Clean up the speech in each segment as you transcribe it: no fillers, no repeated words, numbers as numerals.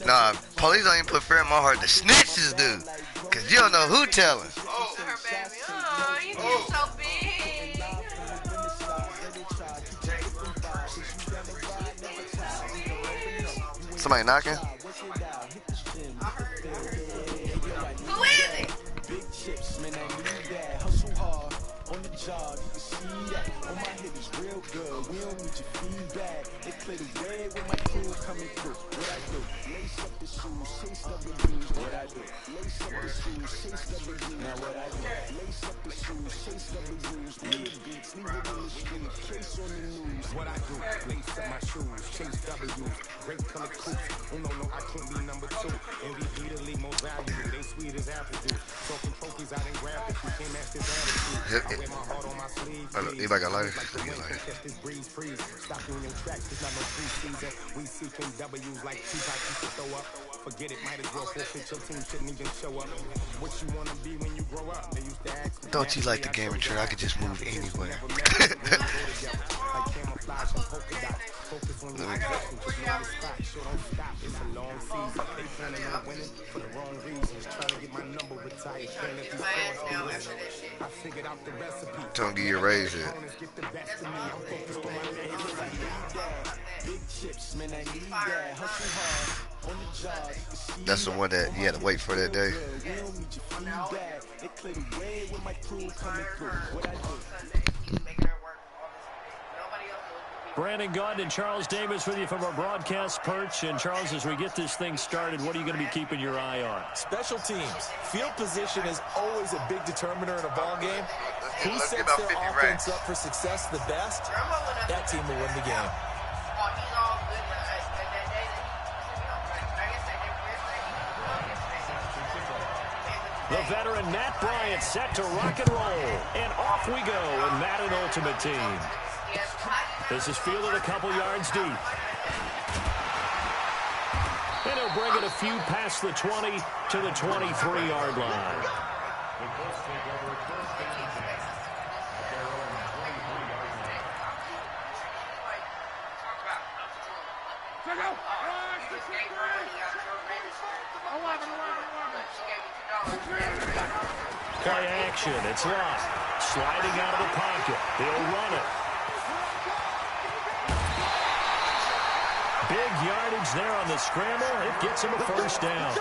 Nah, police don't even put fear in my heart. The snitches do. Cause you don't know who telling. Oh, her baby. Oh, you just so big. Somebody knocking? Who is it? On the job, you can see that. On my head is real good. We don't need your feedback. They clear the way when my crew coming through. What I do? Lace up the shoes, chase W's. What I do? Lace up the shoes, chase W's. Now what I do? Lace up the shoes, chase W's. Leave beats, leave it in the street, case on the news. What I do? Lace up my shoes, chase W's. Great color coops. Oh no, I can't be number 2. MVP the league most valuable. They sweet as apple juice. Talking trophies, I didn't grab it. You can't match this attitude. Anybody got lighter? Don't you like the game trend? I could just move anywhere. Don't give you a raise yet. That's the one that you had to wait for that day. Brandon Gunn and Charles Davis with you from our broadcast perch. And Charles, as we get this thing started, what are you going to be keeping your eye on? Special teams. Field position is always a big determiner in a ball game. Who sets their offense up for success the best, that team will win the game. The veteran Matt Bryant set to rock and roll. And off we go in Madden Ultimate Team. This is fielded a couple yards deep. And he'll bring it a few past the 20 to the 23-yard line. Play action. It's locked. Sliding out of the pocket. He'll run it. Big yardage there on the scramble. It gets him a first down.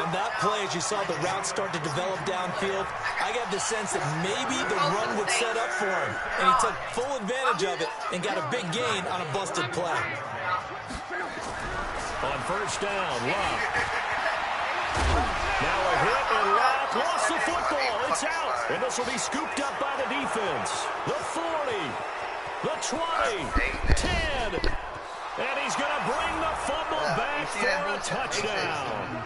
On that play, as you saw the route start to develop downfield, I got the sense that maybe the run would set up for him. And he took full advantage of it and got a big gain on a busted play. On first down, Love. Now a hit, and Love lost the football. It's out. And this will be scooped up by the defense. The 40, the 20, 10. And he's going to bring the fumble back for a touchdown.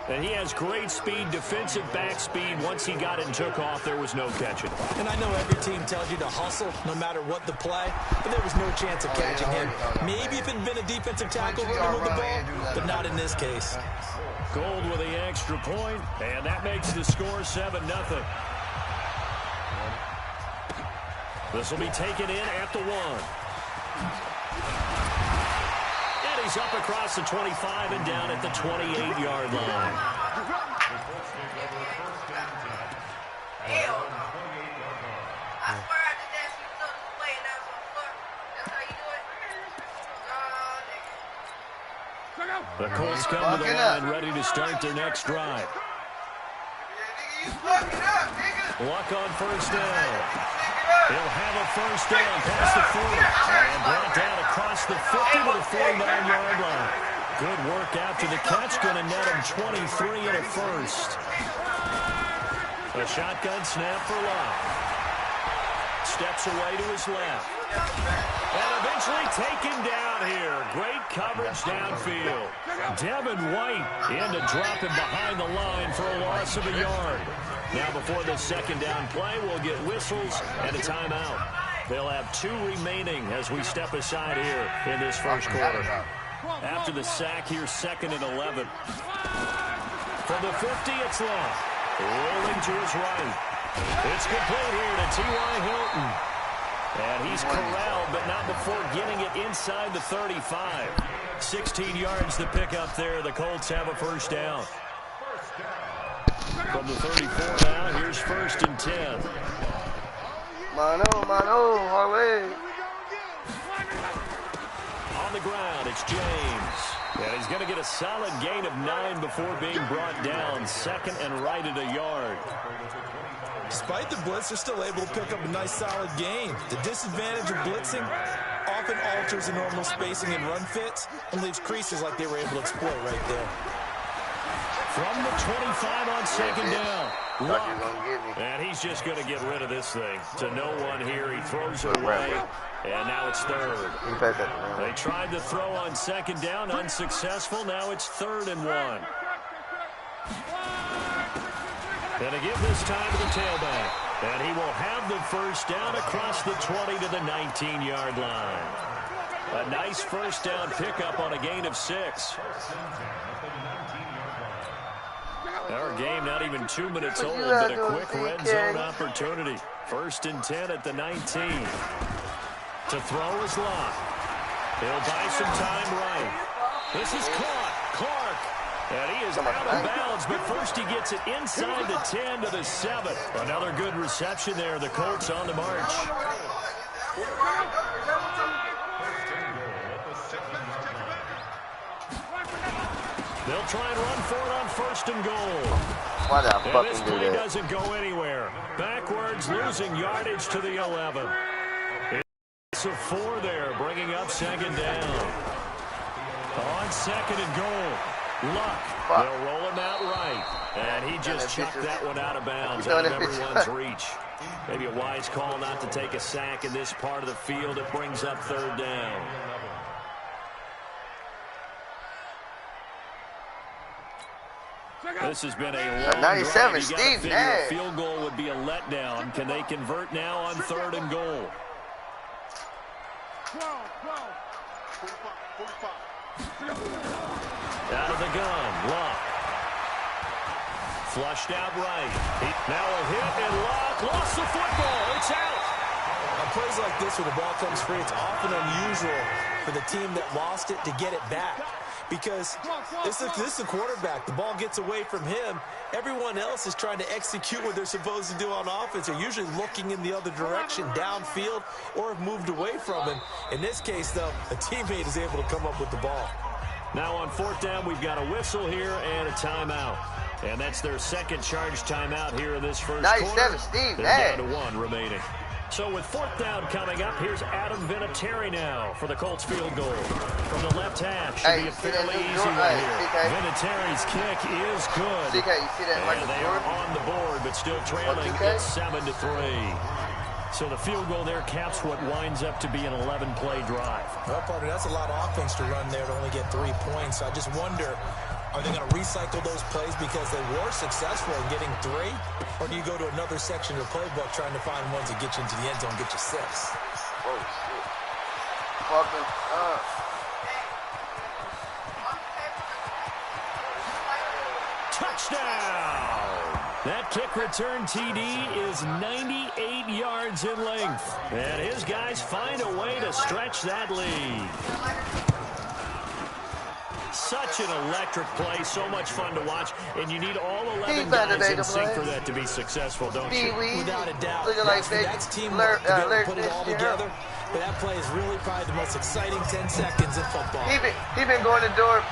And he has great speed, defensive back speed. Once he got it and took off, there was no catching. And I know every team tells you to hustle no matter what the play, but there was no chance of catching him. Maybe if it had been a defensive tackle running with the ball, but not in this case. Gold with the extra point, and that makes the score 7-0. This will be taken in at the 1. And he's up across the 25 and down at the 28-yard line. The Colts come to the line ready to start their next drive. Luck on first down. He'll have a first down past the 40 and brought down across the 50 to the 49-yard line. Good work after the catch. Going to net him 23 and a first. A shotgun snap for Love. Steps away to his left. And eventually taken down here. Great coverage downfield. Devin White in to drop him behind the line for a loss of a yard. Now before the second down play, we'll get whistles and a timeout. They'll have 2 remaining as we step aside here in this first quarter. After the sack here, 2nd and 11. For the 50, it's Love. Rolling to his right. It's complete here to T.Y. Hilton. And he's corralled, but not before getting it inside the 35. 16 yards to pick up there. The Colts have a first down. From the 34 now, here's 1st and 10. Mano, Harley. On the ground, it's James. And he's going to get a solid gain of 9 before being brought down. 2nd and right at a yard. Despite the blitz, they're still able to pick up a nice solid gain. The disadvantage of blitzing often alters the normal spacing and run fits and leaves creases like they were able to exploit right there. From the 25 on 2nd down. And he's just going to get rid of this thing. To no one here. He throws it away. And now it's 3rd. They tried to throw on 2nd down. Unsuccessful. Now it's 3rd and 1. And to give this time to the tailback. And he will have the first down across the 20 to the 19-yard line. A nice first down pickup on a gain of 6. Our game not even 2 minutes old, but a quick red zone opportunity. 1st and 10 at the 19. To throw is Locke. He'll buy some time right. This is caught. Clark. And he is out of bounds, but first he gets it inside the 10 to the 7. Another good reception there. The Colts on the march. They'll try and run for it on 1st and goal. Why the And this play doesn't go anywhere. Backwards, losing yardage to the 11. It's a 4 there, bringing up 2nd down. On 2nd and goal. Luck. They'll roll him out right. And he just chucked that one out of bounds, out of everyone's reach. Maybe a wise call not to take a sack in this part of the field. It brings up 3rd down. This has been a long 97, drive. You Steve. figure a field goal would be a letdown. Can they convert now on 3rd and goal? Out of the gun, Locke. Flushed out right. Now a hit, and Locke lost the football. It's out. On plays like this where the ball comes free, it's often unusual for the team that lost it to get it back. Because this is the quarterback. The ball gets away from him. Everyone else is trying to execute what they're supposed to do on offense. They're usually looking in the other direction, downfield, or have moved away from him. In this case, though, a teammate is able to come up with the ball. Now on 4th down, we've got a whistle here and a timeout. And that's their 2nd charge timeout here in this first quarter. Steve, they're down to 1 remaining. So with 4th down coming up, here's Adam Vinatieri now for the Colts field goal. From the left half, should be a fairly easy one here. Vinatieri's kick is good. And they are on the board, but still trailing. It's 7-3. So the field goal there caps what winds up to be an 11-play drive. Well, partner, that's a lot of offense to run there to only get 3 points. I just wonder, are they going to recycle those plays because they were successful in getting 3? Or do you go to another section of the playbook trying to find ones that get you into the end zone, get you 6? Oh, shit. Fucking up. Touchdown! That kick return TD is 98 yards in length. And his guys find a way to stretch that lead. Such an electric play, so much fun to watch, and you need all 11 guys in sync for that to be successful, don't you? Without a doubt. That's teamwork to be able to put it all together. But that play is really probably the most exciting 10 seconds in football. He been going door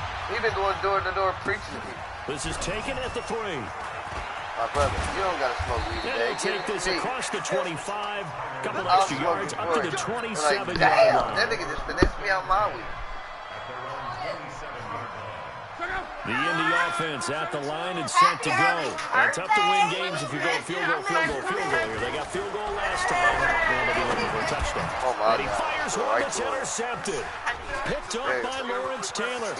to door preaching to people. This is taken at the 3. My brother, you don't got to smoke weed today. They'll take this across the 25, couple extra yards, up to the 27-yard line. That nigga just finessed me out my weed. The Indy offense at the line and set to go. And tough to win games if you go field goal here. They got field goal last time. They'll be looking for a touchdown. And he fires one that's intercepted. Picked up by Lawrence Taylor.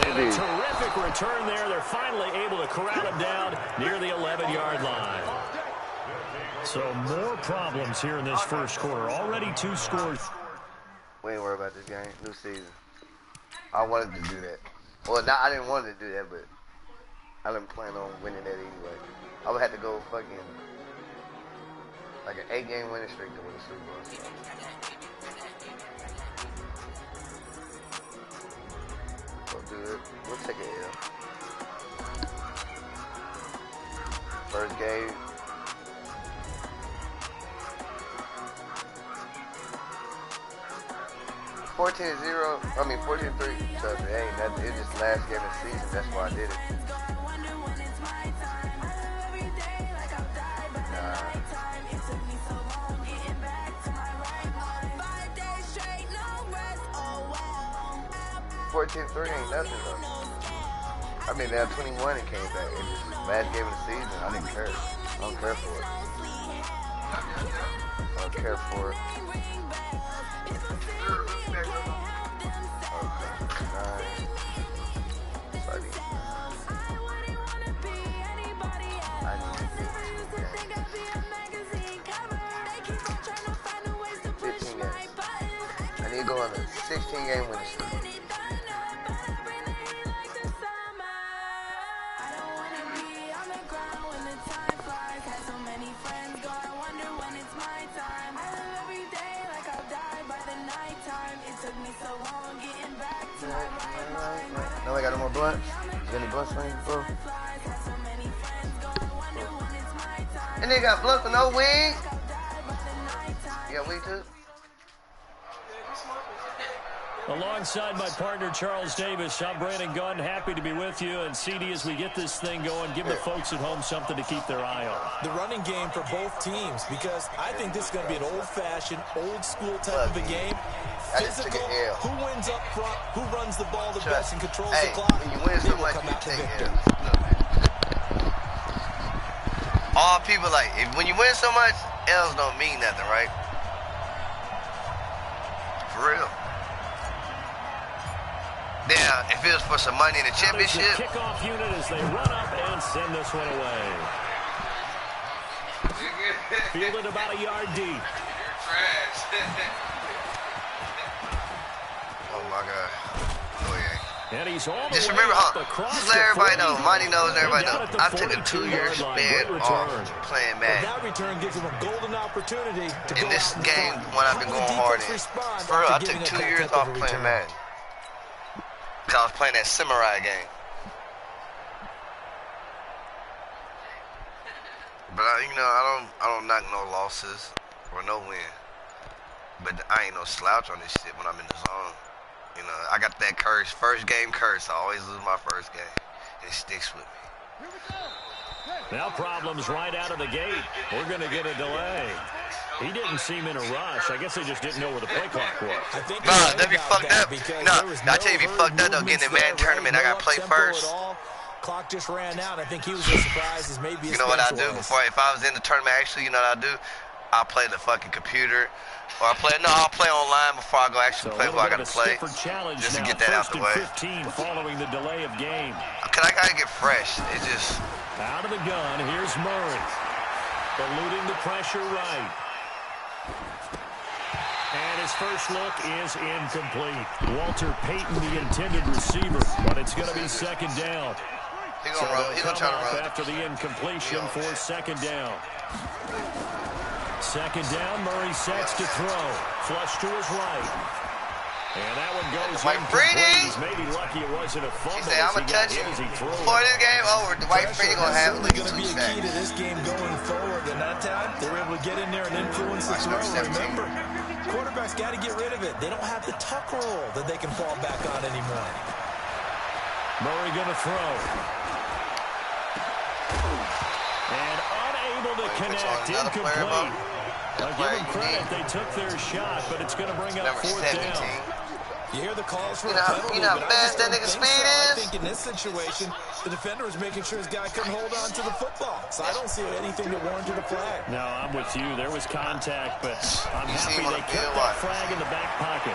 And a terrific return there. They're finally able to corral him down near the 11-yard line. So more problems here in this first quarter. Already 2 scores. We ain't worried about this game. New season. I wanted to do that. Well, I didn't want to do that, but I didn't plan on winning that anyway. I would have to go fucking like an 8-game winning streak to win the Super Bowl. We'll do it. We'll take it L. First game. (14-0). I mean 14-3. So it ain't nothing. It's just last game of the season. That's why I did it. Nah. 14-3 ain't nothing though. I mean, they had 21 and came back. It just last game of the season. I didn't care. I don't care for it. I don't care for it. Go on a 16-game winning streak. No, I got no more blunts. You got any blunts for me, bro? And they got blunts with no weed. You got weed too? Alongside my partner, Charles Davis, I'm Brandon Gunn. Happy to be with you. And, CD, as we get this thing going, give the folks at home something to keep their eye on. The running game for both teams, because I think this is going to be an old-fashioned, old-school type of a game. Physical, who wins up front, who runs the ball the best and controls the clock, when you win so much, you take L's. All people like, when you win so much, L's don't mean nothing, right? For real. Now, if it was for some money in the championship. The kickoff unit as they run up and send this one away. Fielded about a yard deep. You're trash. Oh my God. Oh yeah. And he's all the just way remember, across just let everybody know, 40. Monty knows, everybody knows. Down I at the took a 2-year 42-yard line. span Good off return. playing Madden. That return gives him a golden opportunity to go In this out game, front. when I've been How will going the hard defense in. respond For real, I after took giving 2 that years type off of a playing return? Madden. Because I was playing that samurai game. But I don't knock no losses or no win. But I ain't no slouch on this shit when I'm in the zone. You know, I got that curse, first game curse. I always lose my first game. It sticks with me. Now problems right out of the gate. We're going to get a delay. He didn't seem in a rush. I guess they just didn't know where the play clock was. I think Nah, that'd be fucked up. Nah, I tell you, if you fucked up, though, getting the man tournament, I got to play first. Clock just ran out. I think he was as surprised as maybe his You know what I do bench was. before, if I was in the tournament, actually, you know what I do? I'll play the fucking computer. Or I'll play online before I go actually play what I got to play. Just to get that out the way. 15 following the delay of game. Because I got to get fresh. It's just... Out of the gun, here's Murray. Eluding the pressure right. And his first look is incomplete. Walter Payton, the intended receiver, but it's going to be second down. He's going to try to run. After the incompletion for second down. Second down, Murray sets to throw. Flush to his right. And that one goes incomplete. He's maybe lucky it wasn't a fumble. He said, I'm going to touch you. Before this game over, Dwight Freeney going to have at least 2 be a key to this game going forward. And that time, they were able to get in there and influence the throw. Remember, quarterbacks got to get rid of it. They don't have the tuck roll that they can fall back on anymore. Murray going to throw. And unable to connect, incomplete. I'll give them credit, they took their shot, but it's going to bring up fourth down. You hear the calls for a penalty, you know how but fast that nigga speed is? I think in this situation, the defender was making sure his guy couldn't hold on to the football. So I don't see anything that warranted a flag. No, I'm with you. There was contact, but I'm happy they kept that flag in the back pocket.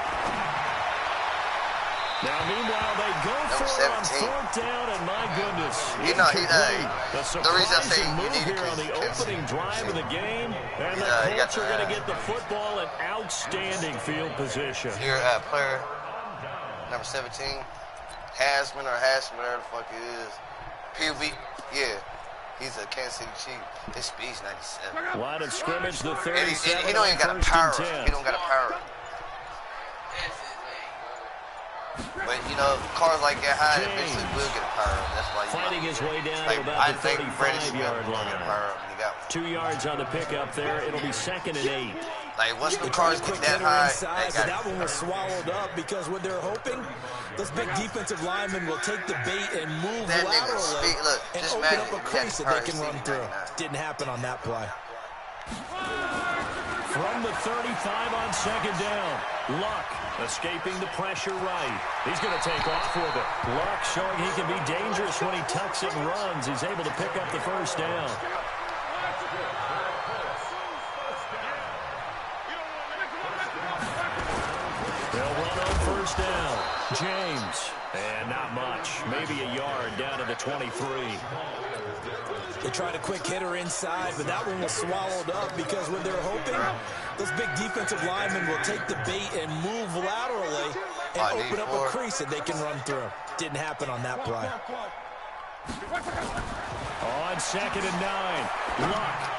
Now, meanwhile, they go for it on fourth down, and my goodness, the reason I say you need here on the opening drive of the game, and the Colts are going to get the football in outstanding field position. Your player, number 17, Hasman, whatever the fuck it is. PUB, yeah. He's a Kansas City Chief. His speed's 97. Line of scrimmage, the 37. And he don't even got a power up. He don't got a power up. But, you know, cars like that high, eventually will get a power up. That's why you fighting his way down like, to about the 35-yard line. line. 2 yards on the pickup there. It'll be 2nd and 8. Like, once the cars get that high, inside, but that one was swallowed up because what they're hoping, those big defensive linemen will take the bait and move laterally and open up a crease that they can run through. Didn't happen on that play. From the 35 on 2nd down, Luck escaping the pressure right. He's going to take off with it. Luck showing he can be dangerous when he tucks it and runs. He's able to pick up the 1st down. They'll run on 1st down. James. And not much. Maybe a yard down to the 23. They tried a quick hitter inside, but that one was swallowed up because what they're hoping, those big defensive linemen will take the bait and move laterally and open up a crease that they can run through. Didn't happen on that play. On 2nd and 9, Luck.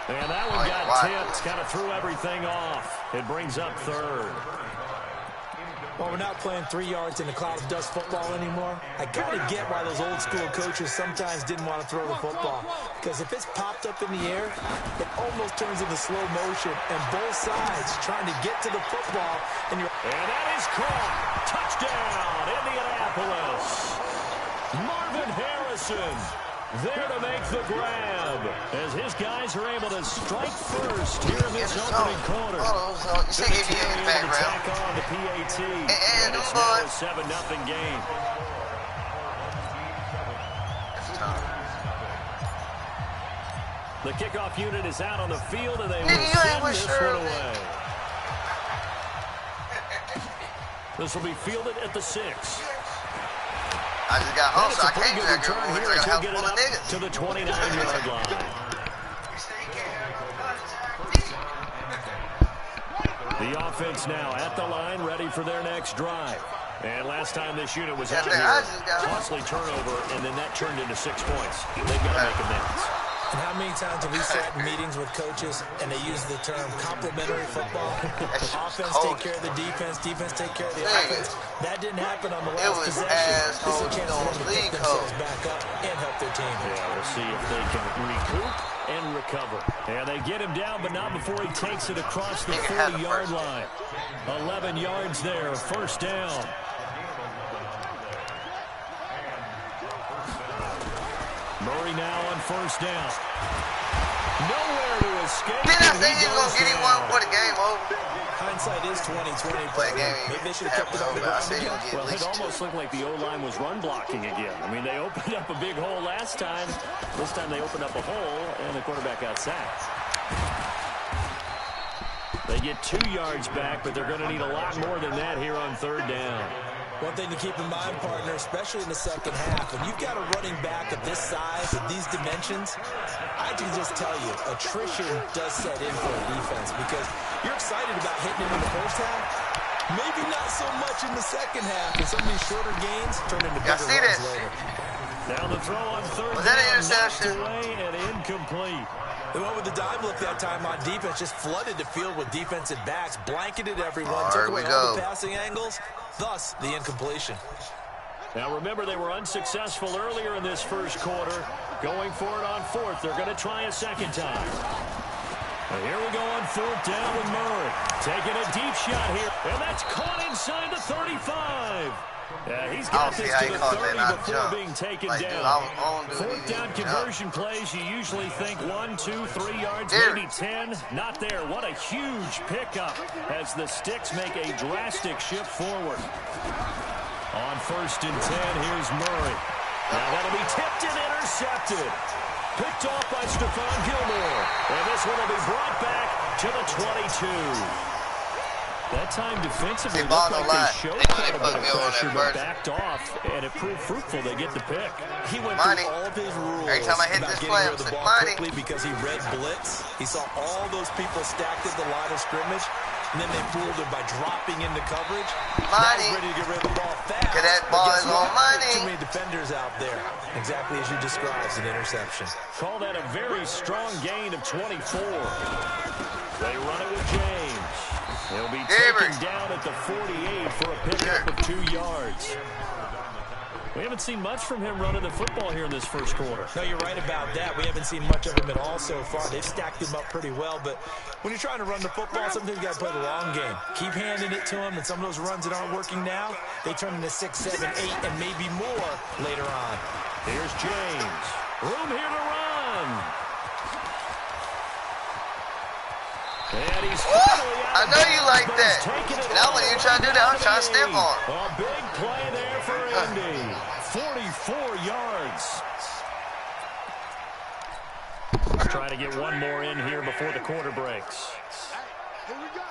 And that one got tipped, kind of threw everything off. It brings up 3rd. Well, we're not playing 3 yards in a cloud of dust football anymore. I kind of get why those old school coaches sometimes didn't want to throw the football. Because if it's popped up in the air, it almost turns into slow motion. And both sides trying to get to the football. And that is caught. Touchdown, Indianapolis. Marvin Harrison there to make the grab as his guys are able to strike first here in this opening quarter. You see, give you in the background. On the PAT. And it's now a 7-0 game. The kickoff unit is out on the field, and they will send this one away. This will be fielded at the 6. I just got home, so I can't return here as we get it up to the 29-yard line. The offense now at the line, ready for their next drive. And last time this unit was out here, costly turnover, and then that turned into 6 points. They've got to make amends. And how many times have we sat in meetings with coaches and they use the term complementary football? Offense take care of the defense, defense take care of the offense. That didn't happen on the last possession. This is a chance for them to pick themselves back up and help their team. Yeah, we'll see if they can recoup and recover. And they get him down, but not before he takes it across the 40-yard line. 11 yards there, 1st down. Murray now on 1st down. Nowhere to escape. Didn't I say he was going to get him one before the game over? Hindsight is 20/20. Maybe they should have kept it up. Well, it almost looked like the O-line was run blocking again. I mean, they opened up a big hole last time. This time they opened up a hole, and the quarterback got sacked. They get 2 yards back, but they're going to need a lot more than that here on 3rd down. One thing to keep in mind, partner, especially in the second half, when you've got a running back of this size, of these dimensions, I can just tell you, attrition does set in for a defense because you're excited about hitting him in the first half. Maybe not so much in the second half, and some of these shorter gains turn into bigger runs later. Down the throw on 3rd Was that an down, interception? Away and incomplete. They went with the dive look that time on defense, just flooded the field with defensive backs, blanketed everyone, took away all the passing angles, thus the incompletion. Now remember, they were unsuccessful earlier in this first quarter. Going for it on 4th. They're going to try a second time. And here we go on 4th down with Murray. Taking a deep shot here. And that's caught inside the 35. Yeah, he's got this to the 30 before being taken down. 4th down conversion plays, you usually think 1, 2, 3 yards, maybe 10. Not there. What a huge pickup as the Sticks make a drastic shift forward. On 1st and 10, here's Murray. Now that'll be tipped and intercepted. Picked off by Stephon Gilmore. And this one will be brought back to the 22. That time defensively looked like they showed quite a bit of pressure, but backed off, and it proved fruitful. They get the pick. He went through all of his rules about getting rid of the ball quickly because he read blitz. He saw all those people stacked at the line of scrimmage. and then they fooled him by dropping into coverage. Money. Now he's ready to get rid of the ball fast. Cause that ball is on money. Too many defenders out there. Exactly as you described, it's an interception. Call that a very strong gain of 24. They run it with James. He'll be taken down at the 48 for a pickup of 2 yards. We haven't seen much from him running the football here in this first quarter. No, you're right about that. We haven't seen much of him at all so far. They've stacked him up pretty well, but when you're trying to run the football, sometimes you got to play the long game. Keep handing it to him, and some of those runs that aren't working now, they turn into 6, 7, 8, and maybe more later on. Here's James. Room here to run. And he's finally out. I know you like that. And I wasn't even trying to do that. I was trying to step on. A big play there for Indy. 44 yards. Let's try to get one more in here before the quarter breaks. Here we go.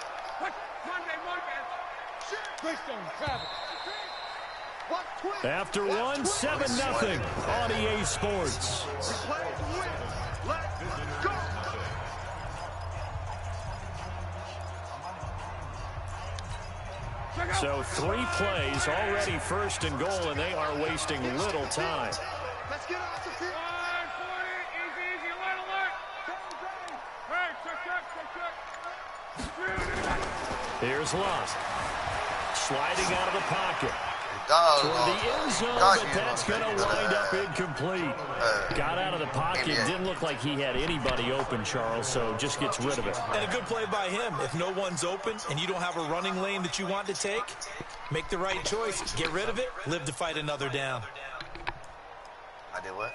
Monday. After one, 7-0 on EA Sports. So 3 plays, already 1st and goal, and they are wasting little time. Let's get off the field. Easy, alert. Hey, Here's Luck. Sliding out of the pocket. Toward the end zone, but that's going to wind up incomplete. Got out of the pocket. Didn't look like he had anybody open, Charles, so just gets rid of it. And a good play by him. If no one's open and you don't have a running lane that you want to take, make the right choice. Get rid of it. Live to fight another down. I did what?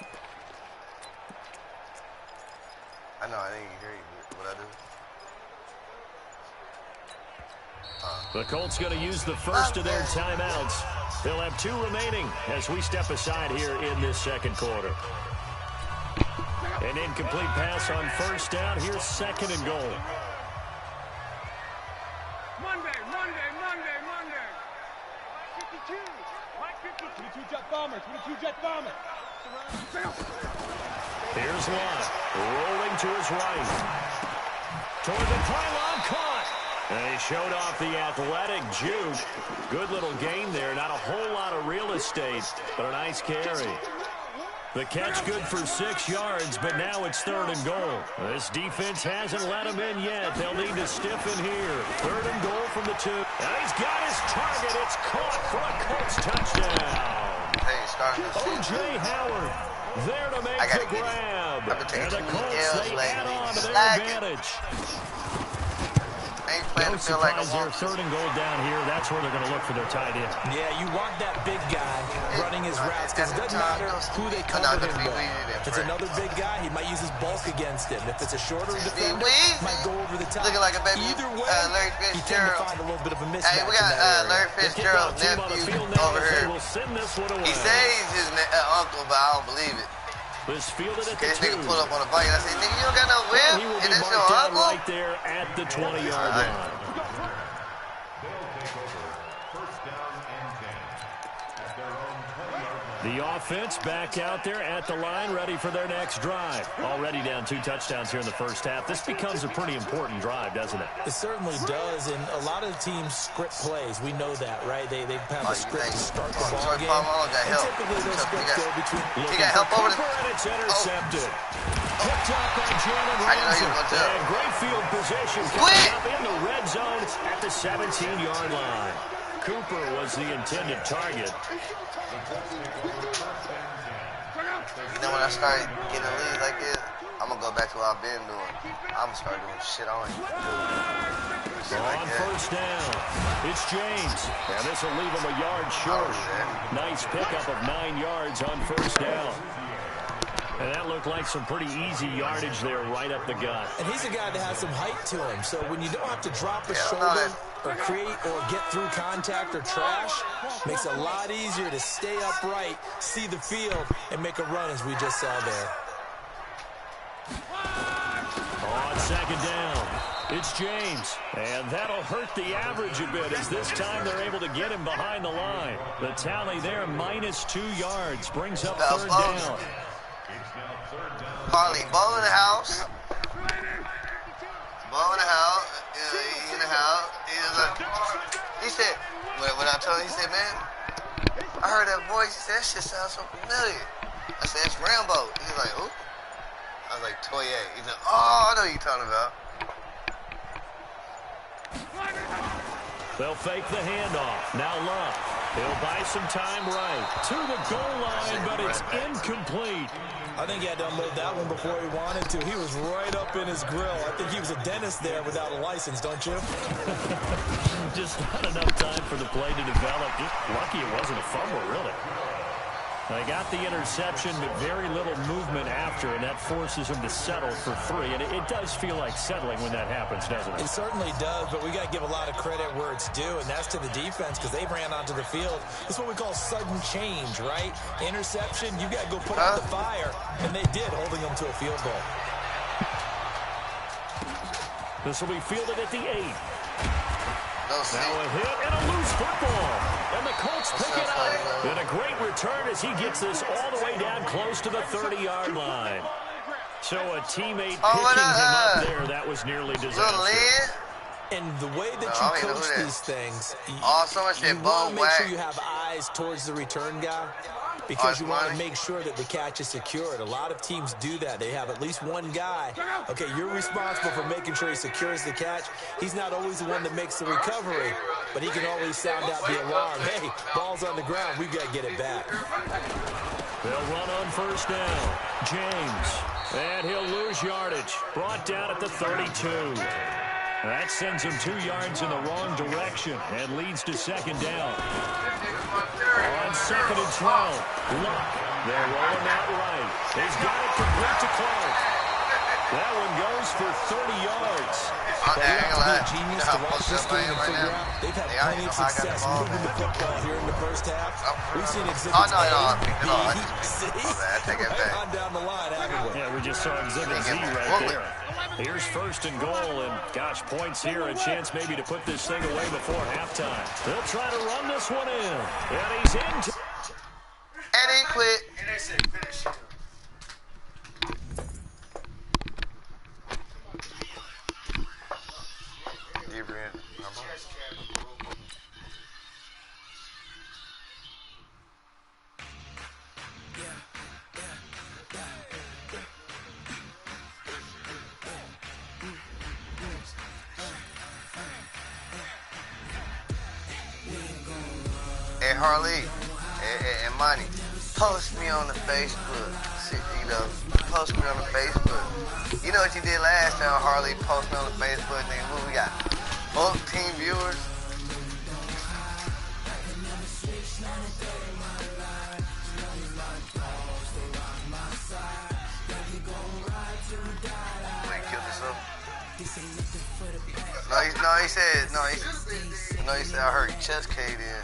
I know, I didn't hear you. What I do? The Colts going to use the first of their timeouts. They'll have 2 remaining as we step aside here in this second quarter. An incomplete pass on 1st down. Here's 2nd and goal. Monday. 52. 22-jet bomber. Here's Lott, rolling to his right. Toward the pylon, caught. And he showed off the athletic juke. Good little gain there. Not a whole lot of real estate, but a nice carry. The catch good for 6 yards, but now it's 3rd and goal. This defense hasn't let him in yet. They'll need to stiffen here. 3rd and goal from the 2. And he's got his target. It's caught for a Colts touchdown. Hey, starting to O.J. Howard there to make the grab. And the Colts, they add on to their advantage. No surprise there, 3rd and goal down here. That's where they're going to look for their tight end. Yeah, you want that big guy running his routes because it doesn't matter who they cover him with. If it's another big guy, he might use his bulk against him. If it's a shorter defender, might go over the top. Looking like a baby, Either way, Larry you tend to Fitzgerald. find a little bit of a mismatch. Hey, we got Larry Fitzgerald's Team on the nephew field now over here. will send this one away. He says he's his uncle, but I don't believe it. This fielded at the This 2. nigga pulled up on a bike and I said, nigga, you don't got no He whip? will And be that's your marked down uncle? right there at the 20-yard line. The offense back out there at the line, ready for their next drive. Already down 2 touchdowns here in the first half. This becomes a pretty important drive, doesn't it? It certainly does, and a lot of the teams script plays. We know that, right? They have a script to start the ball game. And typically those scripts go between... He got help over the... And it's intercepted. Picked up by Jalen Ramsey. And great field position coming up in the red zone at the 17-yard line. Cooper was the intended target. You know, when I start getting a lead like this, I'm going to go back to what I've been doing. I'm going to start doing shit I ain't do. On 1st down, it's James. And this will leave him a yard short. Nice pickup of 9 yards on 1st down. And that looked like some pretty easy yardage there right up the gut. And he's a guy that has some height to him. So when you don't have to drop a shoulder or create or get through contact or trash, makes it a lot easier to stay upright, see the field, and make a run as we just saw there. On 2nd down, it's James. And that'll hurt the average a bit as this time they're able to get him behind the line. The tally there, minus 2 yards, brings up 3rd down. Harley, ball in the house. Ball in the house. In the house. told him, he said, man, I heard that voice. He said, that shit sounds so familiar. I said, it's Rambo. He's like, who? I was like, Toye. He's like, oh, I know what you're talking about. They'll fake the handoff. Now Love. He'll buy some time right to the goal line, but it's incomplete. I think he had to unload that one before he wanted to. He was right up in his grill. I think he was a dentist there without a license, don't you? Just not enough time for the play to develop. Just lucky it wasn't a fumble, really. They got the interception, but very little movement after, and that forces him to settle for 3. And it does feel like settling when that happens, doesn't it? It certainly does, but we got to give a lot of credit where it's due, and that's to the defense because they ran onto the field. It's what we call sudden change, right? Interception, you got to go put out the fire, and they did, holding them to a field goal. This will be fielded at the 8. Now a hit and a loose football. And the Colts pick it up. And a great return as he gets this all the way down close to the 30-yard line. So a teammate picking him up there, that was nearly disastrous. And the way that you coach these things, you want to make sure you have eyes towards the return guy because you want to make sure that the catch is secured. A lot of teams do that. They have at least one guy. Okay, you're responsible for making sure he secures the catch. He's not always the one that makes the recovery, but he can always sound out the alarm. Hey, ball's on the ground. We've got to get it back. They'll run on first down. James. And he'll lose yardage. Brought down at the 32. That sends him 2 yards in the wrong direction and leads to second down. On second and 12, Luck. They're rolling out right. He's got it complete to Clark. That one goes for 30 yards. But you have to be a genius to watch this game and figure out they've had plenty of success moving the football here in the first half. We've seen exhibits A, B, C, right on down the line, haven't we? Yeah, we just saw exhibit Z right there. Here's first and goal, and gosh, points here, a chance maybe to put this thing away before halftime. They'll try to run this one in, and he's in. And he quit. And they said finish. Hey Harley and Monty, post me on the Facebook. You know, post me on the Facebook. You know what you did last time, Harley? Post me on the Facebook. Nigga, what we got? 14 viewers. Wait, kill this up. He said, I heard your chest caved in.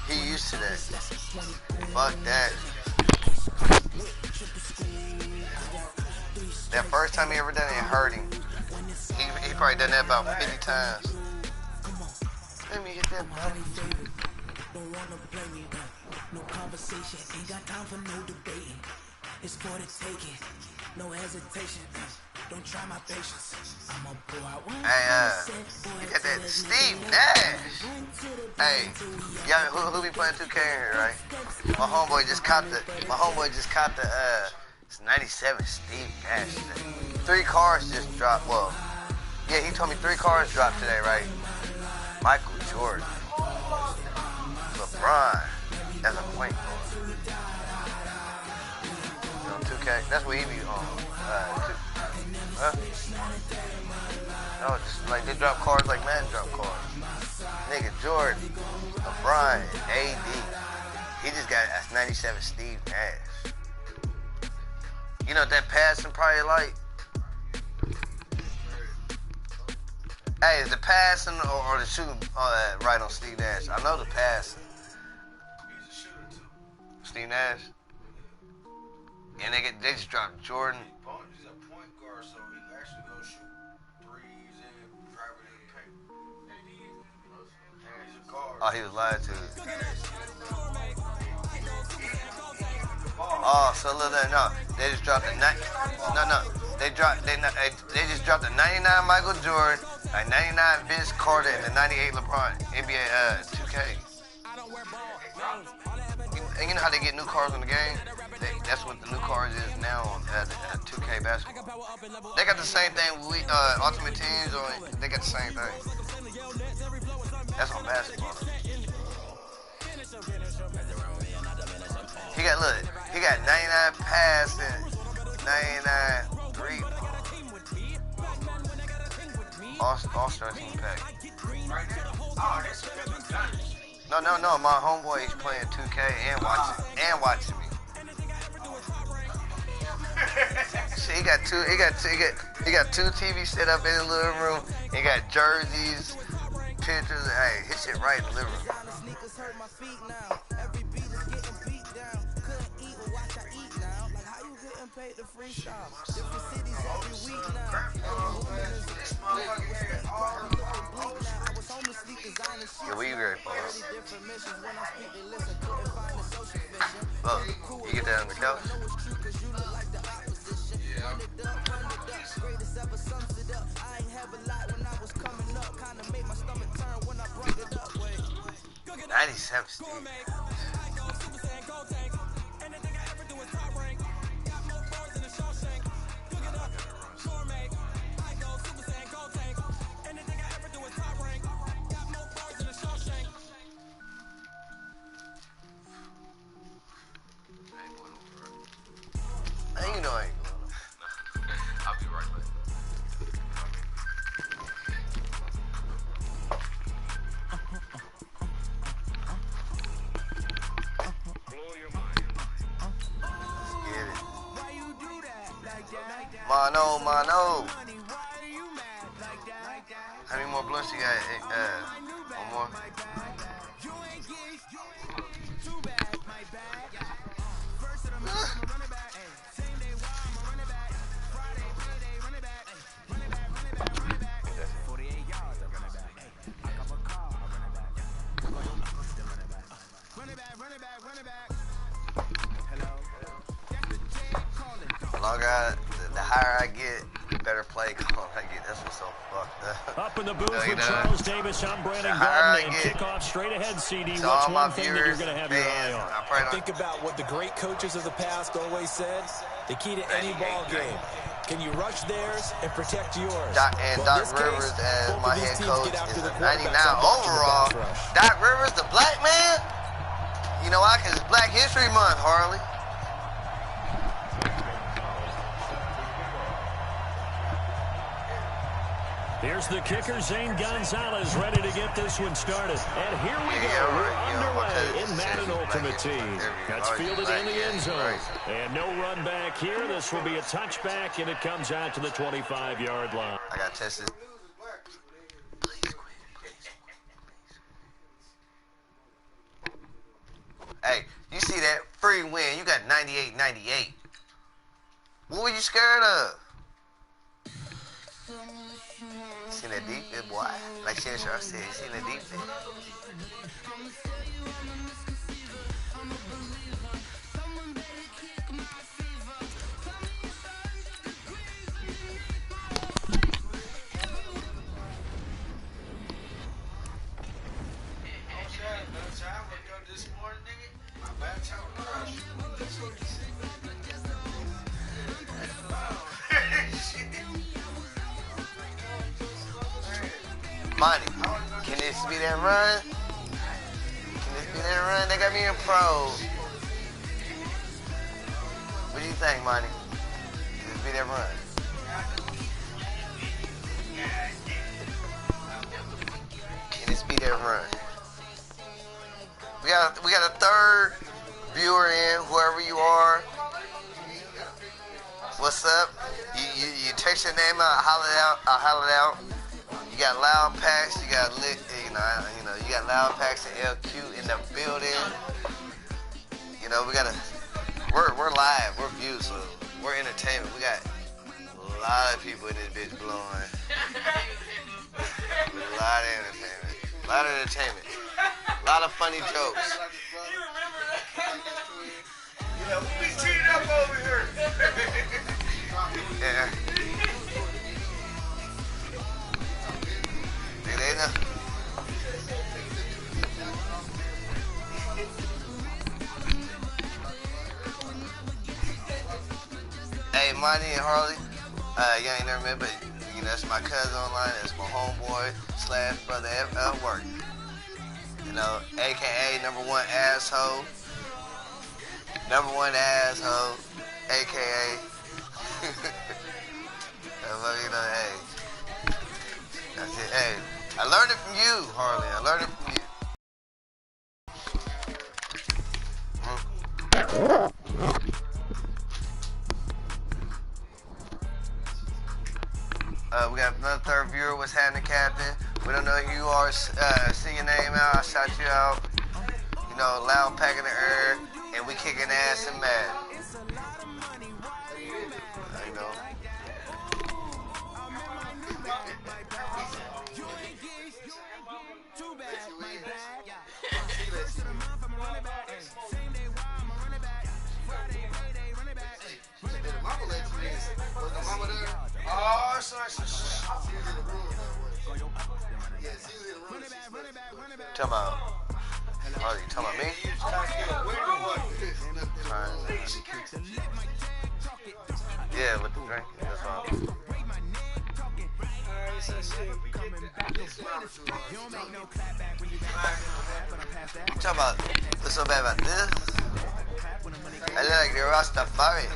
He used to that. Fuck that. That first time he ever done it, it hurt him. He probably done that about 50 times. Let me hit that button. Don't wanna play me, no conversation, ain't got time for no debating. It's for the taking, no hesitation. Don't try my patience. I'm a pour out one. Hey, you got that Steve Nash. Hey, y'all, who be playing 2K in here, right? My homeboy just caught the it's 97 Steve Nash today. 3 cars just dropped. Well, yeah, he told me 3 cars dropped today, right? Michael Jordan, LeBron, as a point guard. You know, 2K, that's what he be on. Huh? No, just like they drop cards like Madden drop cards. Nigga, Jordan, LeBron, AD. He just got a 97 Steve Nash. You know what that passing probably like? Hey, is the passing or the shooting right on Steve Nash? I know the passing. He's a shooter too. Steve Nash? And they just dropped Jordan. He's a point guard, so he actually goes shoot threes and drive it in the paint. He's a guard. Oh, he was lied to. Oh, so look, no, they just dropped the They just dropped a 99 Michael Jordan, a 99 Vince Carter, and a 98 LeBron NBA 2K. And you know how they get new cars in the game? That's what the new cars is now on 2K basketball. They got the same thing with Ultimate Teams, or they got the same thing. That's on basketball. He got 99 pass and 99 3. All-Star team pack. No. My homeboy is playing 2K and watching me. See, he got two TVs set up in the living room. He got jerseys, pictures. Hey, his shit right in the living room. Yeah, we great, boss. Look, you get that on the couch? Yeah. 97, Steve. You know I ain't going. I'll be right back. Mono. How many more blunts you got? One more. The higher I get, the better play call I get. That's what's so fucked up. Up in the booth with Charles Davis, I'm Brandon Gordon, and kickoff straight ahead, CD. What's one thing that you're going to have your eye on? Think about what the great coaches of the past always said. The key to any ball game. Can you rush theirs and protect yours? Doc Rivers as my head coach is a 99 overall. Doc Rivers, the black man? You know why? Because it's Black History Month, Harley. Here's the kicker, Zane Gonzalez, ready to get this one started. And here we go. We're underway in Madden Ultimate Team. That's fielded in the end zone. And no run back here. This will be a touchback, and it comes out to the 25-yard line. I got tested. Hey, you see that? Free win. You got 98-98. What were you scared of? Seen that deep bit, boy. Like Shan Sharp said, seen that deep bit. Monty, can this be that run? Can this be that run? They got me in pro. What do you think, Monty? Can this be that run? Can this be that run? We got a third viewer in, whoever you are. What's up? You text your name out, I'll holler it out. You got Loud Packs, you got you got Loud Packs and LQ in the building. You know, we're live, we're viewed, so we're entertainment. We got a lot of people in this bitch blowing. A lot of entertainment. A lot of entertainment. A lot of funny jokes. Yeah, we cheated up over here. Yeah. Monty and Harley. You ain't never met, but you know, that's my cousin online. That's my homeboy / brother at work. You know, AKA number one asshole. Number one asshole. AKA. You know, hey. That's it. Hey, I learned it from you, Harley. I learned it from you. We got another third viewer. What's happening, Captain? We don't know who you are. See your name out. I shout you out. You know, loud pack in the air, and we kicking ass and mad. You know. Oh, sorry. Talking about, oh, you talking about me? Yeah, with the drink. That's fine. You talking about what's so bad about this? I look like the Rastafari.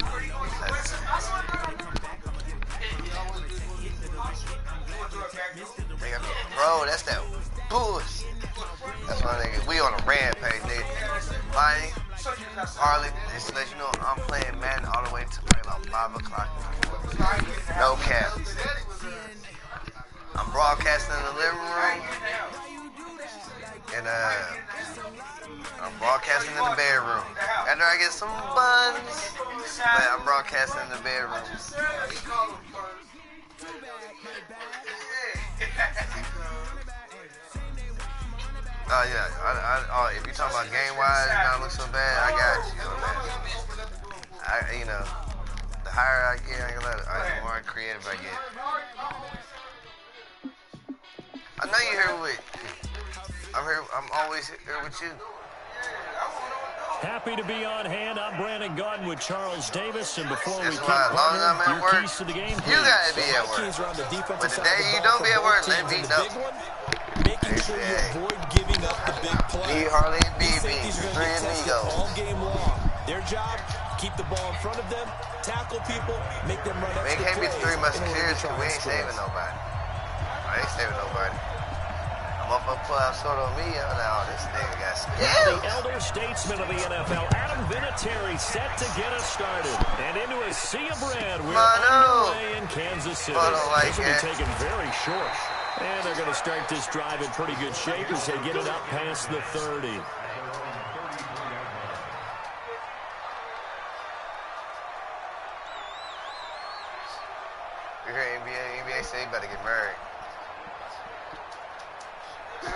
Bro, that's that bullshit. That's why nigga, we on a rampage, nigga. Bonnie, Harley, just to let you know, I'm playing Madden all the way to probably about 5 o'clock. No cap. I'm broadcasting in the living room, and I'm broadcasting in the bedroom. After I get some buns, but I'm broadcasting in the bedroom. Oh yeah, if you talking about game wise, not look so bad, I got you on that. You know, the higher I get, the more creative I get. I know you're here with. I'm always here with you. Happy to be on hand. I'm Brandon Gaudin with Charles Davis, and before we kick as long as I'm at your work, keys to the game, you gotta be at work. But the day you don't be at work, let me know. Making sure you avoid giving up the big play. Me, Harley, and These BB, safeties are three going to get tested amigos. all game long. Their job, keep the ball in front of them, tackle people, make them run It extra can't be plays. three musketeers because we ain't saving nobody. I ain't saving nobody. I'm up pull out sort of me. Now this nigga got Now skills. the elder statesman of the NFL, Adam Vinatieri, set to get us started. And into a sea of red, we're underway in Kansas City. This will be taken very short. And they're going to start this drive in pretty good shape as they get it up past the 30. You hear NBA say you better get married.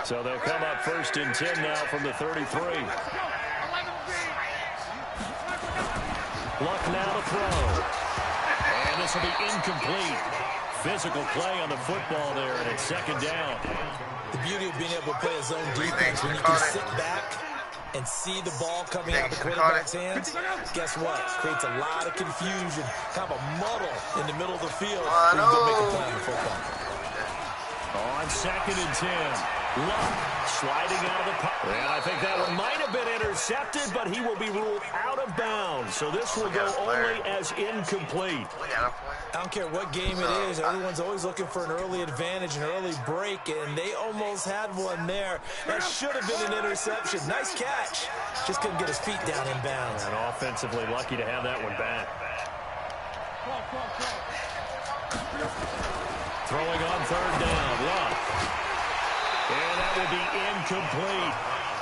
So they'll come up 1st and 10 now from the 33. Luck now to throw. And this will be incomplete. Physical play on the football there, and it's 2nd down. The beauty of being able to play a zone defense when you can sit back and see the ball coming out of the quarterback's hands, guess what? Creates a lot of confusion, kind of a muddle in the middle of the field where you go make a play on the football. On 2nd and 10. Luck sliding out of the pocket. And I think that one might have been intercepted, but he will be ruled out of bounds. So this will go only as incomplete. I don't care what game it is. Everyone's always looking for an early advantage, an early break, and they almost had one there. That should have been an interception. Nice catch. Just couldn't get his feet down in bounds. And offensively lucky to have that one back. Throwing on 3rd down. Luck. And that will be incomplete.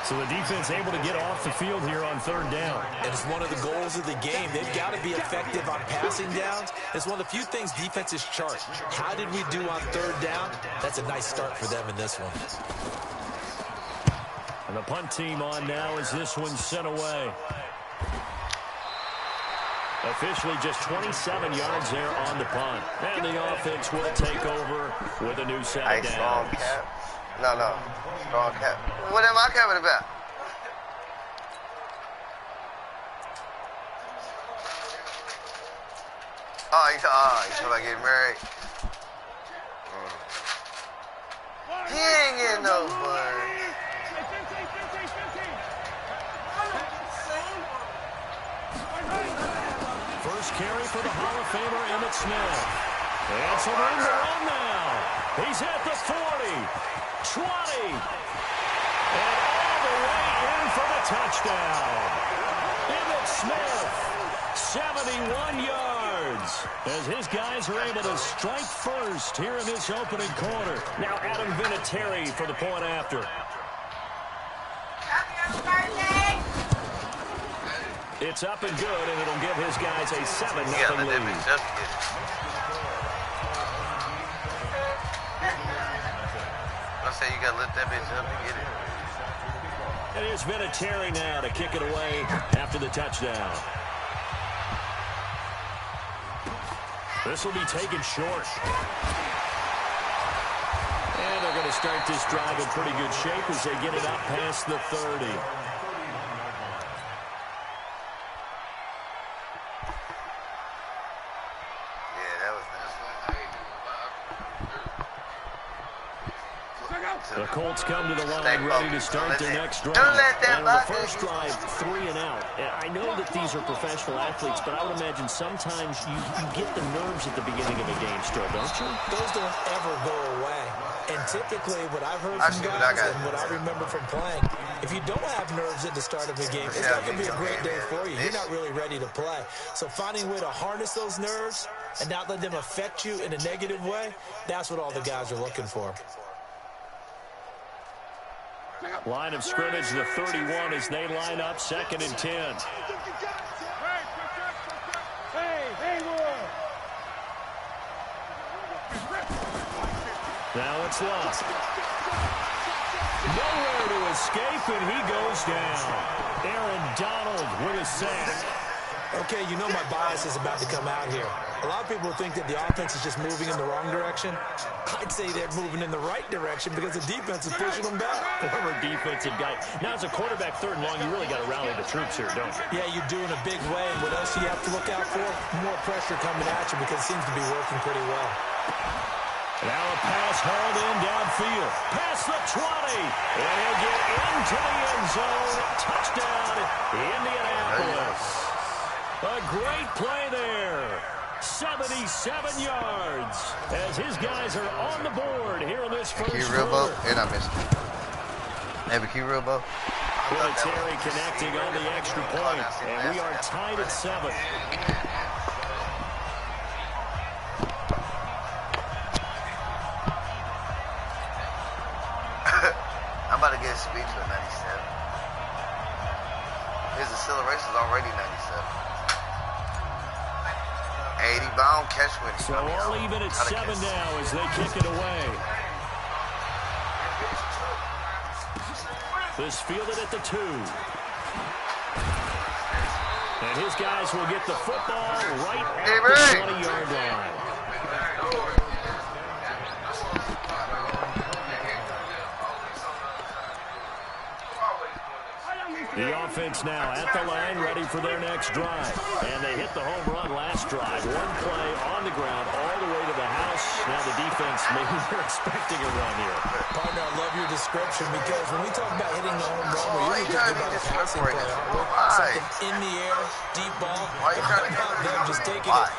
So the defense able to get off the field here on 3rd down. And it's one of the goals of the game. They've got to be effective on passing downs. It's one of the few things defenses chart. How did we do on 3rd down? That's a nice start for them in this one. And the punt team on now as this one's sent away. Officially just 27 yards there on the punt. And the offense will take over with a new set of downs. No. Strong cap. What am I capping about? he's talking about getting married. He ain't getting no fun. First carry for the Hall of Famer Emmitt Smith. And some room to run now. He's at the 40, 20, and all the way in for the touchdown. Emmitt Smith, 71 yards, as his guys are able to strike first here in this opening quarter. Now Adam Vinatieri for the point after. It's up and good, and it'll give his guys a 7-0 lead. I say you got to let that bitch up and get it. It is Vinatieri now to kick it away after the touchdown. This will be taken short. And they're going to start this drive in pretty good shape as they get it up past the 30. The Colts come to the line ready to start their next drive. And the first drive, 3 and out. And I know that these are professional athletes, but I would imagine sometimes you get the nerves at the beginning of a game still, don't you? Those don't ever go away. And typically, what I've heard from guys and what I remember from playing, if you don't have nerves at the start of a game, it's not going to be a great day for you. You're not really ready to play. So finding a way to harness those nerves and not let them affect you in a negative way, that's what all the guys are looking for. Line of scrimmage, the 31 as they line up, 2nd and 10. Now it's Love. Nowhere to escape, and he goes down. Aaron Donald with a sack. Okay, you know my bias is about to come out here. A lot of people think that the offense is just moving in the wrong direction. I'd say they're moving in the right direction because the defense is pushing them back. Former defensive guy. Now, as a quarterback, 3rd and long, you really got to rally the troops here, don't you? Yeah, you do in a big way. And what else do you have to look out for? More pressure coming at you because it seems to be working pretty well. Now a pass hauled in downfield. Past the 20. And he'll get into the end zone. Touchdown, Indianapolis. A great play there. 77 yards as his guys are on the board here in this first quarter. And I missed it. Maybe key real bow. Terry connecting on the extra point. And we are tied at 7. I'm about to get a speed to a 97. His acceleration is already 97. 80, but I don't catch with it. So all even at 7 now as they kick it away. This fielded at the 2. And his guys will get the football right at the 20-yard line. The offense now at the line, ready for their next drive. And they hit the home run last drive. One play on the ground all the way to the house. Now the defense, maybe they're expecting a run here. Partner, I love your description because when we talk about hitting the home run, we're usually talking about a passing play. Something in the air, deep ball. Why are you trying to get them just taking it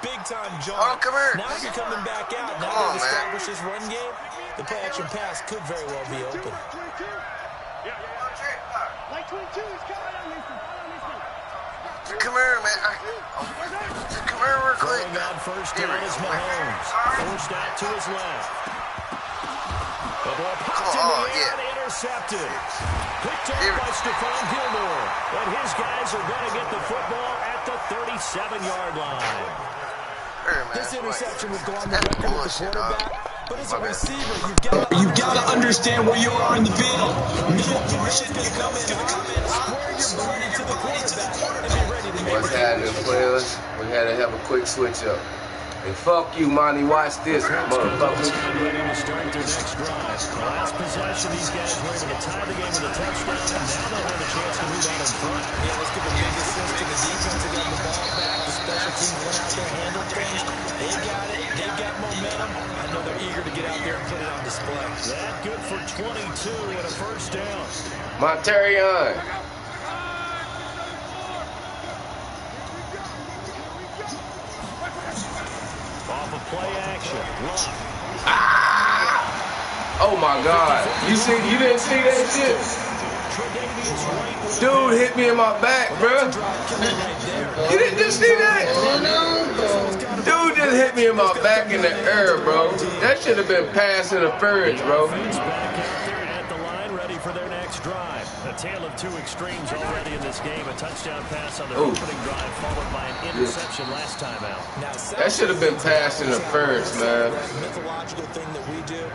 big-time jump. Now you're coming back out. Now they've established this run game. The play-action pass could very well be open. Come here, man. Come here real quick. Going on first down is Mahomes. Forced out to his left. The ball popped in the air and intercepted. Picked up by Stephon Gilmore. And his guys are going to get the football at the 37-yard line. This interception would go on the record with the quarterback. But as a receiver, you've got to understand where you are in the field. You should be coming square your body to the quarterback and be ready to make What's happening, players? We had to have a quick switch up. And fuck you, Monty. Watch this, motherfucker. Ready to start their next drive. The last possession, these guys were able to tie the game with a touchdown, and now they'll have a chance to move out in front. Yeah, let's give a big assist to the defense to get the ball back. The special teams went out they handle things, they got it. They've got momentum. I know they're eager to get out there and put it on display. That good for 22 and a first down. Monterion. Off of play action. Lock. Oh my God! You didn't see that shit? Dude hit me in my back, bro. You didn't just see that? Dude just hit me in my back in the air, bro. That should have been pass interference, bro. Back out there at the line, ready for their next drive. A tale of two extremes already in this game. A touchdown pass on their opening drive, followed by an interception last time out. That should have been pass interference, man. Mythological thing that we do.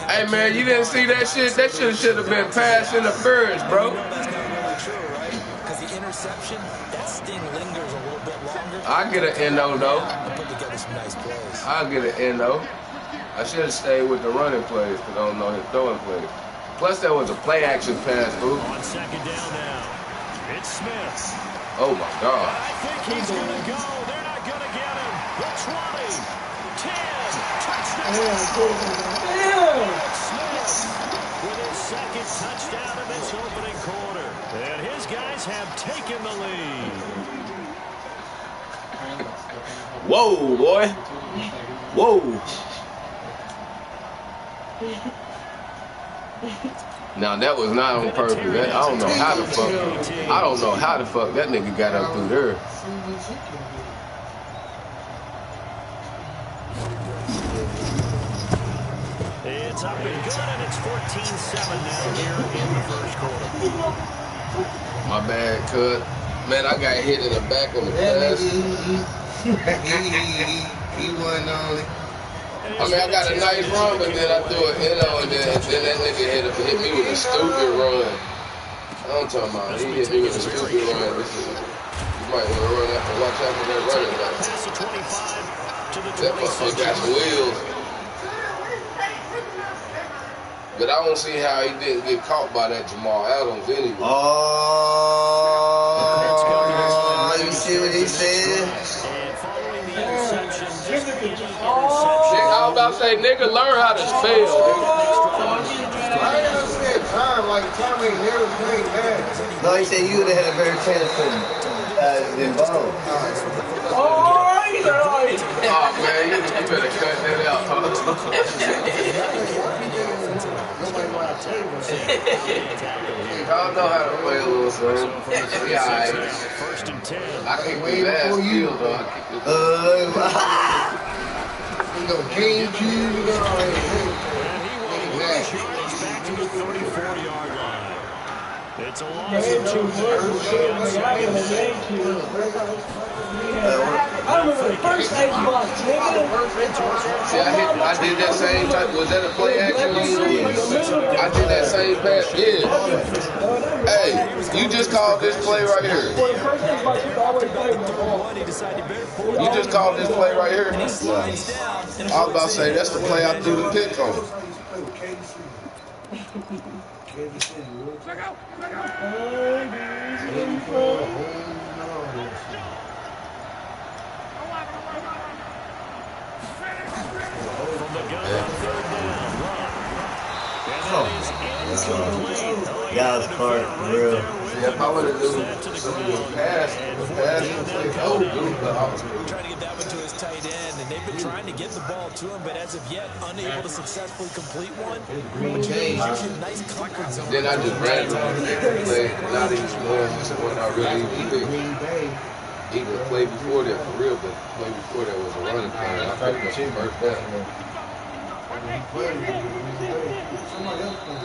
Hey, man, you didn't see that shit? That shit should have been pass interference, bro. That's not really true, right? Because the interception, that sting lingers a little bit longer. I get an endo though. And put together some nice plays. I'll get an endo. I should have stayed with the running plays because I don't know his throwing plays. Plus, that was a play action pass, boo. On second down now. It's Smith. Oh my God. I think he's going to go. They're not going to get him. The 20, 10, touchdown. Smith with his second touchdown of this opening quarter. And his guys have taken the lead. Whoa, boy. Whoa. Now that was not on purpose. I don't know how the fuck. I don't know how the fuck that nigga got up through there. It's up and good, and it's 14-7 now here in the first quarter. My bad, cut. Man, I got hit in the back on the pass. He wasn't only. I mean, I got a nice run, but then I threw an endo, and then that nigga hit me with a stupid run. I'm talking about, he hit me with a stupid run. You might want to run after, watch out for that running back. That motherfucker got some wheels. But I don't see how he didn't get caught by that Jamal Adams anyway. Oh, you see what he said? I was about to say, nigga, learn how to spell. I understand time, like time ain't never played that. No, he said you would have had a better chance than Bo. Oh, man, you better cut that out, huh? Y'all know how to play a little son. Yeah, First and 10. I can't wait for you, though. You go GameCube, you go Back to the 34-yard line. It's a loss of 2 I remember the first Xbox, nigga. See, I did that same type. Was that a play action? I did that same pass. Yeah. Hey, you just called this play right here. You just called this play right here. I was about to say that's the play I threw the pick on. That was hard, for real. Yeah, if I would have done the pass, Trying to get that one to his tight end, and they've been trying to get the ball to him, but as of yet, unable to successfully complete one. But you know, he's in nice comfort zone. Then I just ran to him, play, not even more, just when I really even play before that, for real, but play before that was a running play. I picked up the first down.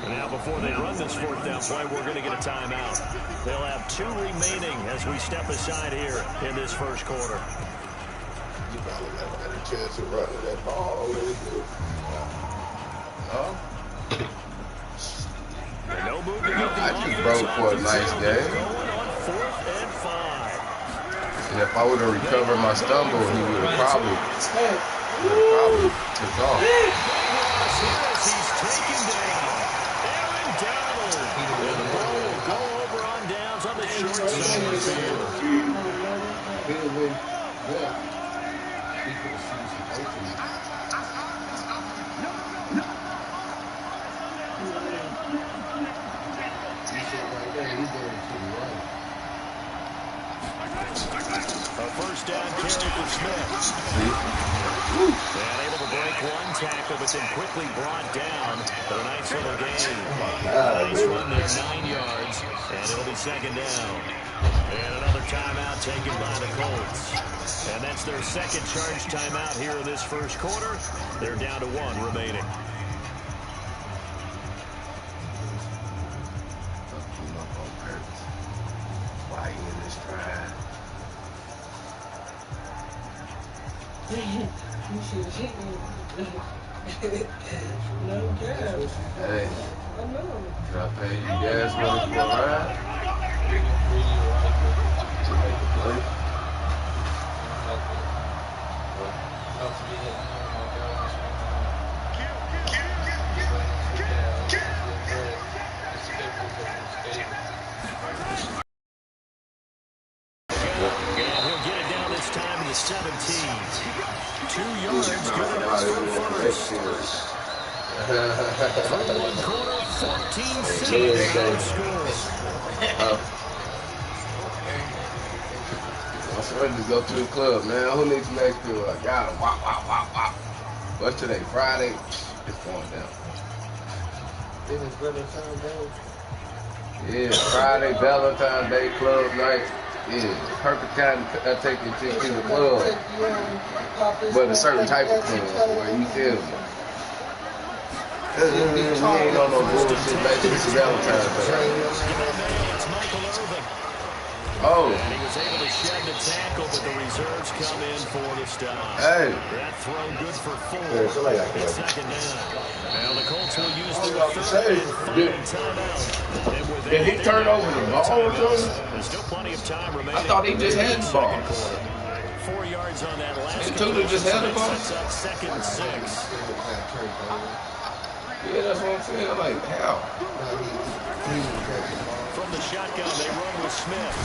Now, before they run this fourth down play, we're going to get a timeout. They'll have 2 remaining as we step aside here in this first quarter. You probably got a better chance of running that ball. No movement. I just broke for a nice game. And if I would have recovered my stumble, he would have probably took off. He's taken down. Aaron Donald. And the ball will go over on downs on the short side of the field. A first down carry for Smith. And able to break one tackle, but then quickly brought down. But a nice little gain. Nice run there, 9 yards. And it'll be second down. And another timeout taken by the Colts. And that's their second charge timeout here in this first quarter. They're down to 1 remaining. Why you in this drive? You should have hit me. No gas. Hey, I know. did I pay you gas money for a ride? And he'll get it down this time to the 17. 2 yards, good enough for first. Through one quarter, 14-7 score. I'm ready to go to the club, man. Who needs some extra? I got him. Wop, wop, wop, wop. What's today? Friday? It's going down. Yeah, Friday, Valentine's Day, club night. Yeah, perfect time to take your chick to the club. But a certain type of club where you feel me. We ain't on no bullshit, baby. It's Valentine's Day. Oh. And he was able to shed the tackle, but the reserves come in for the stop. Hey. That throw good for 4. It's second down. Now the Colts will use their third and final timeout. Did he turn over the ball or something? There's still plenty of time remaining. I thought he just had the ball. 4 yards on that last. And Tudor just had the ball? Sets up second and 6. Yeah, that's what I'm saying. I'm like, how? From the shotgun, they run with Smith.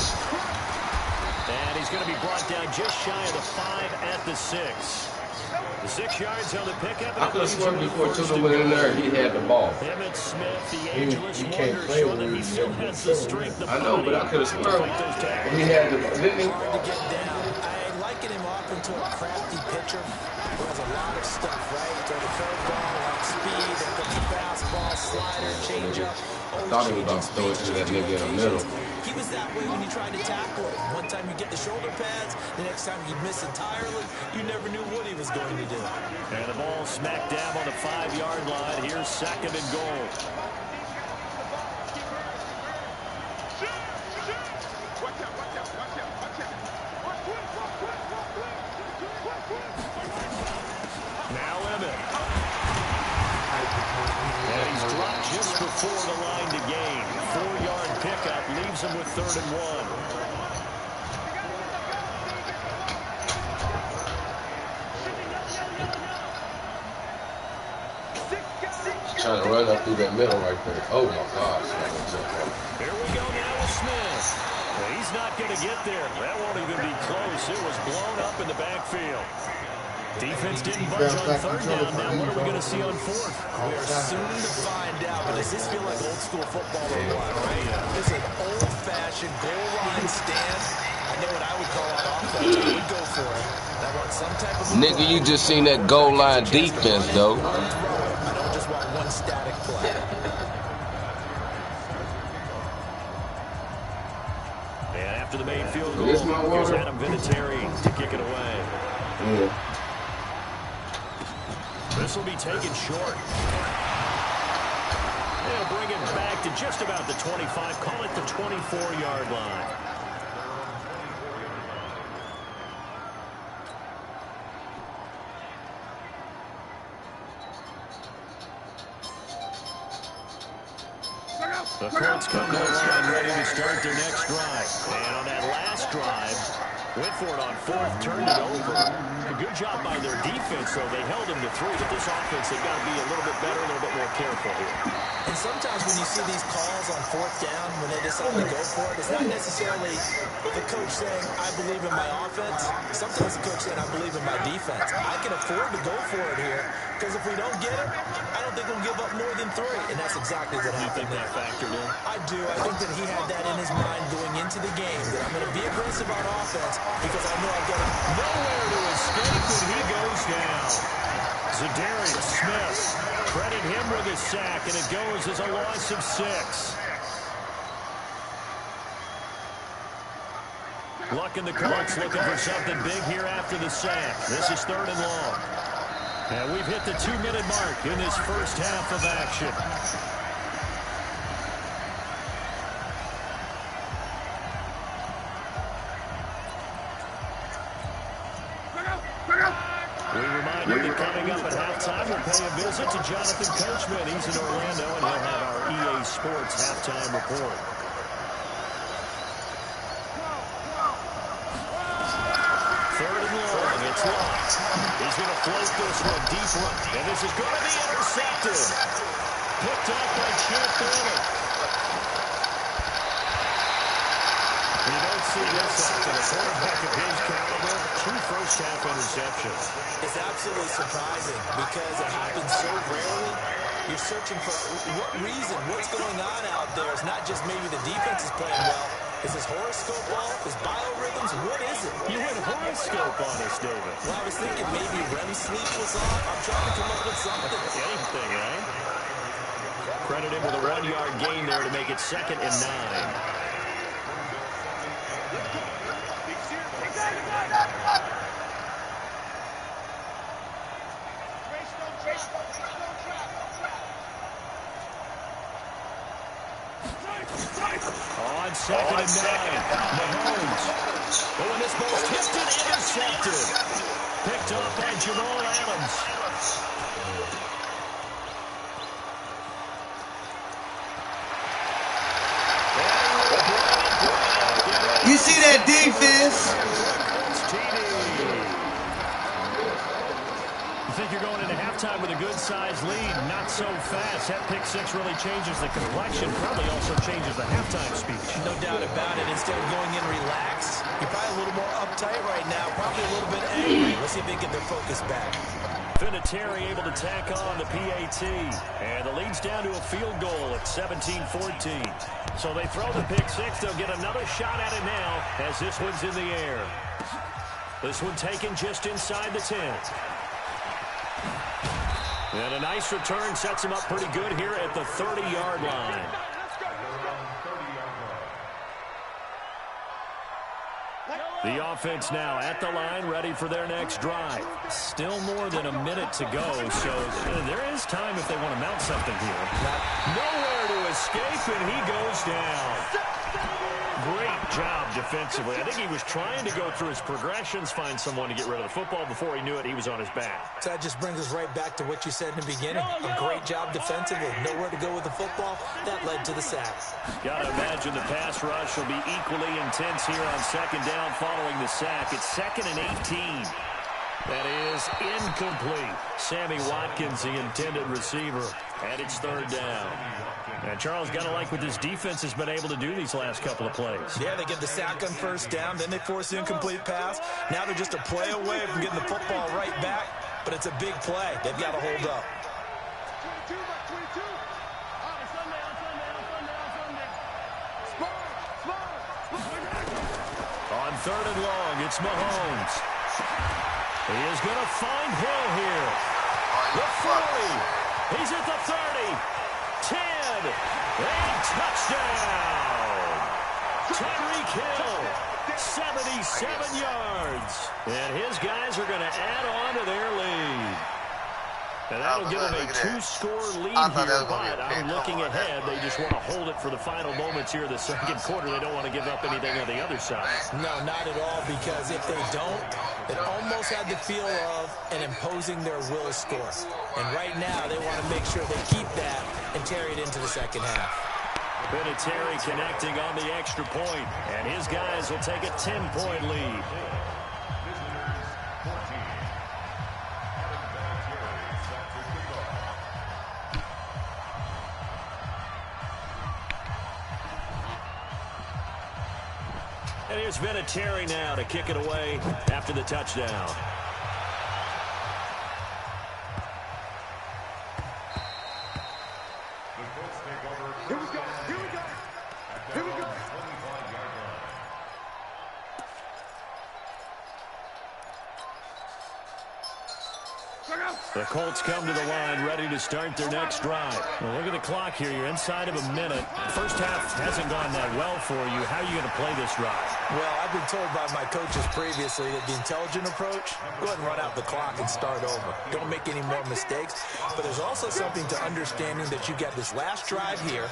And he's going to be brought down just shy of the 5 at the 6. The 6 yards on the pickup. I could have sworn before Tudor went in there, he had the ball. Emmett Smith, the ageless wonder, showing that he still has the strength. I know, but I could have sworn he had the ball. Didn't he? To get down, I liken him off into a crafty pitcher who has a lot of stuff, right? So the curveball, like speed, then comes the fastball, slider, changeup. I thought he was about to throw it to that nigga in the middle. He was that way when you tried to tackle him. One time you get the shoulder pads, the next time you miss entirely. You never knew what he was going to do. And the ball smack dab on the 5-yard line. Here's second and goal. Now Emmett. And he's dropped just before the line to gain. 4-yard pickup leaves him with 3rd and 1. Trying to run up through that middle right there. Oh my gosh. Here we go now with Smith. Well, he's not going to get there. That won't even be close. It was blown up in the backfield. Defense didn't budge on 3rd down. Now what are we going to see on 4th? We're soon to find out, but does this feel like old school football or what, right? This is an old-fashioned goal line stand. I know what I would call on offense. I would go for it. I want some type of... Nigga, you just seen that goal line defense, though. I don't just want one static play. And after the main field goal, here's Adam Vinatieri to kick it away. Yeah. This will be taken short. They'll bring it back to just about the 25. Call it the 24-yard line. The Colts come to the line ready to start their next drive. And on that last drive, Went for it on fourth, turned it over. A good job by their defense, though. They held him to 3, but this offense, they've got to be a little bit better, a little bit more careful here. And sometimes when you see these calls on fourth down, when they decide to go for it, it's not necessarily the coach saying, I believe in my offense. Sometimes the coach saying, I believe in my defense. I can afford to go for it here, because if we don't get it, I don't think we'll give up more than 3. And that's exactly what happened. You think that factored in? I do. I think that he had that in his mind going into the game, that I'm going to be aggressive on offense because I know I've got nowhere to escape, and he goes down. Zadarius Smith, credit him with his sack, and it goes as a loss of 6. Luck in the Colts looking for something big here after the sack. This is 3rd and long. And we've hit the 2-minute mark in this first half of action. We remind you that coming up at halftime, we'll pay a visit to Jonathan Coachman. He's in Orlando, and he'll have our EA Sports halftime report. Third and long, it's locked. He's going to float this one deep right, and this is going to be intercepted. Picked up by Champ Bailey. You don't see this often. A quarterback of his caliber, 2 first-half interceptions. It's absolutely surprising because it happens so rarely. You're searching for what reason, what's going on out there. It's not just maybe the defense is playing well. Is this horoscope off? Is biorhythms? What is it? You went horoscope on us, David. Well, I was thinking maybe REM sleep was off. I'm trying to come up with something. Anything, right? Credit him with a 1-yard gain there to make it 2nd and 9. On 2nd and 9, Mahomes. Oh, and this ball's tipped and intercepted. Picked off by Jamal Adams. You see that defense? You think you're going into halftime with a good-sized lead? Not so fast. That pick 6 really changes the complexion. Probably also changes the halftime speech. No doubt about it. Instead of going in relaxed, you're probably a little more uptight right now. Probably a little bit angry. Let's see if they get their focus back. Vinatieri able to tack on the PAT. And the lead's down to a field goal at 17-14. So they throw the pick 6. They'll get another shot at it now as this one's in the air. This one taken just inside the 10. And a nice return sets him up pretty good here at the 30-yard line. The offense now at the line, ready for their next drive. Still more than a minute to go, so there is time if they want to mount something here. Nowhere to escape, and he goes down. Great job defensively. I think he was trying to go through his progressions, find someone to get rid of the football. Before he knew it, he was on his back. So that just brings us right back to what you said in the beginning. A great job defensively. Nowhere to go with the football. That led to the sack. Got to imagine the pass rush will be equally intense here on 2nd down following the sack. It's 2nd and 18. That is incomplete. Sammy Watkins, the intended receiver, and it's 3rd down. And Charles, got to like what this defense has been able to do these last couple of plays. Yeah, they get the sack on 1st down, then they force the incomplete pass. Now they're just a play away from getting the football right back, but it's a big play. They've got to hold up. On 3rd and long, it's Mahomes. He is going to find Hill here. The 40. He's at the 30. 10. And touchdown. Tyreek Hill. 77 yards. And his guys are going to add on to their lead. And that'll give them a 2-score lead here, but I'm looking ahead. They just want to hold it for the final moments here of the 2nd quarter. They don't want to give up anything on the other side. No, not at all, because if they don't, it almost had the feel of an imposing their will score. And right now, they want to make sure they keep that and carry it into the 2nd half. Vinatieri connecting on the extra point, and his guys will take a 10-point lead. And here's Vinatieri now to kick it away after the touchdown. Here we go. Here we go. Here we go. The Colts come to the line ready to start their next drive. Well, look at the clock here. You're inside of a minute. First half hasn't gone that well for you. How are you going to play this drive? Well, I've been told by my coaches previously that the intelligent approach, go ahead and run out the clock and start over. Don't make any more mistakes. But there's also something to understanding that you got this last drive here.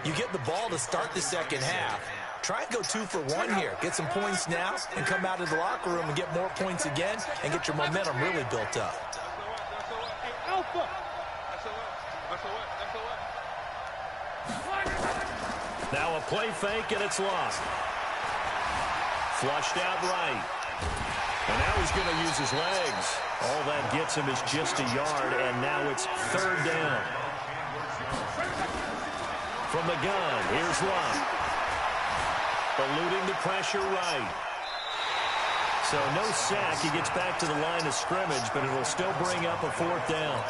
You get the ball to start the second half. Try and go 2 for 1 here. Get some points now and come out of the locker room and get more points again and get your momentum really built up. Alpha. Now a play fake, and it's lost. Flushed out right. And now he's going to use his legs. All that gets him is just a yard, and now it's 3rd down. From the gun, here's Love. Eluding the pressure right. So no sack. He gets back to the line of scrimmage, but it'll still bring up a 4th down.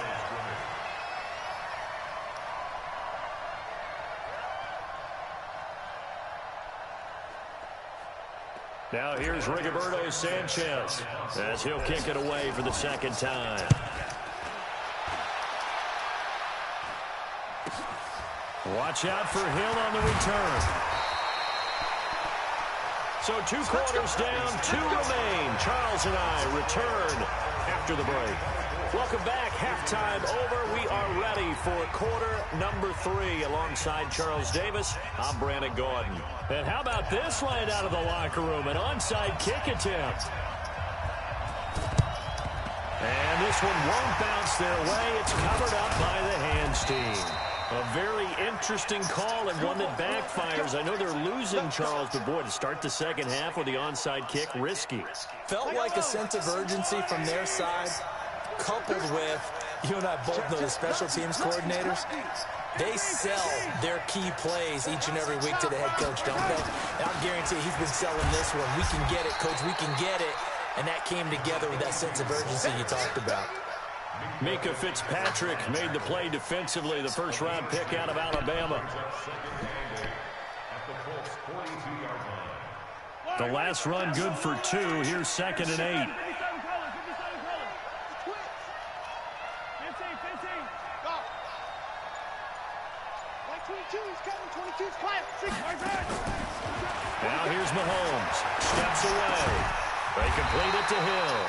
Now here's Rigoberto Sanchez as he'll kick it away for the 2nd time. Watch out for Hill on the return. So 2 quarters down, 2 remain. Charles and I return after the break. Welcome back. Halftime over. We are ready for quarter number 3. Alongside Charles Davis, I'm Brandon Gordon. And how about this line out of the locker room? An onside kick attempt. And this one won't bounce their way. It's covered up by the hands team. A very interesting call and one that backfires. I know they're losing, Charles, but boy, to start the second half with the onside kick, risky. Felt like a sense of urgency from their side, coupled with, you and I both know the special teams coordinators, they sell their key plays each and every week to the head coach, don't they? And I'll guarantee he's been selling this one. We can get it, coach, we can get it. And that came together with that sense of urgency you talked about. Mika Fitzpatrick made the play defensively, the first-round pick out of Alabama. The last run good for 2. Here's 2nd and 8. Now here's Mahomes. Steps away. They complete it to Hill.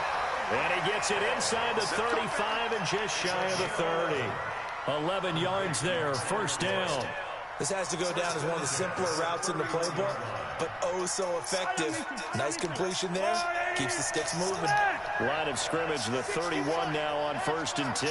And he gets it inside the 35 and just shy of the 30. 11 yards there, 1st down. This has to go down as one of the simpler routes in the playbook, but oh so effective. Nice completion there. Keeps the sticks moving. Line of scrimmage, the 31 now on 1st and 10.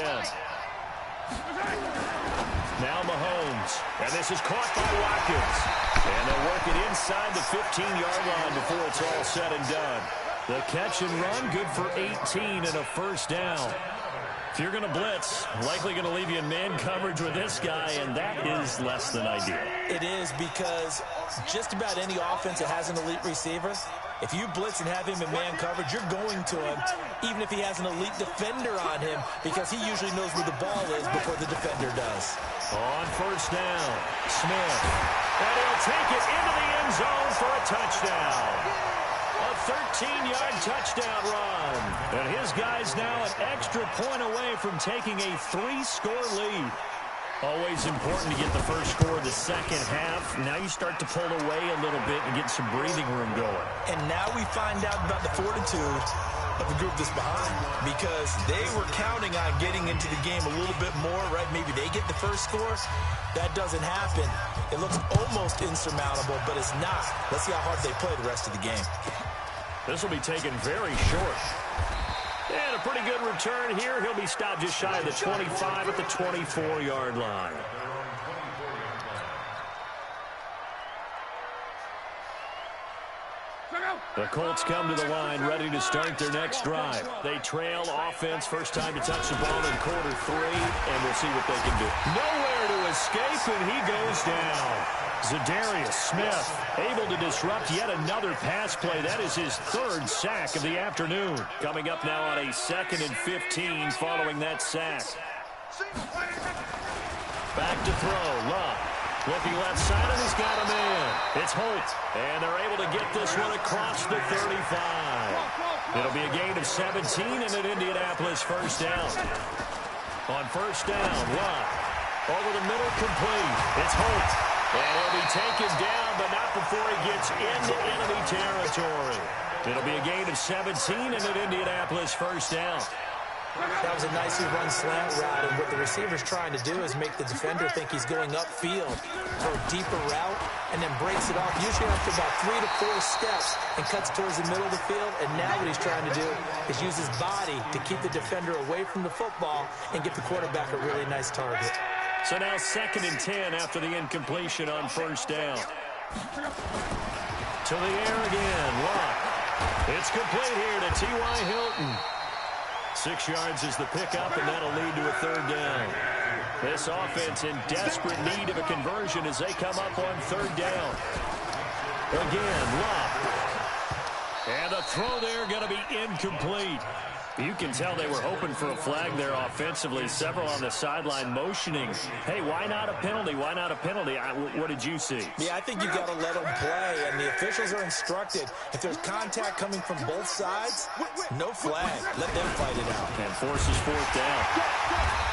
Now Mahomes. And this is caught by Watkins. And they'll work it inside the 15-yard line before it's all said and done. The catch and run, good for 18 and a 1st down. If you're going to blitz, likely going to leave you in man coverage with this guy, and that is less than ideal. It is, because just about any offense that has an elite receiver, if you blitz and have him in man coverage, you're going to him, even if he has an elite defender on him, because he usually knows where the ball is before the defender does. On 1st down, Smith. And he'll take it into the end zone for a touchdown. A 13-yard touchdown run. And his guys now an extra point away from taking a 3-score lead. Always important to get the first score of the second half. Now you start to pull away a little bit and get some breathing room going. And now we find out about the fortitude of the group that's behind, because they were counting on getting into the game a little bit more, right? Maybe they get the first score. That doesn't happen. It looks almost insurmountable, but it's not. Let's see how hard they play the rest of the game. This will be taken very short. And a pretty good return here. He'll be stopped just shy of the 25 at the 24-yard line. The Colts come to the line, ready to start their next drive. They trail offense, first time to touch the ball in quarter 3, and we'll see what they can do. Nowhere to escape, and he goes down. Zadarius Smith able to disrupt yet another pass play. That is his 3rd sack of the afternoon. Coming up now on a 2nd and 15 following that sack. Back to throw, Love. Looking left side, and he's got him in. It's Holt, and they're able to get this one across the 35. It'll be a gain of 17 and an Indianapolis first down. On first down, Love. Over the middle, complete. It's Holt, and he'll be taken down, but not before he gets into enemy territory. It'll be a gain of 17 and an Indianapolis first down. That was a nicely run slant route, and what the receiver's trying to do is make the defender think he's going upfield for a deeper route, and then breaks it off, usually after about 3 to 4 steps, and cuts towards the middle of the field. And now what he's trying to do is use his body to keep the defender away from the football and get the quarterback a really nice target. So now 2nd and 10 after the incompletion on first down. To the air again, Locke. It's complete here to T.Y. Hilton. 6 yards is the pickup, and that'll lead to a 3rd down. This offense in desperate need of a conversion as they come up on 3rd down. Again, Locke. And the throw there going to be incomplete. You can tell they were hoping for a flag there offensively. Several on the sideline motioning. Hey, why not a penalty? Why not a penalty? What did you see? Yeah, I think you've got to let them play, and the officials are instructed. If there's contact coming from both sides, no flag. Let them fight it out. And forces 4th down.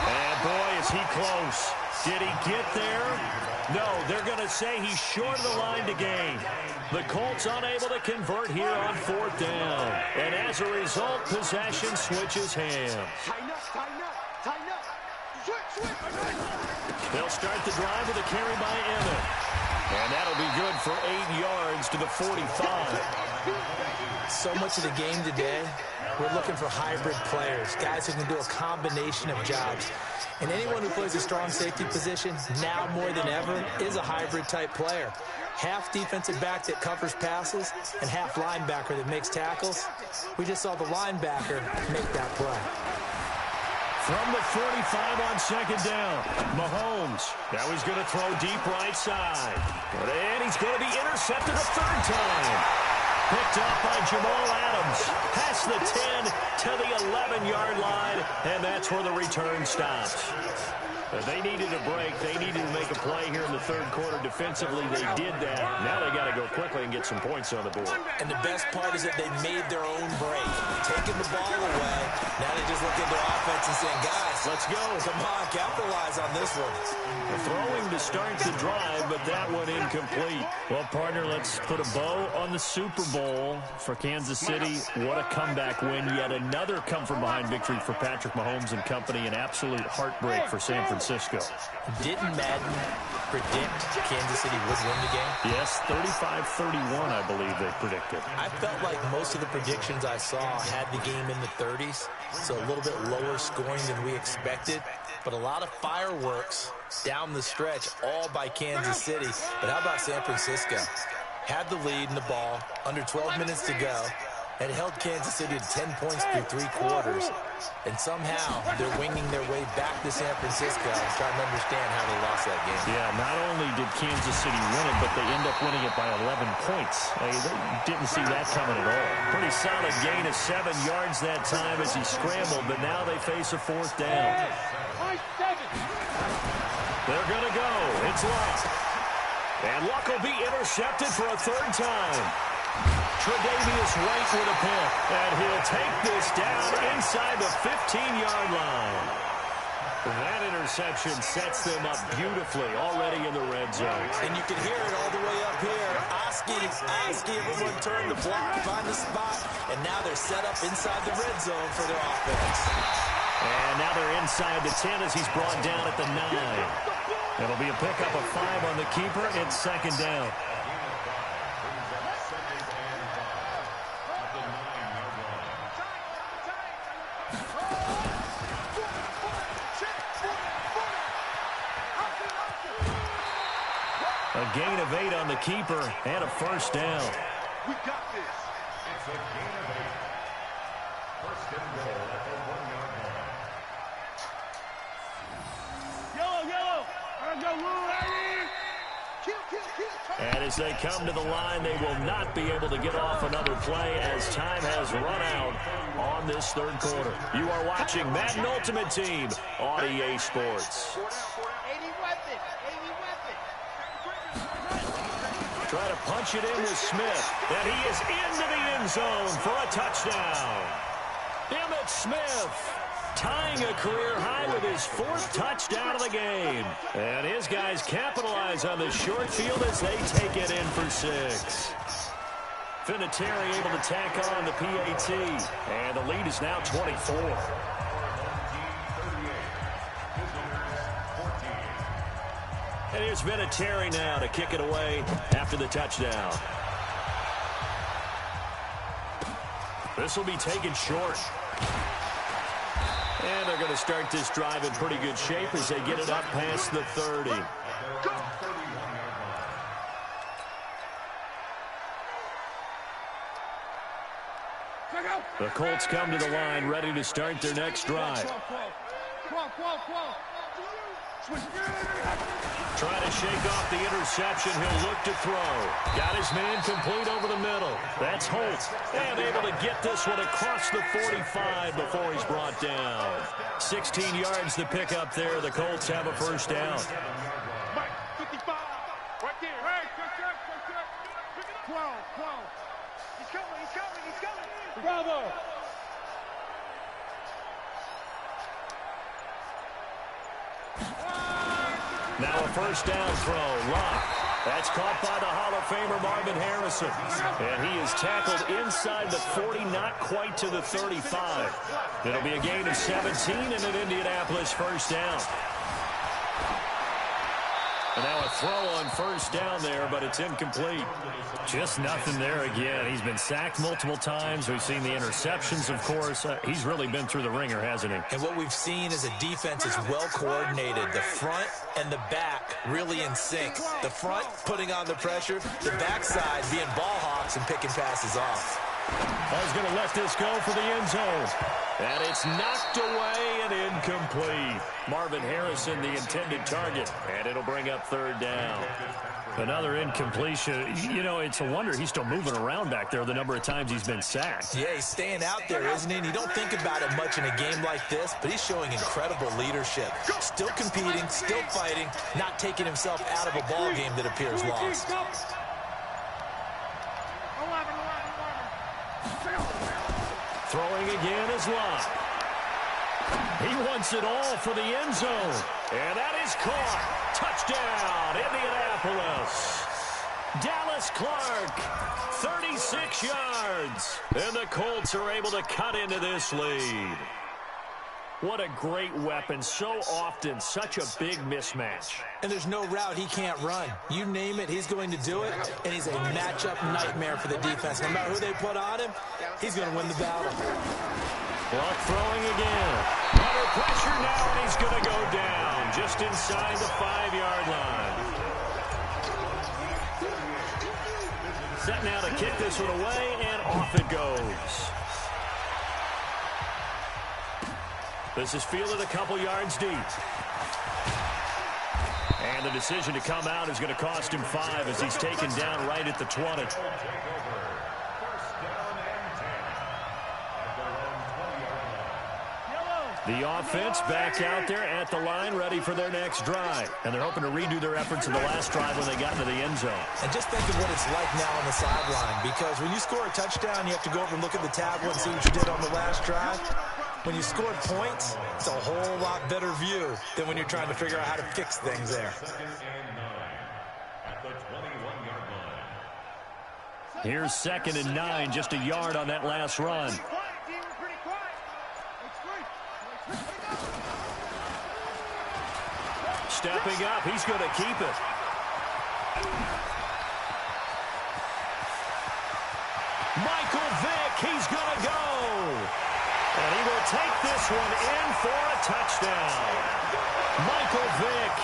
And boy, is he close. Did he get there? No, they're going to say he's short of the line to gain. The Colts unable to convert here on 4th down. And as a result, possession switches hands. They'll start the drive with a carry by Emmett. And that'll be good for 8 yards to the 45. So much of the game today, we're looking for hybrid players, guys who can do a combination of jobs. And anyone who plays a strong safety position, now more than ever, is a hybrid-type player. Half defensive back that covers passes and half linebacker that makes tackles. We just saw the linebacker make that play. From the 45 on 2nd down, Mahomes. Now he's going to throw deep right side. And he's going to be intercepted a 3rd time. Picked up by Jamal Adams. Past the 10 to the 11-yard line, and that's where the return stops. They needed a break. They needed to make a play here in the 3rd quarter. Defensively, they did that. Now they got to go quickly and get some points on the board. And the best part is that they made their own break. Taking the ball away. Now they just look at their offense and saying, guys, let's go. Come on, capitalize on this one. Throwing to start the drive, but that one incomplete. Well, partner, let's put a bow on the Super Bowl for Kansas City. What a comeback win. Yet another come-from-behind victory for Patrick Mahomes and company. An absolute heartbreak for San Francisco. Didn't Madden predict Kansas City would win the game? Yes, 35-31, I believe they predicted. I felt like most of the predictions I saw had the game in the 30s, so a little bit lower scoring than we expected. But a lot of fireworks down the stretch, all by Kansas City. But how about San Francisco? Had the lead in the ball, under 12 minutes to go, and held Kansas City to 10 points through 3 quarters. And somehow, they're winging their way back to San Francisco, trying to understand how they lost that game. Yeah, not only did Kansas City win it, but they end up winning it by 11 points. They didn't see that coming at all. Pretty solid gain of 7 yards that time as he scrambled, but now they face a 4th down. They're going to go. It's Luck. And Luck will be intercepted for a 3rd time. Tre'Davious White with a pick, and he'll take this down inside the 15-yard line. That interception sets them up beautifully already in the red zone. And you can hear it all the way up here. Oski, everyone turn the block, find the spot, and now they're set up inside the red zone for their offense. And now they're inside the 10 as he's brought down at the 9. It'll be a pickup of 5 on the keeper. It's 2nd down. A gain of 8 on the keeper and a 1st down. as they come to the line, they will not be able to get off another play as time has run out on this third quarter. You are watching Madden Ultimate Team on EA Sports. Try to punch it in with Smith. And he is into the end zone for a touchdown. Emmitt Smith tying a career high with his 4th touchdown of the game. And his guys capitalize on the short field as they take it in for 6. Vinatieri able to tack on the PAT. And the lead is now 24. And here's Vinatieri now to kick it away after the touchdown. This will be taken short. And they're going to start this drive in pretty good shape as they get it up past the 30. The Colts come to the line ready to start their next drive. Trying to shake off the interception. He'll look to throw. Got his man complete over the middle. That's Holt. And able to get this one across the 45 before he's brought down. 16 yards to pick up there. The Colts have a first down. 55. Right there. Hey, check. 12. He's coming. Bravo. Now a first down throw. Locke. That's caught by the Hall of Famer Marvin Harrison. And he is tackled inside the 40, not quite to the 35. It'll be a gain of 17 and an Indianapolis first down. And now a throw on first down there, but it's incomplete. Just nothing there again. He's been sacked multiple times. We've seen the interceptions, of course. He's really been through the ringer, hasn't he? And what we've seen is a defense is well coordinated. The front and the back really in sync. The front putting on the pressure, the backside being ball hawks and picking passes off. He's going to let this go for the end zone. And it's knocked away and incomplete. Marvin Harrison, the intended target. And it'll bring up third down. Another incompletion. You know, it's a wonder he's still moving around back there the number of times he's been sacked. Yeah, he's staying out there, isn't he? And you don't think about it much in a game like this, but he's showing incredible leadership. Still competing, still fighting, not taking himself out of a ball game that appears lost. Throwing again is Locke. He wants it all for the end zone. And that is caught. Touchdown, Indianapolis. Dallas Clark, 36 yards. And the Colts are able to cut into this lead. What a great weapon. So often, such a big mismatch. And there's no route he can't run. You name it, he's going to do it. And he's a matchup nightmare for the defense. No matter who they put on him, he's going to win the battle. Clock throwing again. Under pressure now, and he's going to go down just inside the 5-yard line. Set now to kick this one away, and off it goes. This is fielded a couple yards deep. And the decision to come out is going to cost him 5 as he's taken down right at the 20. The offense back out there at the line, ready for their next drive. And they're hoping to redo their efforts in the last drive when they got into the end zone. And just think of what it's like now on the sideline, because when you score a touchdown, you have to go over and look at the tablet and see what you did on the last drive. When you scored points, it's a whole lot better view than when you're trying to figure out how to fix things there. Here's 2nd and 9, just a yard on that last run. Stepping up, he's going to keep it. Michael Vick, he's going to go. And he will take this one in for a touchdown. Michael Vick,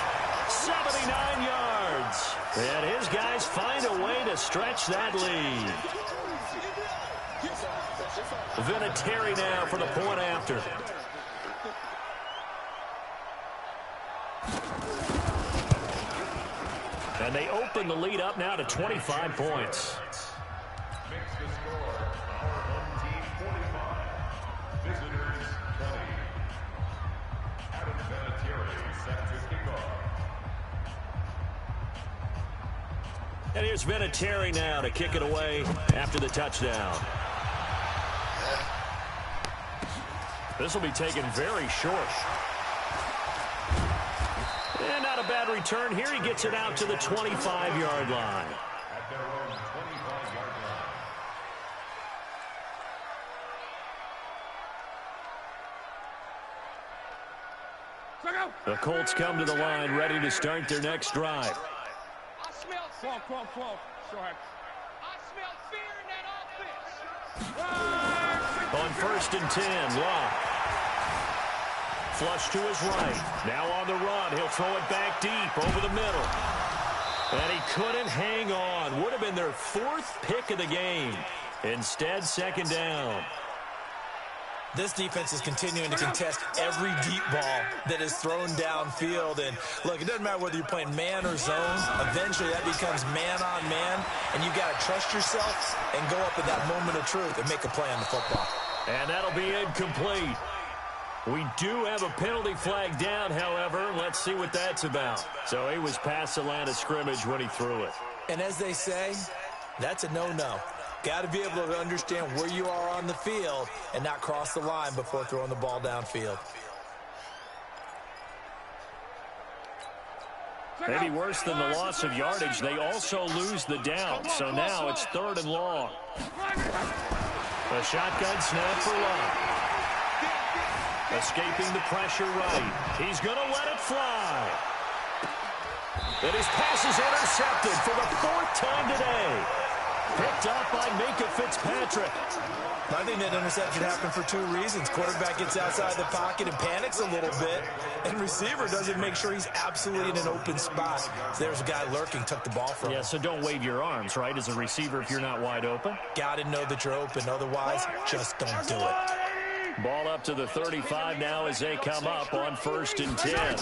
79 yards. And his guys find a way to stretch that lead. Vinatieri now for the point after. And they open the lead up now to 25 points. Makes the score our home team 45. Visitors 20. Adam Vinatieri set to kick off. And here's Vinatieri now to kick it away after the touchdown. This will be taken very short. And not a bad return here. He gets it out to the 25-yard line. At their own 25-yard line. The Colts come to the line ready to start their next drive. I smell short. I smell fear in that offense. On 1st and 10, Locke. Flush to his right. Now on the run. He'll throw it back deep over the middle. And he couldn't hang on. Would have been their 4th pick of the game. Instead, 2nd down. This defense is continuing to contest every deep ball that is thrown downfield. And, look, it doesn't matter whether you're playing man or zone. Eventually, that becomes man-on-man. And you've got to trust yourself and go up in that moment of truth and make a play on the football. And that'll be incomplete. We do have a penalty flag down, however. Let's see what that's about. So he was past the line of scrimmage when he threw it. And as they say, that's a no-no. Got to be able to understand where you are on the field and not cross the line before throwing the ball downfield. Maybe worse than the loss of yardage, they also lose the down. So now it's 3rd and long. A shotgun snap for Locke. Escaping the pressure right. He's going to let it fly. And his pass is intercepted for the 4th time today. Picked up by Minka Fitzpatrick. I think that interception happened for 2 reasons. Quarterback gets outside the pocket and panics a little bit, and receiver doesn't make sure he's absolutely in an open spot. So there's a guy lurking, took the ball from him. Yeah, so don't wave your arms, right, as a receiver if you're not wide open. Got to know that you're open. Otherwise, just don't do it. Ball up to the 35 now as they come up on 1st and 10.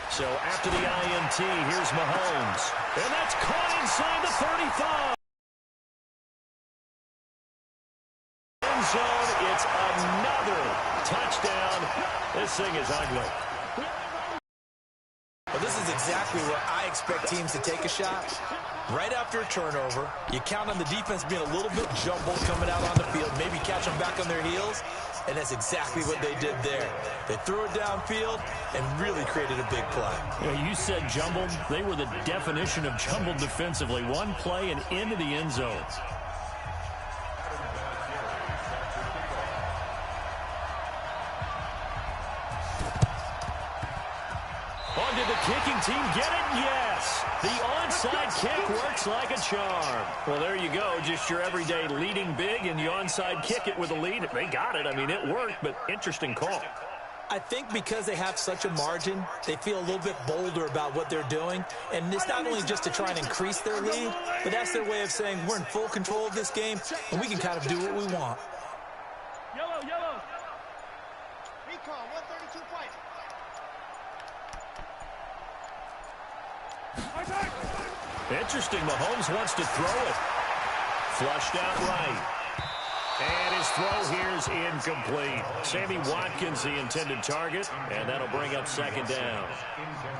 So after the INT, here's Mahomes. And that's caught inside the 35. Zone, it's another touchdown. This thing is ugly. Well, this is exactly where I expect teams to take a shot. Right after a turnover, you count on the defense being a little bit jumbled coming out on the field, maybe catch them back on their heels, and that's exactly what they did there. They threw it downfield and really created a big play. Yeah, you said jumbled. They were the definition of jumbled defensively. One play and into the end zone. Did the kicking team get it? Yes. The onside kick works like a charm. Well, there you go. Just your everyday leading big, and the onside kick it with a lead. They got it. I mean, it worked, but interesting call. I think because they have such a margin, they feel a little bit bolder about what they're doing. And it's not only just to try and increase their lead, but that's their way of saying we're in full control of this game, and we can kind of do what we want. Yellow. Recon, 132 fight. Interesting. Mahomes wants to throw it. Flushed out right. And his throw here is incomplete. Sammy Watkins, the intended target, and that'll bring up 2nd down.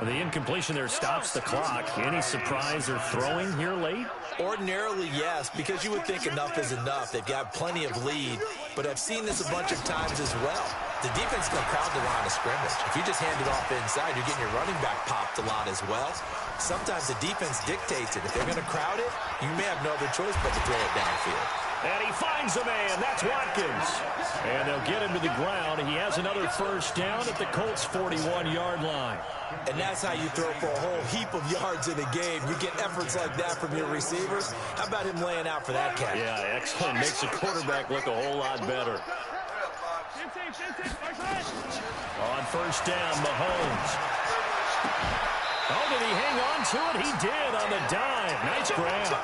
The incompletion there stops the clock. Any surprise they're throwing here late? Ordinarily, yes, because you would think enough is enough. They've got plenty of lead, but I've seen this a bunch of times as well. The defense is going to crowd the line of scrimmage. If you just hand it off inside, you're getting your running back popped a lot as well. Sometimes the defense dictates it. If they're going to crowd it, you may have no other choice but to throw it downfield. And he finds a man. That's Watkins. And they'll get him to the ground. He has another 1st down at the Colts' 41-yard line. And that's how you throw for a whole heap of yards in a game. You get efforts like that from your receivers. How about him laying out for that catch? Yeah, excellent. Makes the quarterback look a whole lot better. On 1st down, Mahomes. Oh, did he hang on to it? He did on the dime. Nice grab.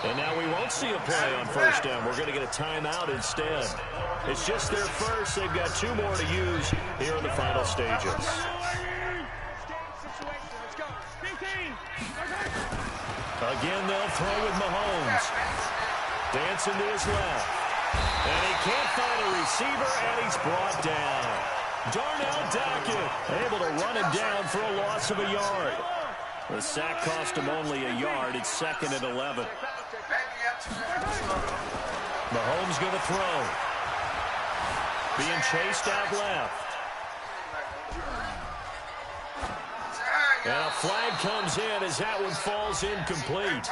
And now we won't see a play on 1st down. We're going to get a timeout instead. It's just their first. They've got 2 more to use here in the final stages. Let's go. 15. Again, they'll throw with Mahomes. Dancing to his left. And he can't find a receiver, and he's brought down. Darnell Dackett able to run him down for a loss of a yard. The sack cost him only a yard. It's 2nd and 11. Mahomes going to throw. Being chased out left. And a flag comes in as that one falls incomplete.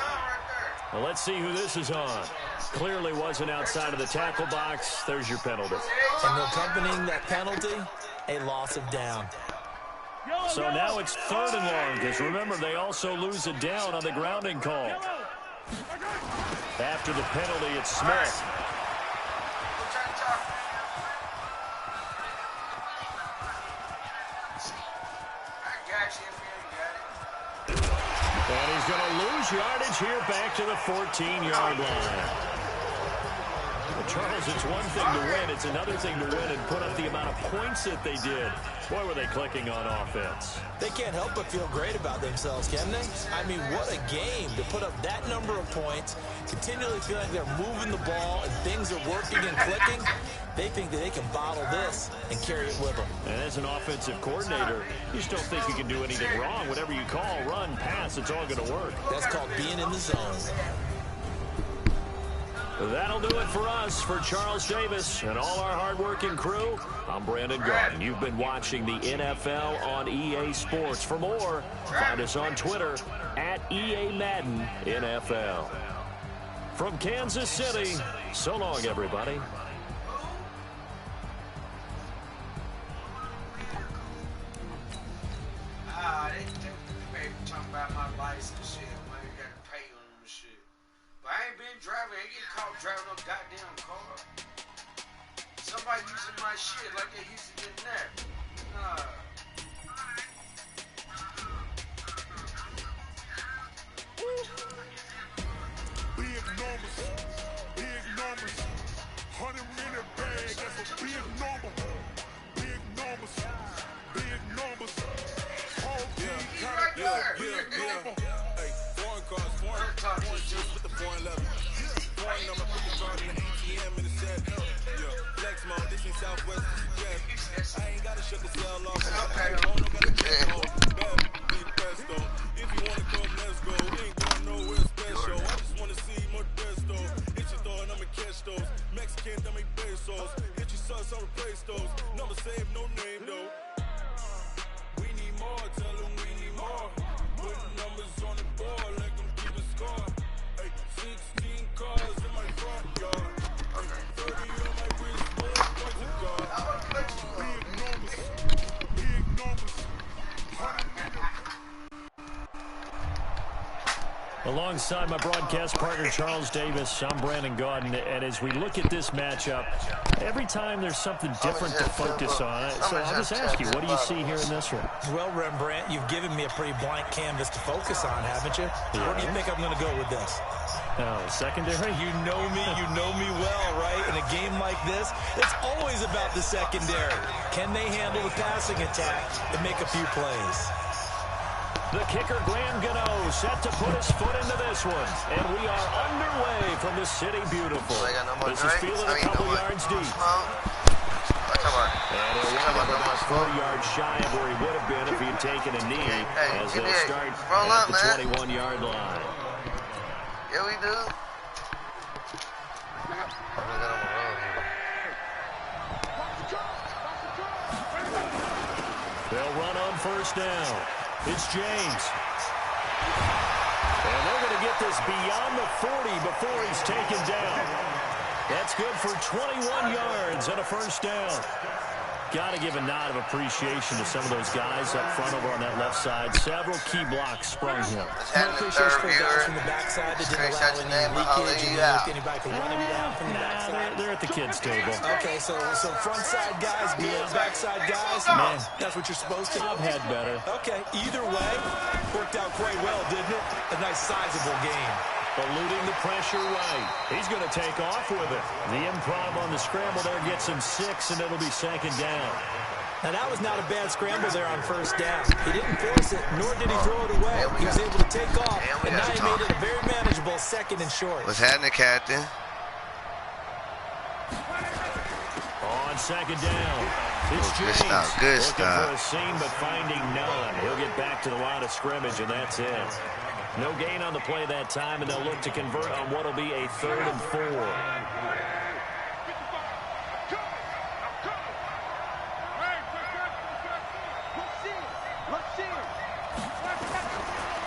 Well, let's see who this is on. Clearly wasn't outside of the tackle box. There's your penalty. And accompanying that penalty, a loss of down. So now it's 3rd and long, because remember, they also lose a down on the grounding call. After the penalty, it's Smith. And he's going to lose yardage here back to the 14-yard line. Well, Charles, it's one thing to win. It's another thing to win and put up the amount of points that they did. Boy, were they clicking on offense. They can't help but feel great about themselves, can they? I mean, what a game to put up that number of points, continually feel like they're moving the ball and things are working and clicking. They think that they can bottle this and carry it with them. And as an offensive coordinator, you just don't think you can do anything wrong. Whatever you call, run, pass, it's all going to work. That's called being in the zone. That'll do it for us. For Charles Davis and all our hardworking crew, I'm Brandon Garden. You've been watching the NFL on EA Sports. For more, find us on Twitter at EA Madden NFL. From Kansas City, so long, everybody. They talking about my license shit. Man, you got to pay on them shit. But I ain't been driving. I ain't get caught driving no goddamn car. Somebody using my shit like they used to get that. Nah. Big numbers, 100 minute bag, that's a big number. Big numbers, Hey, foreign cars, just with the foreign level. Foreign number, put the card in the ATM in the set. Yeah, flex mode, this ain't Southwest, yes. I ain't gotta shut the cell off. I don't got a check home. Bad, be the best though. If you wanna come, let's go. Ain't going nowhere special. I just wanna see more desto. Hit your door and I'ma catch those. Mexican, dummy pesos. Hit your sus, I'll replace those. Number save, no name though. We need more, tell them we need more. Putting numbers on the board, like them keep a score. Hey, 16 cars in my front yard. 30 on my wrist, what's the guard? Big numbers, 100 minutes. Alongside my broadcast partner, Charles Davis, I'm Brandon Gaudin. And as we look at this matchup, every time there's something different to focus on. So I'll just ask you, what do you see here in this one? Well, Rembrandt, you've given me a pretty blank canvas to focus on, haven't you? Yeah. Where do you think I'm going to go with this? Oh, secondary? You know me well, right? In a game like this, it's always about the secondary. Can they handle the passing attack and make a few plays? The kicker, Graham Gano, set to put his foot into this one. And we are underway from the City Beautiful. This is feeling a couple yards deep. And he'll wind up about 4 yards shy of where he would have been if he had taken a knee as they'll start at the 21-yard line. Yeah, we do. They'll run on first down. It's James. And they're going to get this beyond the 40 before he's taken down. That's good for 21 yards and a first down. Got to give a nod of appreciation to some of those guys up front over on that left side. Several key blocks sprung him. No appreciation for guys from the backside that didn't allow any leakage and anybody could run him down from the backside. They're at the kids' table. Okay, so front side guys, backside guys. Man, that's what you're supposed to do. I've had better. Okay, either way, worked out quite well, didn't it? A nice sizable game. Eluding the pressure right. He's going to take off with it. The improv on the scramble there gets him 6, and it'll be second down. Now, that was not a bad scramble there on first down. He didn't force it, nor did he throw it away. He was able to take off, and now he made it a very manageable 2nd and short. What's happening, Captain? On 2nd down, it's Good James. stop, good Looking stop. for a seam, but finding none. He'll get back to the line of scrimmage, and that's it. No gain on the play that time, and they'll look to convert on what will be a 3rd and 4.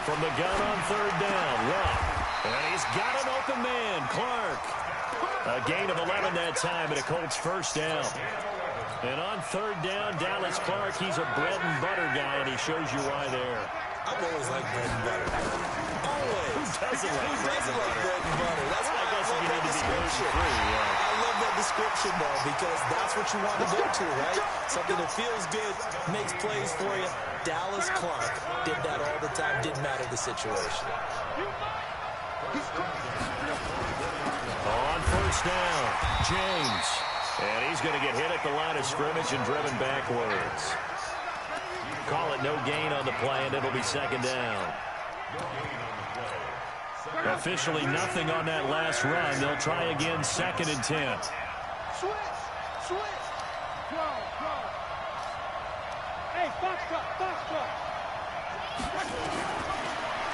From the gun on 3rd down, Luck. And he's got an open man, Clark. A gain of 11 that time, and a Colts 1st down. And on 3rd down, Dallas Clark, he's a bread and butter guy, and he shows you why there. I've always liked bread and butter. Always. Who doesn't like bread and butter? Bread and butter. That's why I guess love you that need to be description. gluten-free, yeah. I love that description, though, because that's what you want to go to, right? Something that feels good, makes plays for you. Dallas Clark did that all the time. Didn't matter the situation. On 1st down, James. And he's going to get hit at the line of scrimmage and driven backwards. Call it no gain on the play, and it'll be 2nd down. Officially nothing on that last run. They'll try again 2nd and 10. Switch. Go. Hey, box truck.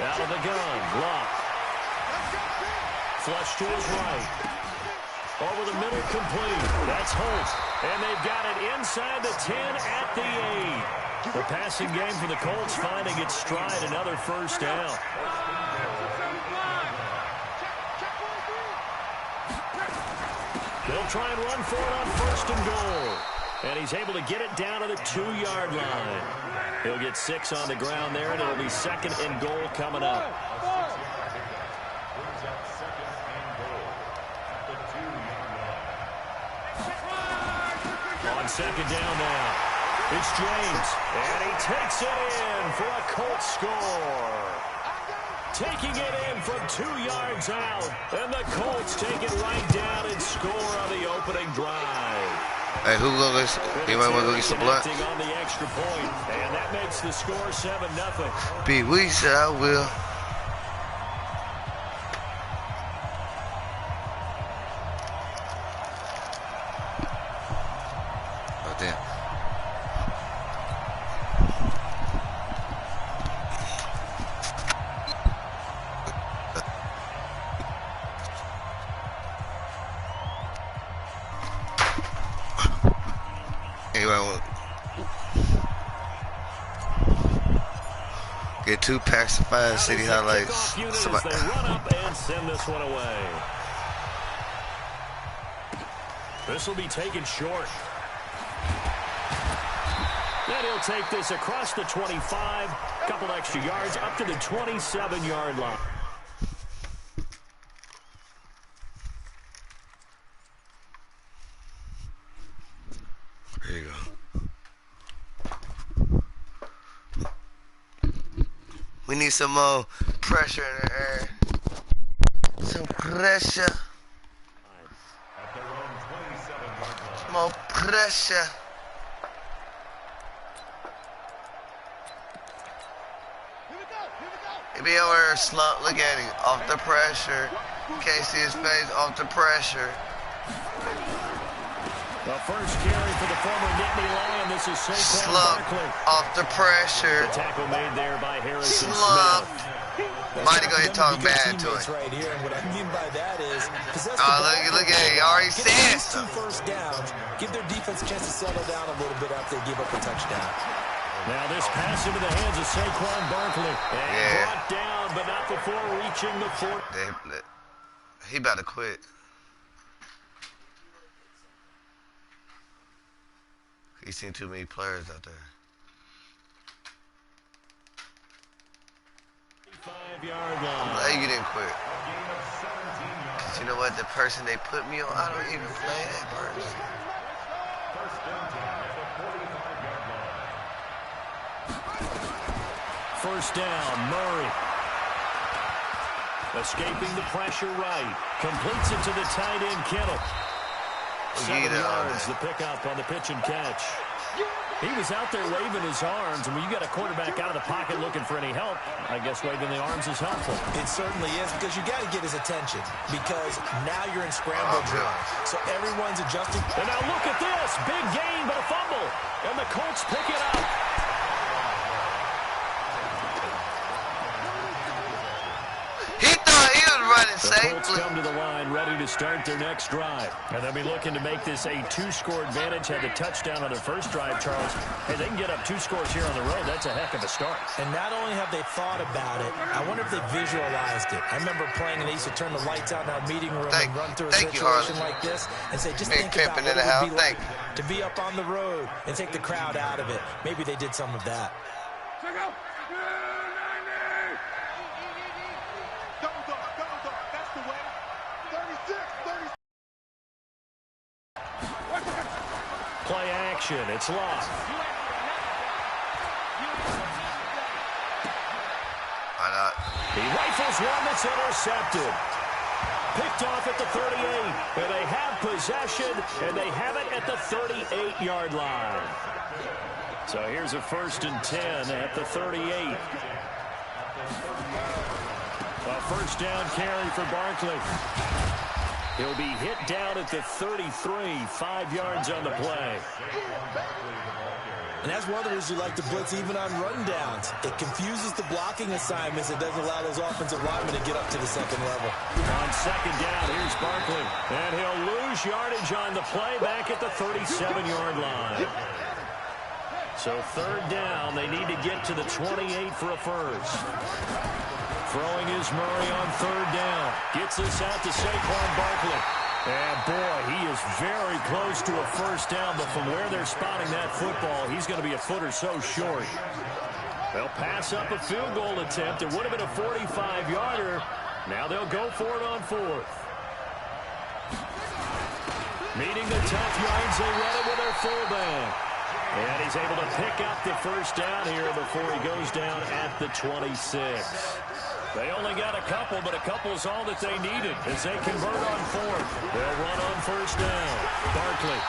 Out of the gun, Luck. Flush to his right. Over the middle, complete. That's Holt. And they've got it inside the 10 at the 8. The passing game for the Colts finding its stride, another 1st down. They'll try and run for it on 1st and goal. And he's able to get it down to the 2-yard line. He'll get 6 on the ground there, and it'll be 2nd and goal coming up. On 2nd down now, it's James, and he takes it in for a Colts score. Taking it in from 2 yards out, and the Colts take it right down and score on the opening drive. Hey, who goes? Anybody want to go get some blood? On the extra point, and that makes the score 7-0. Pete Wee said I will. Oh damn. Get 2 packs of 5 city highlights. They run up and send this one away. This will be taken short. And he'll take this across the 25, couple extra yards up to the 27-yard line. There you go. We need some more pressure in the air. Some pressure. More pressure. He be over there slump. Look at him. Off the pressure. Can't see his face. Off the pressure. The first carry for the former Nittany Lion. This is Saquon Barkley. Off the pressure. The tackle made there by Harrison Slump. Smith. Mighty gonna talk bad to him. Right here, and what I mean by that is possess the Oh, ball, look at it. He already said two first downs. Give their defense a chance to settle down a little bit after they give up a touchdown. Now this pass into the hands of Saquon Barkley. And brought down, but not before reaching the 40. He about to quit. He's seen too many players out there. 5-yard line. I'm glad you didn't quit. Cause you know what? The person they put me on, I don't even play that person. First down, Murray. Escaping the pressure right. Completes it to the tight end, Kittle. 7 yards, the pickup on the pitch and catch. He was out there waving his arms, and when you got a quarterback out of the pocket looking for any help, I guess waving the arms is helpful. It certainly is, because you got to get his attention, because now you're in scramble drill. So everyone's adjusting. And now look at this. Big gain, but a fumble. And the Colts pick it up. The Colts come to the line ready to start their next drive. And they'll be looking to make this a 2-score advantage. Had the touchdown on their first drive, Charles. Hey, they can get up 2 scores here on the road. That's a heck of a start. And not only have they thought about it, I wonder if they visualized it. I remember playing, and they used to turn the lights out in our meeting room and run through a situation like this and say, just think about what it would be like to be up on the road and take the crowd out of it. Maybe they did some of that. Play action. It's locked. Why not? He rifles one that's intercepted. Picked off at the 38. And they have possession, and they have it at the 38-yard line. So here's a 1st and 10 at the 38. A first down carry for Barkley. He'll be hit down at the 33, 5 yards on the play. And that's one of the reasons you like to blitz even on run downs. It confuses the blocking assignments. It doesn't allow those offensive linemen to get up to the second level. On second down, here's Barkley. And he'll lose yardage on the play back at the 37-yard line. So 3rd down, they need to get to the 28 for a first. Throwing is Murray on 3rd down. Gets this out to Saquon Barkley. And, boy, he is very close to a first down, but from where they're spotting that football, he's going to be a foot or so short. They'll pass up a field goal attempt. It would have been a 45-yarder. Now they'll go for it on 4th. Meeting the tough yards, they run it with their fullback. And he's able to pick up the first down here before he goes down at the 26. They only got a couple, but a couple is all that they needed as they convert on 4th. They'll run on first down. Barkley.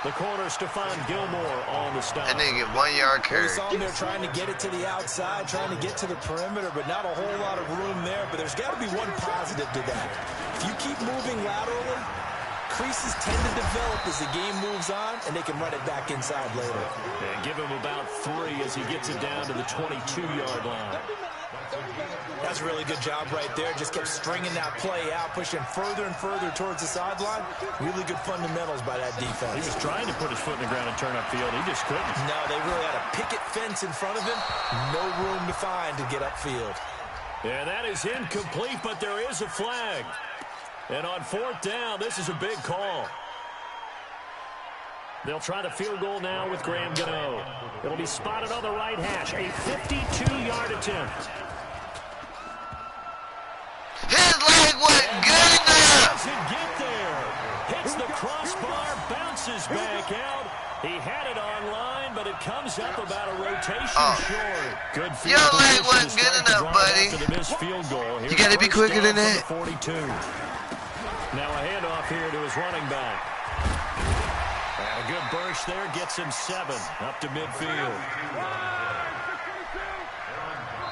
The corner, Stephon Gilmore on the stop. And they get 1-yard carry. We saw them there trying to get it to the outside, trying to get to the perimeter, but not a whole lot of room there. But there's got to be one positive to that. If you keep moving laterally, creases tend to develop as the game moves on, and they can run it back inside later. And give him about 3 as he gets it down to the 22-yard line. That's a really good job right there. Just kept stringing that play out, pushing further and further towards the sideline. Really good fundamentals by that defense. He was trying to put his foot in the ground and turn upfield. He just couldn't. No, they really had a picket fence in front of him. No room to find to get upfield. And that is incomplete, but there is a flag. And on 4th down, this is a big call. They'll try the field goal now with Graham Gano. It'll be spotted on the right hash. A 52-yard attempt. His leg wasn't good enough. Doesn't get there. Hits the crossbar, bounces back out. He had it on line, but it comes up about a rotation short. Good field your leg position wasn't to good start the enough, drive buddy. after the missed field goal. You got to be quicker than that. 42. Now a handoff here to his running back. And a good burst there gets him 7 up to midfield.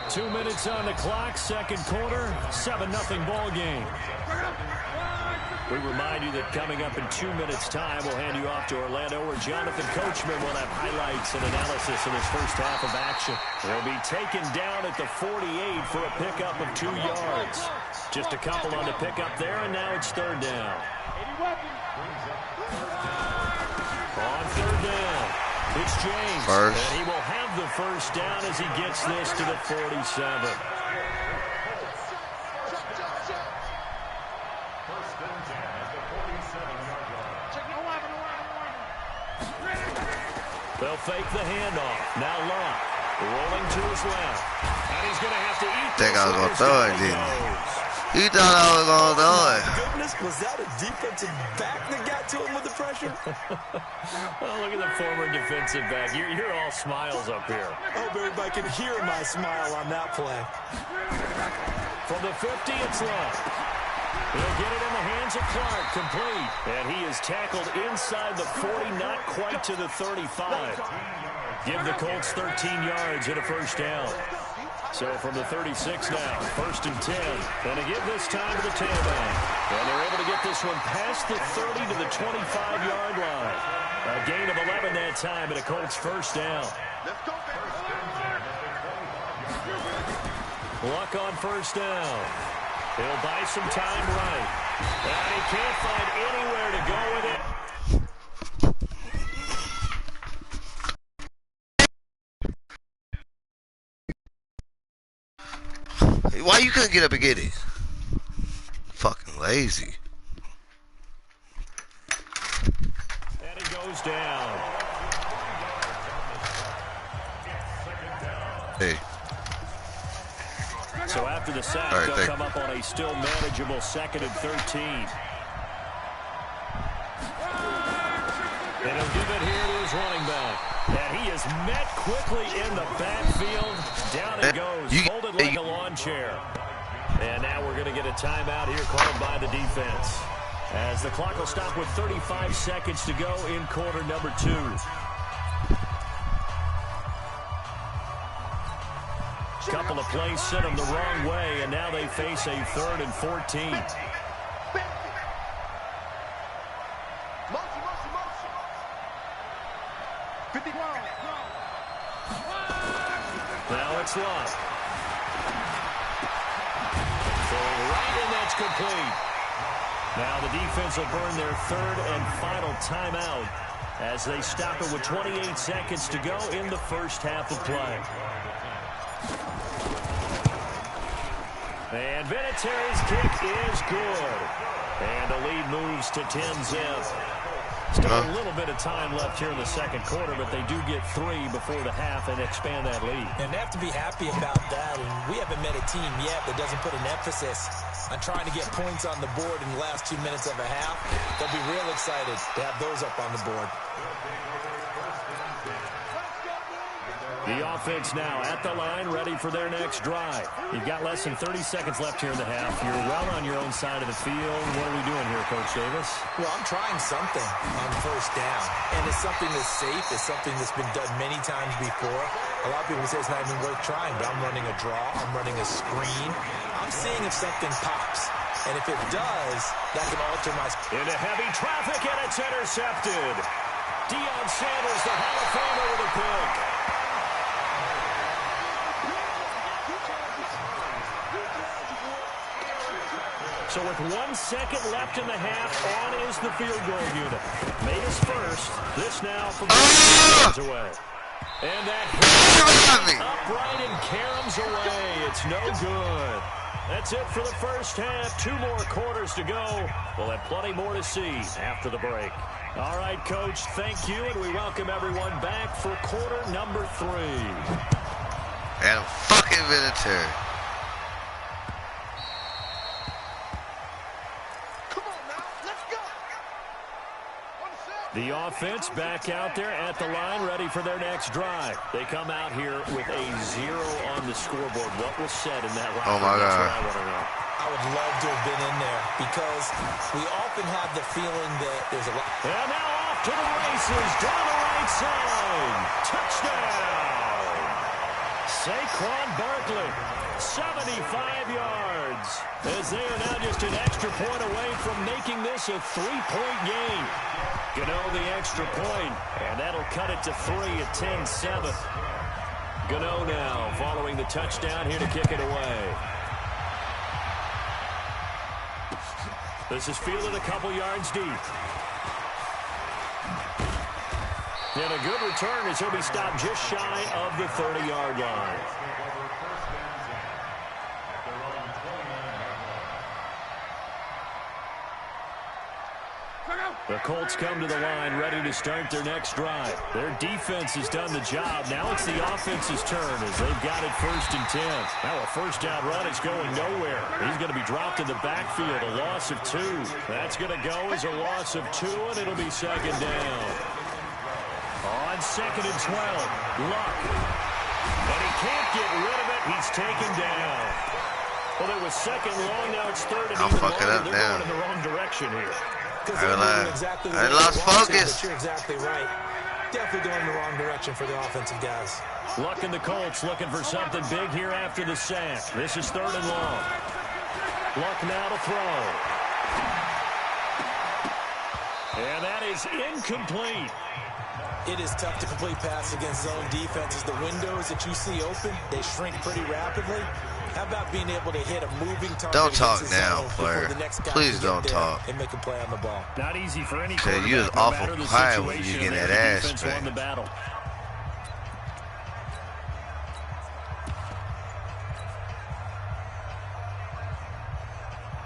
2 minutes on the clock, second quarter, 7-0 ball game. We remind you that coming up in 2 minutes' time, we'll hand you off to Orlando, where Jonathan Coachman will have highlights and analysis of his first half of action. He'll be taken down at the 48 for a pickup of 2 yards. Just a couple on the pickup there, and now it's 3rd down. On 3rd down, it's James. First. And he will have the first down as he gets this to the 47. They'll fake the handoff. Now Locke rolling to his left. And he's going to have to eat Think this I was going to as throw it, he didn't goes. You thought I was going to throw it. Goodness, was that a defensive back that got to him with the pressure? Well, look at the former defensive back. You're all smiles up here. I hope everybody can hear my smile on that play. From the 50, it's left. He'll get it in the hands of Clark, complete. And he is tackled inside the 40, not quite to the 35. Give the Colts 13 yards and a first down. So from the 36 now, 1st and 10. And to give this time to the tailback. And they're able to get this one past the 30 to the 25-yard line. A gain of 11 that time and a Colts first down. Luck on first down. He'll buy some time right. And he can't find anywhere to go with it. Why you couldn't get up and get it? Fucking lazy. And it goes down. Hey. So after the sack, right, they'll come up on a still manageable 2nd and 13. And he'll give it here to his running back. And he is met quickly in the backfield. Down it goes, folded like a lawn chair. And now we're going to get a timeout here called by the defense. As the clock will stop with 35 seconds to go in quarter number 2. Couple of plays sent them the wrong way, and now they face a 3rd and 14. Now it's Love. Throwing right, and that's complete. Now the defense will burn their 3rd and final timeout as they stop it with 28 seconds to go in the first half of play. And Vinatieri's kick is good. And the lead moves to 10-zip. Still a little bit of time left here in the second quarter, but they do get 3 before the half and expand that lead. And they have to be happy about that. And we haven't met a team yet that doesn't put an emphasis on trying to get points on the board in the last 2 minutes of a half. They'll be real excited to have those up on the board. The offense now at the line, ready for their next drive. You've got less than 30 seconds left here in the half. You're well on your own side of the field. What are we doing here, Coach Davis? Well, I'm trying something on first down. And it's something that's safe. It's something that's been done many times before. A lot of people say it's not even worth trying, but I'm running a draw. I'm running a screen. I'm seeing if something pops. And if it does, that can alter my... Into heavy traffic, and it's intercepted. Deion Sanders, the Hall of Famer, with a pick. So with 1 second left in the half, on is the field goal unit. Made his first. This now from yards away. And that hit upright and caroms away. It's no good. That's it for the first half. 2 more quarters to go. We'll have plenty more to see after the break. All right, Coach, thank you, and we welcome everyone back for quarter number 3. And fucking Vinatieri. The offense back out there at the line, ready for their next drive. They come out here with a 0 on the scoreboard. What was said in that round? Oh, my God. That's what I want to know. I would love to have been in there because we often have the feeling that there's a lot. And now off to the races, down the right side. Touchdown! Saquon Barkley, 75 yards. As they are now just an extra point away from making this a 3-point game. Gano the extra point, and that'll cut it to 3 at 10-7. Gano now following the touchdown here to kick it away. This is fielded a couple yards deep. And a good return as he'll be stopped just shy of the 30-yard line. The Colts come to the line ready to start their next drive. Their defense has done the job. Now it's the offense's turn as they've got it 1st and 10. Now a first down run is going nowhere. He's going to be dropped in the backfield, a loss of 2. That's going to go as a loss of 2, and it'll be 2nd down. On 2nd and 12, Luck. And he can't get rid of it. He's taken down. Well, it was second long. Now it's third and I'm even fucking longer. up They're now. going in the wrong direction here. I lost focus. But you're exactly right. Definitely going in the wrong direction for the offensive guys. Luck and the Colts looking for something big here after the sack. This is third and long. Luck now to throw. And that is incomplete. It is tough to complete pass against zone defenses. The windows that you see open, they shrink pretty rapidly. How about being able to hit a moving target? Don't talk now, player. Please don't talk. And make a play on the ball. Not easy for any quarterback. You was awful quiet when you get that ass back.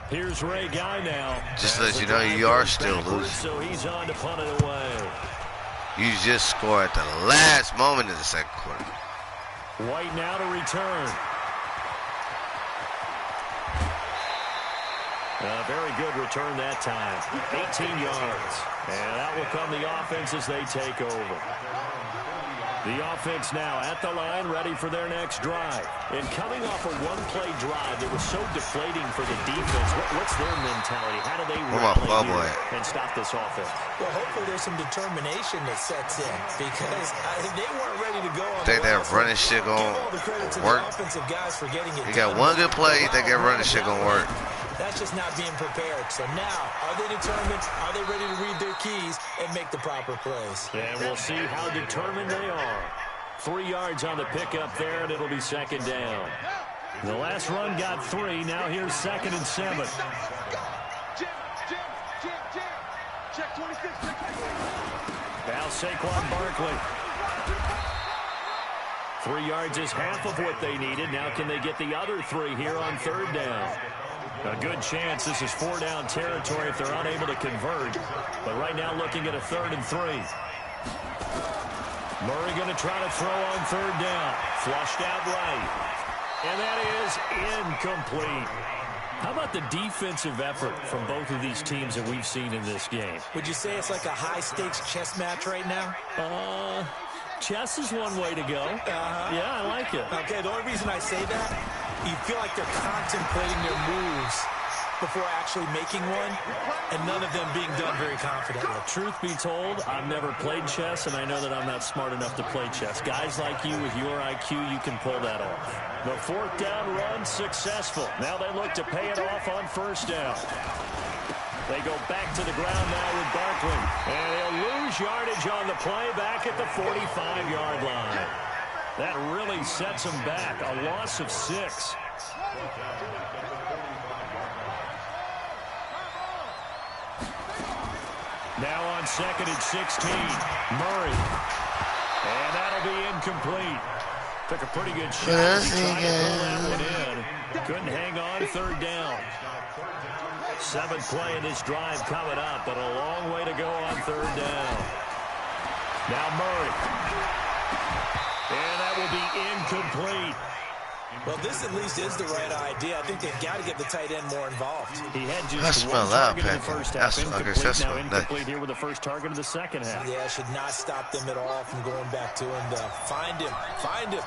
Here's Ray Guy now. Just let you know you are still losing. So he's on to punt it away. You just scored at the last moment of the second quarter. White now to return. A very good return that time. 18 yards. And that will come the offense as they take over. The offense now at the line, ready for their next drive. And coming off a one-play drive that was so deflating for the defense, what's their mentality? How do they rally here and stop this offense? Well, hopefully there's some determination that sets in because they weren't ready to go. Think that running shit gonna work? You got one good play, you think that running shit gonna work? That's just not being prepared. So now, are they determined? Are they ready to read their keys and make the proper plays? And we'll see how determined they are. 3 yards on the pickup there, and it'll be second down. The last run got 3. Now here's 2nd and 7. Check 26. Now Saquon Barkley. 3 yards is half of what they needed. Now can they get the other 3 here on third down? A good chance this is 4-down territory if they're unable to convert. But right now looking at a 3rd and 3. Murray going to try to throw on third down. Flushed out right. And that is incomplete. How about the defensive effort from both of these teams that we've seen in this game? Would you say it's like a high-stakes chess match right now? Chess is one way to go. Yeah, I like it. Okay, the only reason I say that, you feel like they're contemplating their moves before actually making one, and none of them being done very confidently. Truth be told, I've never played chess, and I know that I'm not smart enough to play chess. Guys like you with your IQ, you can pull that off. The 4th down run successful. Now they look to pay it off on first down. They go back to the ground now with Barkley. And he'll lose yardage on the play back at the 45-yard line. That really sets him back. A loss of 6. Now on 2nd and 16. Murray. And that'll be incomplete. Took a pretty good shot. He tried to pull that one in. Couldn't hang on. 3rd down. 7th play in this drive coming up, but a long way to go on 3rd down. Now Murray. And that will be incomplete. Well, this at least is the right idea. I think they've got to get the tight end more involved. He had just one target in the first half. Now incomplete here with the first target of the second half. Yeah, should not stop them at all from going back to him. Find him. Find him.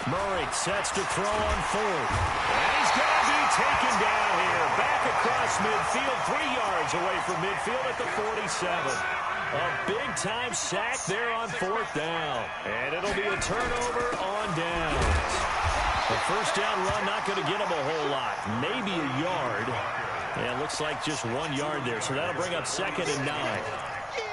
Murray sets to throw on 4th. And he's going to be taken down here. Back across midfield, 3 yards away from midfield at the 47. A big-time sack there on 4th down. And it'll be a turnover on downs. The first down run not going to get him a whole lot. Maybe a yard. And it looks like just 1 yard there. So that'll bring up 2nd and 9.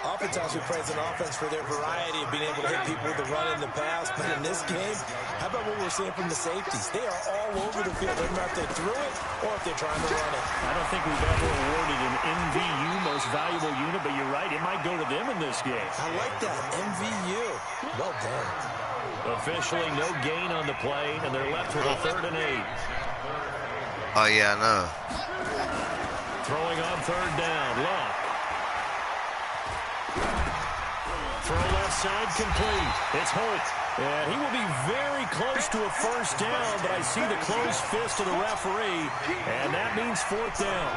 Oftentimes we praise an offense for their variety of being able to hit people with the run in the pass. But in this game, how about what we're seeing from the safeties? They are all over the field. Whether or not they threw it or if they're trying to run it. I don't think we've ever awarded an MVU, most valuable unit, but you're right. It might go to them in this game. I like that. MVU. Well done. Officially no gain on the play, and they're left with a 3rd and 8. Oh, yeah, I know. Throwing on 3rd down. Luck. Throw left side complete. It's Holt. And he will be very close to a first down, but I see the closed fist of the referee, and that means 4th down.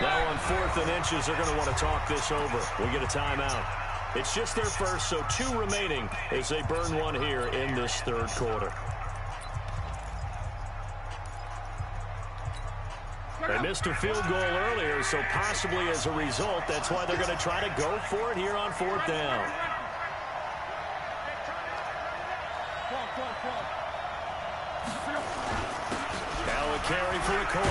Now on 4th and inches, they're going to want to talk this over. We'll get a timeout. It's just their first, so 2 remaining as they burn one here in this 3rd quarter. Missed a field goal earlier, so possibly as a result, that's why they're going to try to go for it here on 4th down. Now a carry for Okoye.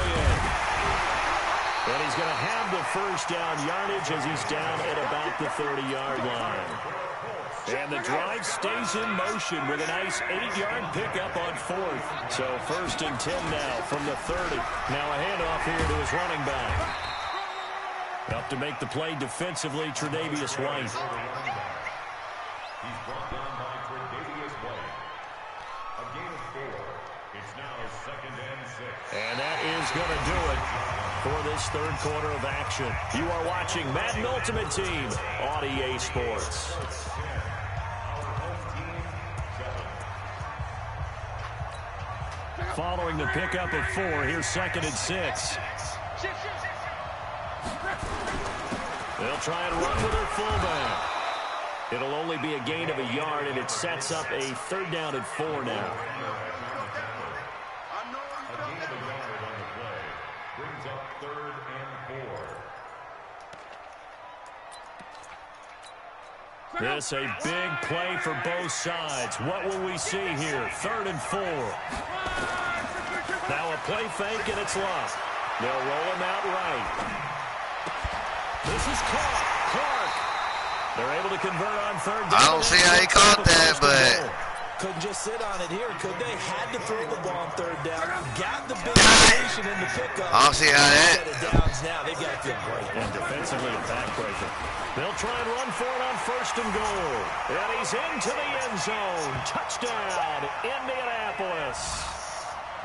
And he's going to have the first down yardage as he's down at about the 30-yard line. And the drive stays in motion with a nice 8-yard pickup on 4th. So 1st and 10 now from the 30. Now a handoff here to his running back. Up to make the play defensively, Tre'Davious White. He's brought down by Tre'Davious White. A gain of 4. It's now 2nd and 6. And that is going to do it for this 3rd quarter of action. You are watching Madden Ultimate Team on EA Sports. Following the pickup of 4, here's 2nd and 6. They'll try and run with their fullback. It'll only be a gain of a yard, and it sets up a 3rd down and 4 now. This a big play for both sides. What will we see here? 3rd and 4. Now a play fake, and it's Luck. They'll roll him out right. This is Clark. They're able to convert on 3rd down. I don't see how he caught that, but couldn't just sit on it here, could they? Had to throw the ball on 3rd down. Got the big station in the pickup. I don't see how that. Downs now. They got to feel great. And defensively, a backbreaker. They'll try and run for it on 1st and goal. And he's into the end zone. Touchdown, Indianapolis.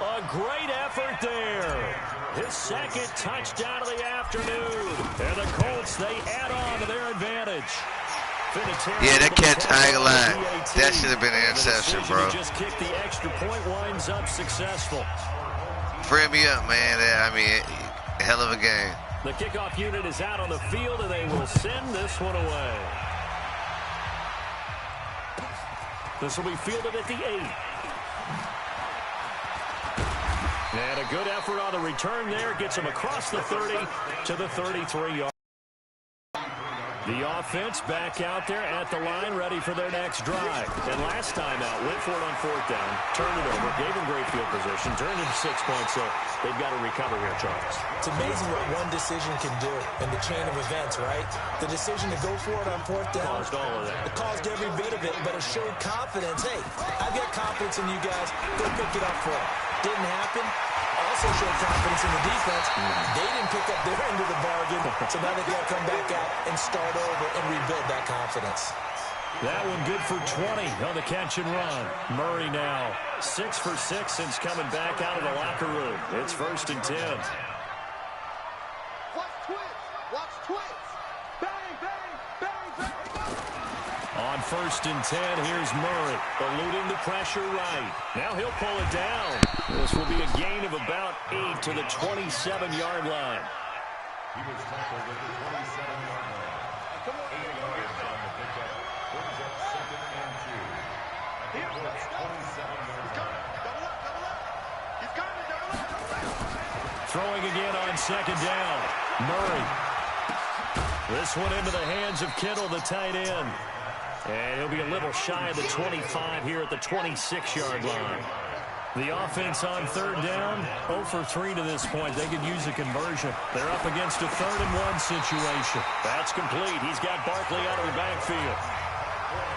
A great effort there. His 2nd touchdown of the afternoon. And the Colts, they add on to their advantage. Yeah, that catch, I ain't gonna lie. That should have been an interception, bro. Just kick the extra point, winds up successful. Free me up, man. I mean, hell of a game. The kickoff unit is out on the field, and they will send this one away. This will be fielded at the 8. And a good effort on the return there. Gets him across the 30 to the 33-yard. The offense back out there at the line, ready for their next drive. And last time out, went for it on 4th down, turned it over, gave him great field position, turned it to 6 points, so they've got to recover here, Charles. It's amazing what one decision can do in the chain of events, right? The decision to go for it on 4th down. Caused all of that. It caused every bit of it, but it showed confidence. Hey, I've got confidence in you guys. Go pick it up for it. Didn't happen. Also showed confidence in the defense. They didn't pick up their end of the bargain, so now they've got to come back out and start over and rebuild that confidence. That one good for 20 on the catch and run. Murray now 6 for 6 since coming back out of the locker room. It's 1st and 10. Watch twits. Bang, bang, bang, bang. On 1st and 10, here's Murray, eluding the pressure right. Now he'll pull it down. This will be a gain of about 8 to the 27-yard line. He was tackled at the 27-yard line. 8 yards on the pickup. Brings up 2nd and 2. At the Colts' 27-yard line. Throwing again on 2nd down. Murray. This one into the hands of Kittle, the tight end. And he'll be a little shy of the 25 here at the 26-yard line. The offense on 3rd down, 0 for 3 to this point. They could use a conversion. They're up against a 3rd and 1 situation. That's complete. He's got Barkley out of the backfield.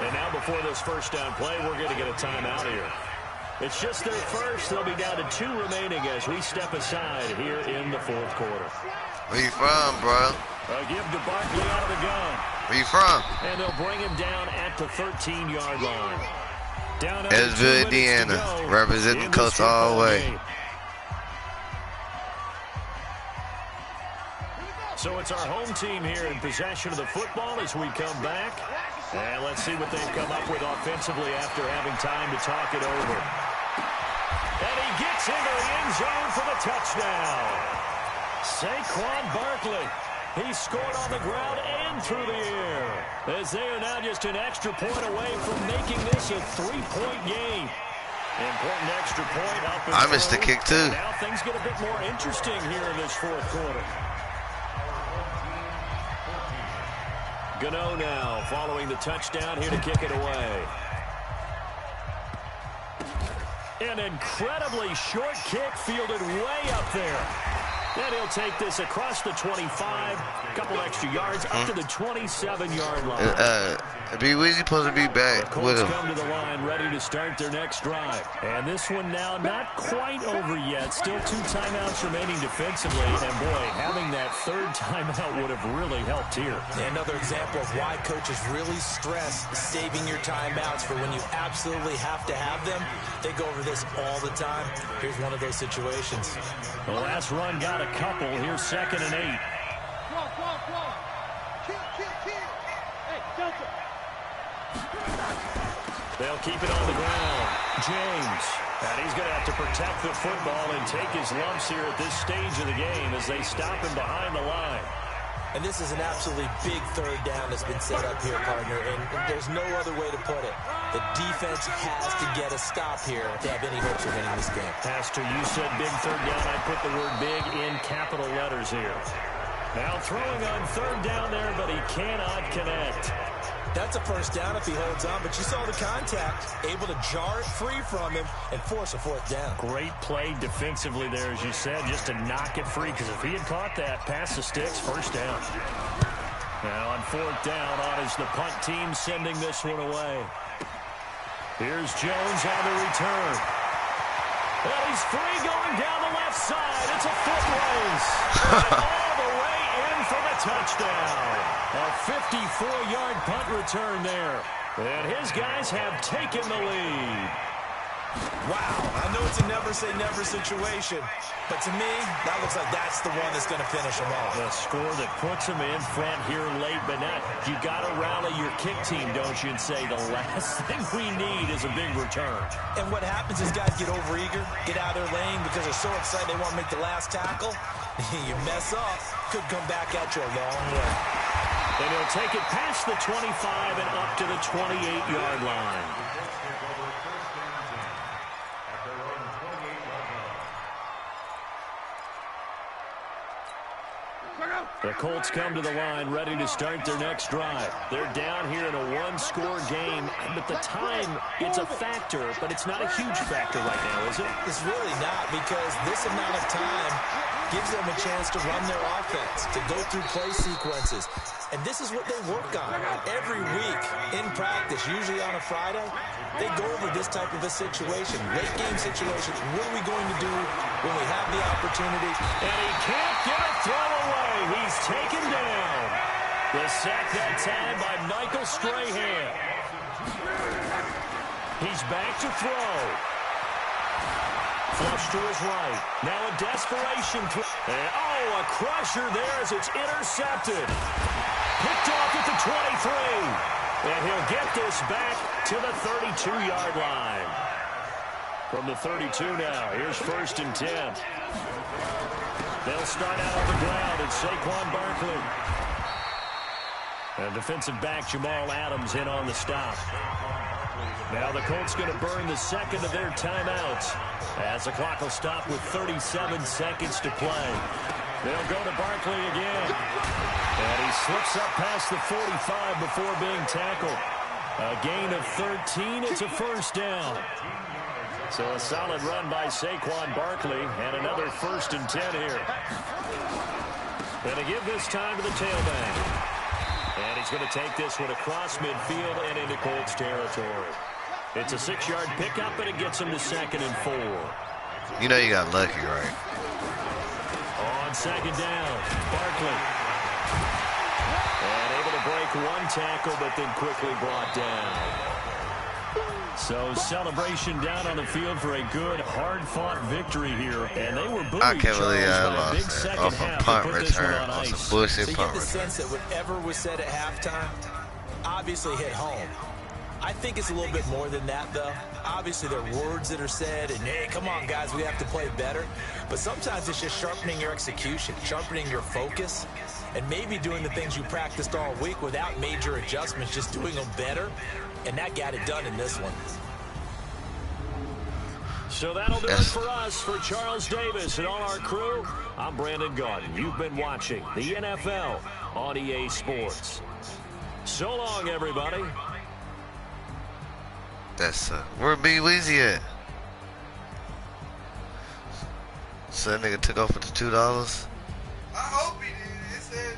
And now before this 1st down play, we're going to get a timeout here. It's just their first. They'll be down to 2 remaining as we step aside here in the 4th quarter. Where you from, bro? A give to Barkley out of the gun. Where you from? And they'll bring him down at the 13-yard line. Down Evansville, Indiana. Representing Colts all the way. So it's our home team here in possession of the football as we come back. And let's see what they've come up with offensively after having time to talk it over. And he gets into the end zone for the touchdown. Saquon Barkley. He scored on the ground and through the air, as they are now just an extra point away from making this a 3-point game. Important extra point up and I missed the kick too. Now things get a bit more interesting here in this fourth quarter. Gano now following the touchdown here to kick it away. An incredibly short kick fielded way up there. And he'll take this across the 25, a couple extra yards, up to the 27-yard line. B Weezy supposed to be back with him. Come to the line, ready to start their next drive. And this one now not quite over yet. Still 2 timeouts remaining defensively. And boy, having that third timeout would have really helped here. Another example of why coaches really stress saving your timeouts for when you absolutely have to have them. They go over this all the time. Here's one of those situations. The last run got a couple. Here's 2nd and 8. Hey, Delta. They'll keep it on the ground. James. And he's going to have to protect the football and take his lumps here at this stage of the game as they stop him behind the line. And this is an absolutely big third down that's been set up here, partner, and there's no other way to put it. The defense has to get a stop here to have any hopes of winning this game. Pastor, you said big third down. I put the word big in capital letters here. Now throwing on third down there, but he cannot connect. That's a first down if he holds on, but you saw the contact, able to jar it free from him and force a fourth down. Great play defensively there, as you said, just to knock it free, because if he had caught that, past the sticks, first down. Now on fourth down, on is the punt team sending this one away. Here's Jones on the return. And he's free going down the left side. It's a foot race. All the way in for the touchdown. A 54-yard punt return there. And his guys have taken the lead. Wow, I know it's a never-say-never situation, but to me, that looks like that's the one that's going to finish them off. The score that puts them in front here late, but now you got to rally your kick team, don't you, and say the last thing we need is a big return. And what happens is guys get overeager, get out of their lane because they're so excited they want to make the last tackle. You mess up, could come back at you a long way. And he'll take it past the 25 and up to the 28-yard line. The Colts come to the line, ready to start their next drive. They're down here in a one-score game, but the time, it's a factor, but it's not a huge factor right now, is it? It's really not, because this amount of time gives them a chance to run their offense, to go through play sequences. And this is what they work on every week in practice, usually on a Friday. They go over this type of a situation, late game situation. What are we going to do when we have the opportunity? And he can't get a throw away. He's taken down. The sack that time by Michael Strahan. He's back to throw. Flush to his right. Now a desperation throw. And a crusher there as it's intercepted. Picked off at the 23. And he'll get this back to the 32-yard line. From the 32 now, here's 1st and 10. They'll start out on the ground at Saquon Barkley. And defensive back Jamal Adams in on the stop. Now the Colts going to burn the second of their timeouts as the clock will stop with 37 seconds to play. They'll go to Barkley again. And he slips up past the 45 before being tackled. A gain of 13. It's a first down. So a solid run by Saquon Barkley and another 1st and 10 here. Going to give this time to the tailback. And he's going to take this one across midfield and into Colts territory. It's a 6-yard pickup, and it gets him to 2nd and 4. You know you got lucky, right? On 2nd down, Barkley. And able to break one tackle, but then quickly brought down. So celebration down on the field for a good, hard-fought victory here. And they were buoyed, I can't believe I by a big lost that second off half a punt to put this one return, on on ice. some bullshit So you punt get the return. sense that whatever was said at halftime obviously hit home. I think it's a little bit more than that, though. Obviously, there are words that are said, and, hey, come on, guys, we have to play better. But sometimes it's just sharpening your execution, sharpening your focus, and maybe doing the things you practiced all week without major adjustments, just doing them better. And that got it done in this one. So that'll do it for us. For Charles Davis and all our crew, I'm Brandon Gaudin. You've been watching the NFL on EA Sports. So long, everybody. That's where B Weezy at? So that nigga took off with the $2. I hope he did. It says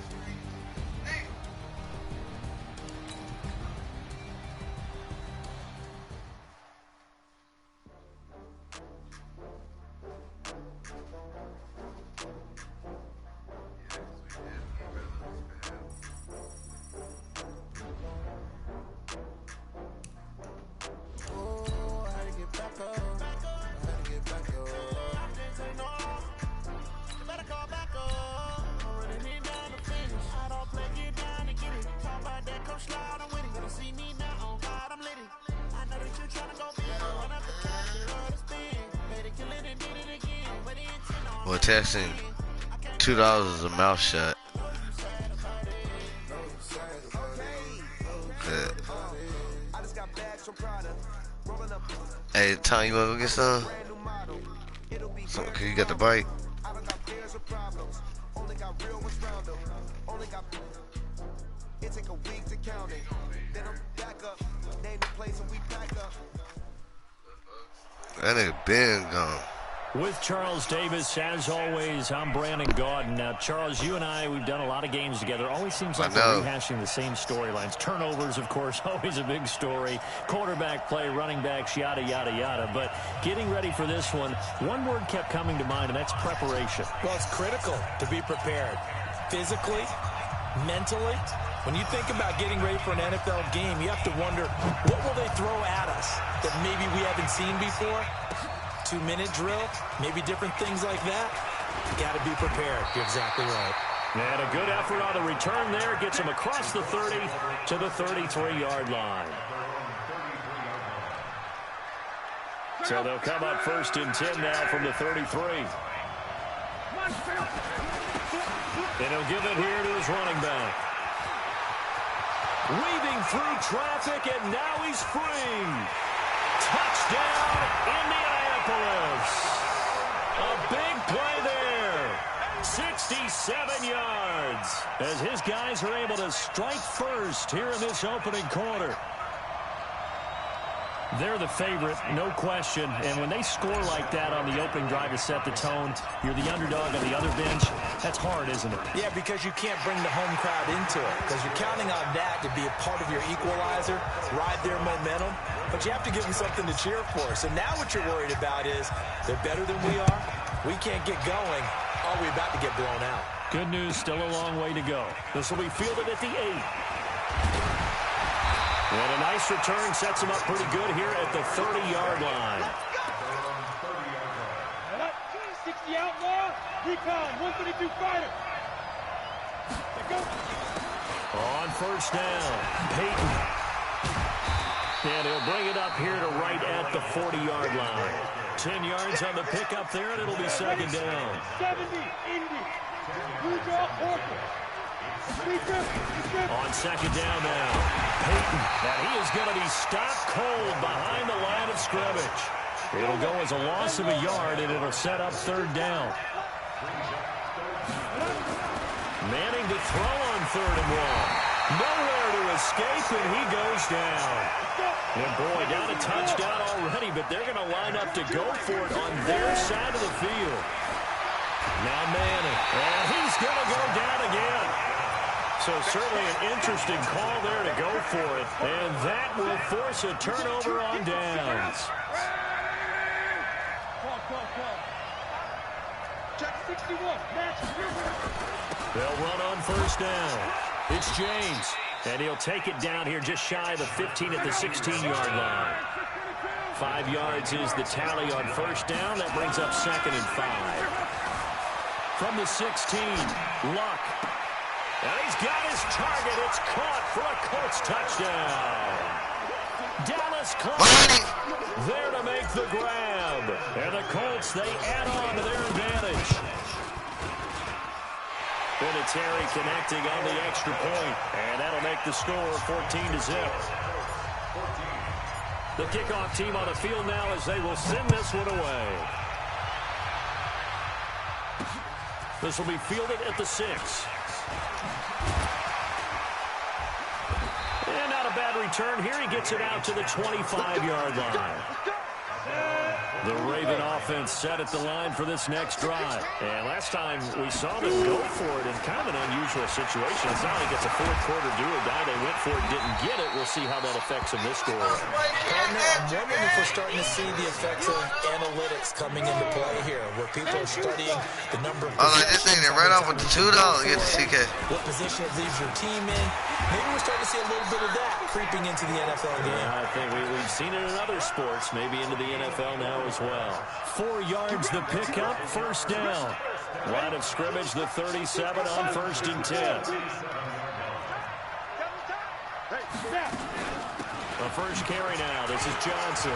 Well, texting $2 is a mouth shut. Good. Hey, Tom, you wanna go get some? You got the bike? That nigga been gone. With Charles Davis, as always, I'm Brandon Gaudin. Now, Charles, you and I, we've done a lot of games together. Always seems like we're rehashing the same storylines. Turnovers, of course, always a big story. Quarterback play, running backs, yada, yada, yada. But getting ready for this one word kept coming to mind, and that's preparation. Well, it's critical to be prepared. Physically, mentally. When you think about getting ready for an NFL game, you have to wonder, what will they throw at us that maybe we haven't seen before? 2-minute drill, maybe different things like that. You got to be prepared. You're exactly right. And a good effort on the return there gets him across the 30 to the 33-yard line. So they'll come up 1st and 10 now from the 33. And he'll give it here to his running back. Weaving through traffic, and now he's free. Touchdown, Indianapolis. A big play there. 67 yards as his guys are able to strike first here in this opening quarter. They're the favorite, no question. And when they score like that on the opening drive to set the tone, you're the underdog on the other bench. That's hard, isn't it? Yeah, because you can't bring the home crowd into it. Because you're counting on that to be a part of your equalizer, ride their momentum. But you have to give them something to cheer for. So now what you're worried about is they're better than we are. We can't get going. Are we about to get blown out? Good news, still a long way to go. This will be fielded at the 8. And a nice return sets him up pretty good here at the 30-yard line. 60 outlaw, recon, 132 fighter. On 1st down, Peyton. And he'll bring it up here to right at the 40-yard line. 10 yards on the pickup there, and it'll be 2nd down. 70, Indy. Blue draw, Orca. On 2nd down now, Peyton, and he is going to be stopped cold behind the line of scrimmage. It'll go as a loss of a yard, and it'll set up 3rd down. Manning to throw on 3rd and 1. Nowhere to escape, and he goes down. And boy, down a touchdown already, but they're going to line up to go for it on their side of the field. Now Manning, and he's going to go down again. So certainly an interesting call there to go for it. And that will force a turnover on downs. Check 61. They'll run on 1st down. It's James. And he'll take it down here just shy of the 15 at the 16-yard line. 5 yards is the tally on 1st down. That brings up 2nd and 5. From the 16, Luck. And he's got his target. It's caught for a Colts touchdown. Dallas Clark there to make the grab. And the Colts, they add on to their advantage. Vinatieri connecting on the extra point. And that'll make the score 14-0. The kickoff team on the field now as they will send this one away. This will be fielded at the 6. And not a bad return here. He gets it out to the 25-yard line. The Raven offense set at the line for this next drive. And last time we saw them go for it in kind of an unusual situation. It's not like it's a fourth-quarter do-or-die. They went for it, didn't get it. We'll see how that affects them this score. I'm wondering if we're starting to see the effects of analytics coming into play here, where people are studying the number of this thing that ran off with the $2. Get the CK. What position it leaves your team in. Maybe we're starting to see a little bit of that creeping into the NFL game. I think we've seen it in other sports, maybe into the NFL now as well. 4 yards the pickup, first down. Line of scrimmage, the 37 on 1st and 10. The first carry now. This is Johnson.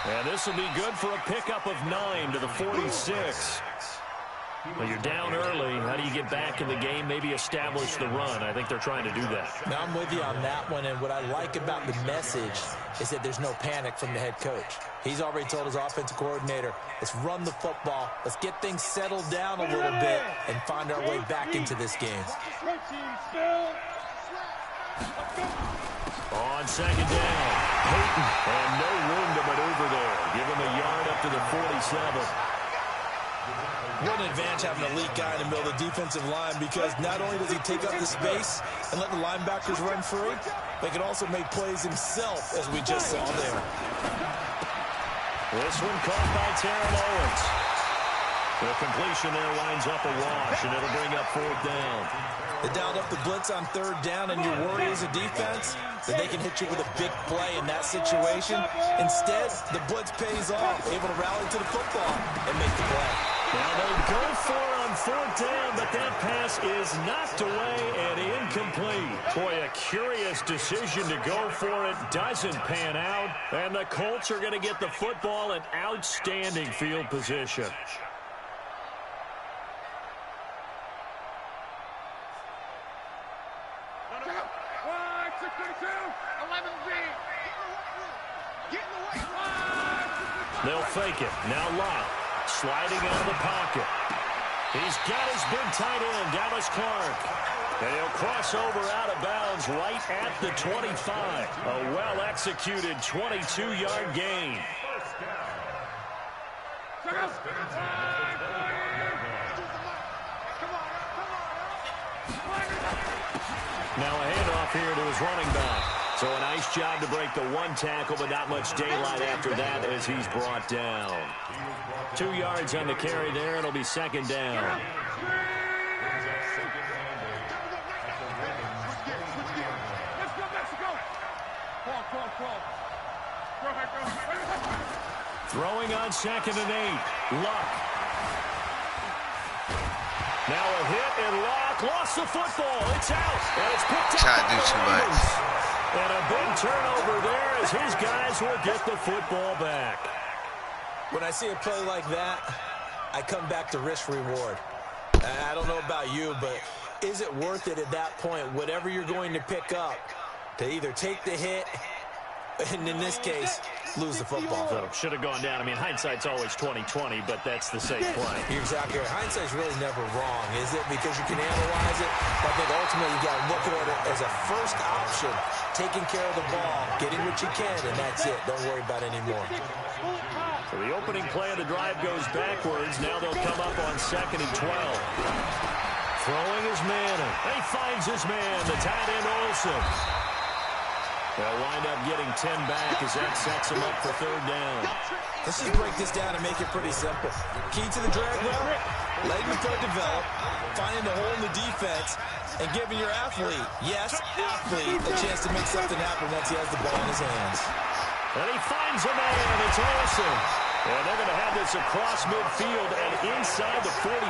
And this will be good for a pickup of 9 to the 46. Well, you're down early. How do you get back in the game? Maybe establish the run. I think they're trying to do that. Now, I'm with you on that one, and what I like about the message is that there's no panic from the head coach. He's already told his offensive coordinator, let's run the football, let's get things settled down a little bit, and find our way back into this game. On second down, Peyton, and no room to maneuver there. Give him a yard up to the 47. What an advantage having an elite guy in the middle of the defensive line, because not only does he take up the space and let the linebackers run free, but he can also make plays himself, as we just saw there. This one caught by Terrell Owens. The completion there winds up a wash, and it'll bring up 4th down. They dialed up the blitz on 3rd down, and your worry as a defense that they can hit you with a big play in that situation. Instead, the blitz pays off, able to rally to the football and make the play. Now they go for it on 4th down, but that pass is knocked away and incomplete. Boy, a curious decision to go for it. Doesn't pan out, and the Colts are going to get the football in outstanding field position. They'll fake it. Now Lott sliding out of the pocket. He's got his big tight end, Dallas Clark. And he'll cross over out of bounds right at the 25. A well-executed 22-yard gain. Now a handoff here to his running back. So a nice job to break the 1 tackle, but not much daylight after that as he's brought down. 2 yards on the carry there. It'll be 2nd down. Throwing on 2nd and 8. Luck. Now a hit, and Luck lost the football. It's out, and it's picked up. Try to do too much. And a big turnover there as his guys will get the football back. When I see a play like that, I come back to risk-reward. I don't know about you, but is it worth it at that point, whatever you're going to pick up, to either take the hit, and in this case, lose the football? So should have gone down. I mean, hindsight's always 20/20, but that's the safe play. You're exactly right. Hindsight's really never wrong, is it? Because you can analyze it. I think ultimately you got to look at it as a first option, taking care of the ball, getting what you can, and that's it. Don't worry about it anymore. So the opening play of the drive goes backwards. Now they'll come up on 2nd and 12. Throwing is Madden. He finds his man, the tight end Olsen. They'll wind up getting 10 back as that sets him up for 3rd down. Let's just break this down and make it pretty simple. Key to the drag route, letting the play develop, finding the hole in the defense, and giving your athlete, yes, athlete, a chance to make something happen once he has the ball in his hands. And he finds a man. It's Olsen. And they're going to have this across midfield and inside the 45.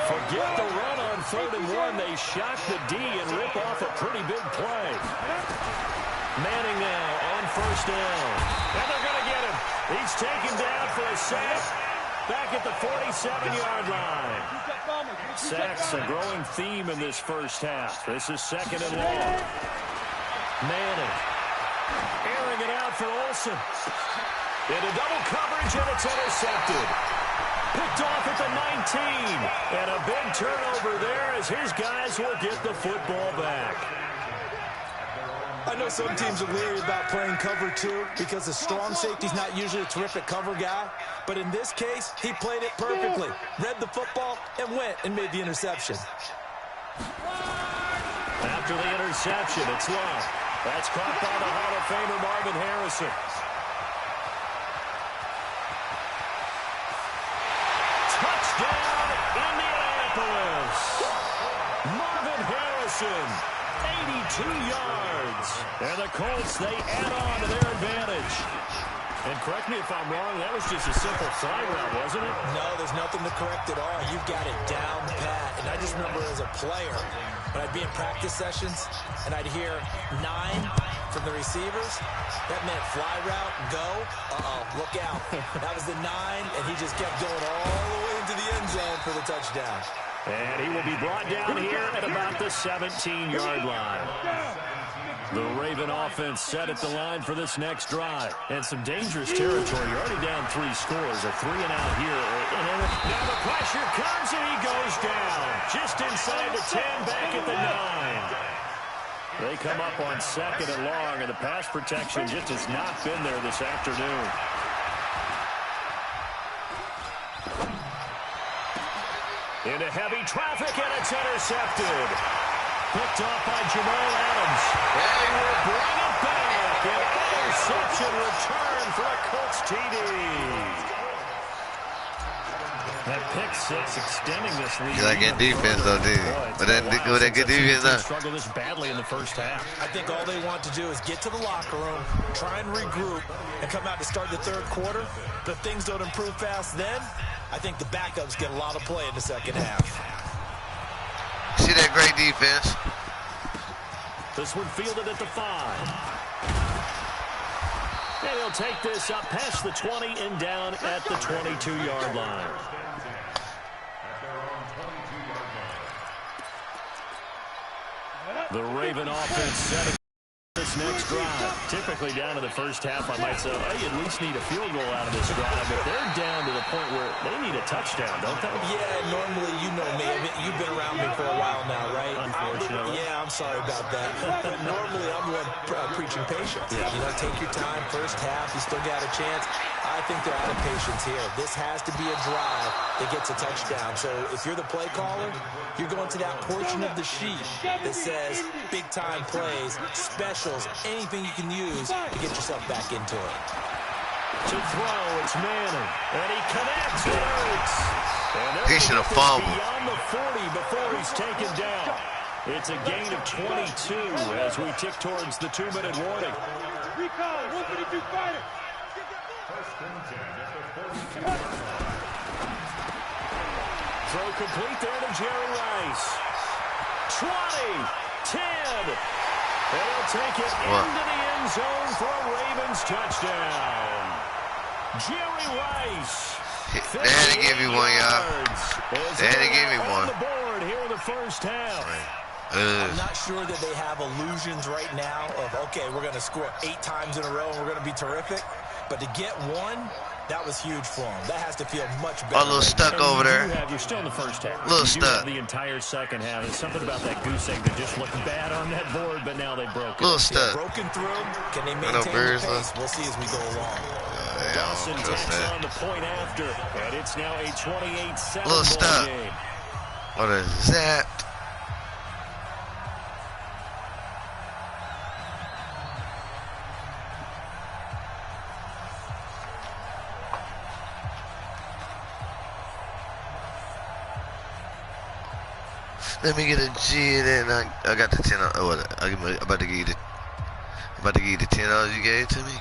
Forget the run on 3rd and 1. They shock the D and rip off a pretty big play. Manning now on 1st down. And they're going to get him. He's taken down for a sack back at the 47-yard line. Sacks a growing theme in this first half. This is 2nd and long. Manning Airing it out for Olsen. Into double coverage, and it's intercepted. Picked off at the 19. And a big turnover there as his guys will get the football back. I know some teams are leery about playing cover 2 because the strong safety's not usually a terrific cover guy. But in this case, he played it perfectly. Read the football and went and made the interception. After the interception, it's Love. That's caught by the Hall of Famer Marvin Harrison. Touchdown, Indianapolis. Marvin Harrison, 82 yards. And the Colts, they add on to their advantage. And correct me if I'm wrong, that was just a simple fly route, wasn't it? No, there's nothing to correct at all. You've got it down pat. And I just remember as a player, when I'd be in practice sessions and I'd hear 9 from the receivers, that meant fly route, go, look out. That was the 9, and he just kept going all the way into the end zone for the touchdown. And he will be brought down here at about the 17-yard line. The Raven offense set at the line for this next drive. And some dangerous territory. You're already down 3 scores. A 3-and-out here. And now the pressure comes, and he goes down. Just inside the 10, back at the 9. They come up on 2nd and long, and the pass protection just has not been there this afternoon. Into heavy traffic, and it's intercepted. Picked off by Jamal Adams. And will bring it back. An interception return for a Colts TD. That pick 6 extending this lead. You like that defense, though, did you? But that good defense, though. Struggled this badly in the first half. I think all they want to do is get to the locker room, try and regroup, and come out to start the 3rd quarter. But if things don't improve fast then, I think the backups get a lot of play in the 2nd half. See that great defense? This one fielded at the 5. And he'll take this up past the 20 and down at the 22-yard line. The Raven offense setting this next drive. Typically down to the first half, I might say, hey, you at least need a field goal out of this drive. But they're down to the point where they need a touchdown, don't they? Yeah, normally, you know me. I mean, you've been around me for a while now, right? Unfortunately. I'm sorry about that. But normally, I'm the one preaching patience. Yeah. You know, take your time. First half, you still got a chance. I think they're out of patience here. This has to be a drive that gets a touchdown. So if you're the play caller, you're going to that portion of the sheet that says big-time plays, specials, anything you can use to get yourself back into it. To throw, it's Manning. And he connects. It hurts. He should have fumbled. Beyond the 40 before he's taken down. It's a gain of 22 as we tick towards the 2-minute warning. Recall, 152 fighter. Throw complete there to Jerry Rice. 20, 10. And he'll take it into the end zone for a Ravens touchdown. Jerry Rice. They had to give me one, y'all. They had to give me one. On the board here in the first half. I'm not sure that they have illusions right now of, okay, we're going to score 8 times in a row and we're going to be terrific. But to get one, that was huge for them. That has to feel much better. A little stuck over there. You're still in the first half. A little stuck. The entire second half. There's something about that goose egg that just looked bad on that board, but now they broke it. A little stuck. Broken through. Can they maintain the pace? We'll see as we go along. Dawson takes on the point after, and it's now a 28-7 little stuck. game. What is that? Let me get a G and then I got the 10. Oh, what? I'm about to give you the $10 you gave to me.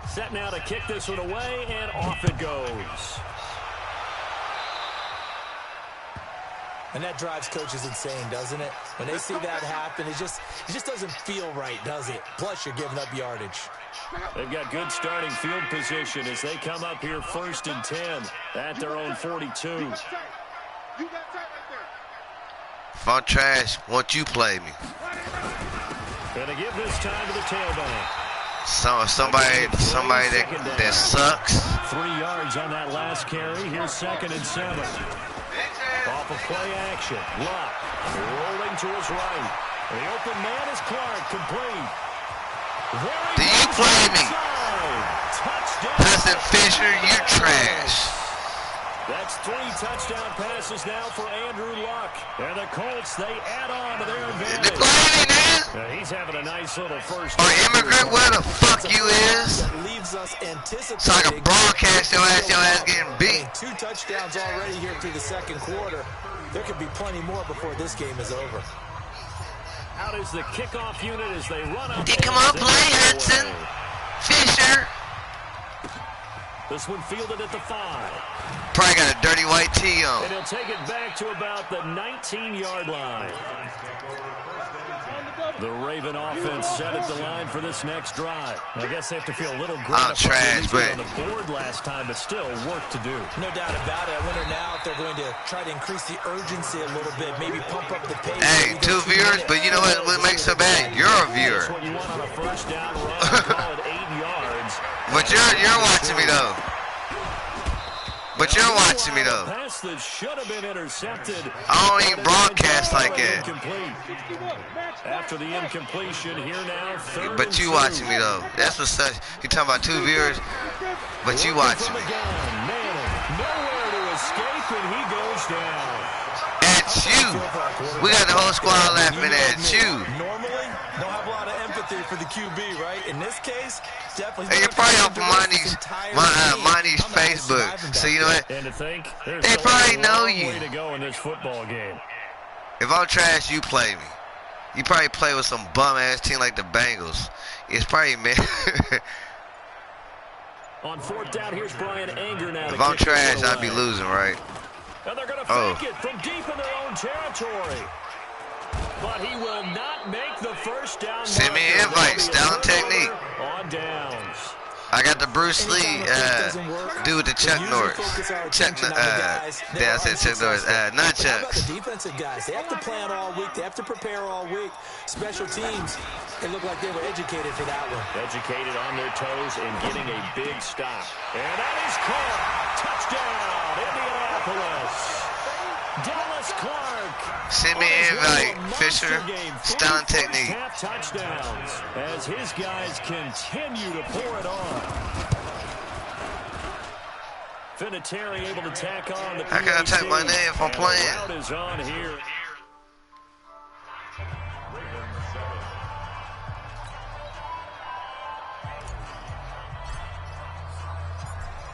Set now to kick this one away, and off it goes. And that drives coaches insane, doesn't it? When they see that happen, it just doesn't feel right, does it? Plus, you're giving up yardage. They've got good starting field position as they come up here 1st and 10 at their own 42. If I'm trash, won't you play me? Gonna give this time to the tailback. Somebody that sucks. 3 yards on that last carry. Here's 2nd and 7. Off of play action. Luck rolling to his right. The open man is Clark, complete. Do you play me? Hudson Fisher, you trash. That's 3 touchdown passes now for Andrew Luck. And the Colts, they add on to their advantage. He's having a nice little first. Or immigrant, where the fuck you is? So I can broadcast your ass getting beat. 2 touchdowns already here through the 2nd quarter. There could be plenty more before this game is over. Out is the kickoff unit as they run up. Come on, play, Hudson Fisher. This one fielded at the 5. Probably got a dirty white tee on. And he'll take it back to about the 19-yard line. The Raven offense set at the line for this next drive. I guess they have to feel a little gratified on the board last time, but still work to do. No doubt about it. I wonder now if they're going to try to increase the urgency a little bit, maybe pump up the pace. Hey, 2 viewers, but you know what makes so bad? You're a viewer. That's what you want on a first down run. Call it 8 yards. But you're watching me though. But you're watching me though. Pass that should have been intercepted. I don't even broadcast like that. After the incompletion, here now. But you watching me though. That's what's such. You talking about 2 viewers, but you watching me. Nowhere to escape, and he goes down. At you. We got the whole squad laughing at you. Normally, don't have a lot of empathy for the QB, right? In this case, definitely. Hey, you're probably off of Monty's Facebook. So you know what? And to think, they probably know you. Way to go in this football game. If I'm trash, you play me. You probably play with some bum ass team like the Bengals. It's probably me. On 4th down, here's Brian Anger now. If I'm trash, I'd be losing, right? And they're going to fake it from deep in their own territory. But he will not make the first down. Send me an invite. Style and technique. On downs. I got the Bruce Lee dude with the Chuck Norris. I said Chuck Norris. Not Chuck. The defensive guys, they have to plan all week. They have to prepare all week. Special teams, it looked like they were educated for that one. Educated on their toes and getting a big stop. And that is caught. Touchdown, Indianapolis. Dallas Clark. Send me an invite, Fisher. Style and technique. Half touchdowns as his guys continue to pour it on. Vinatieri able to tack on the PAC. How can I type my name if I'm playing? The route is on here.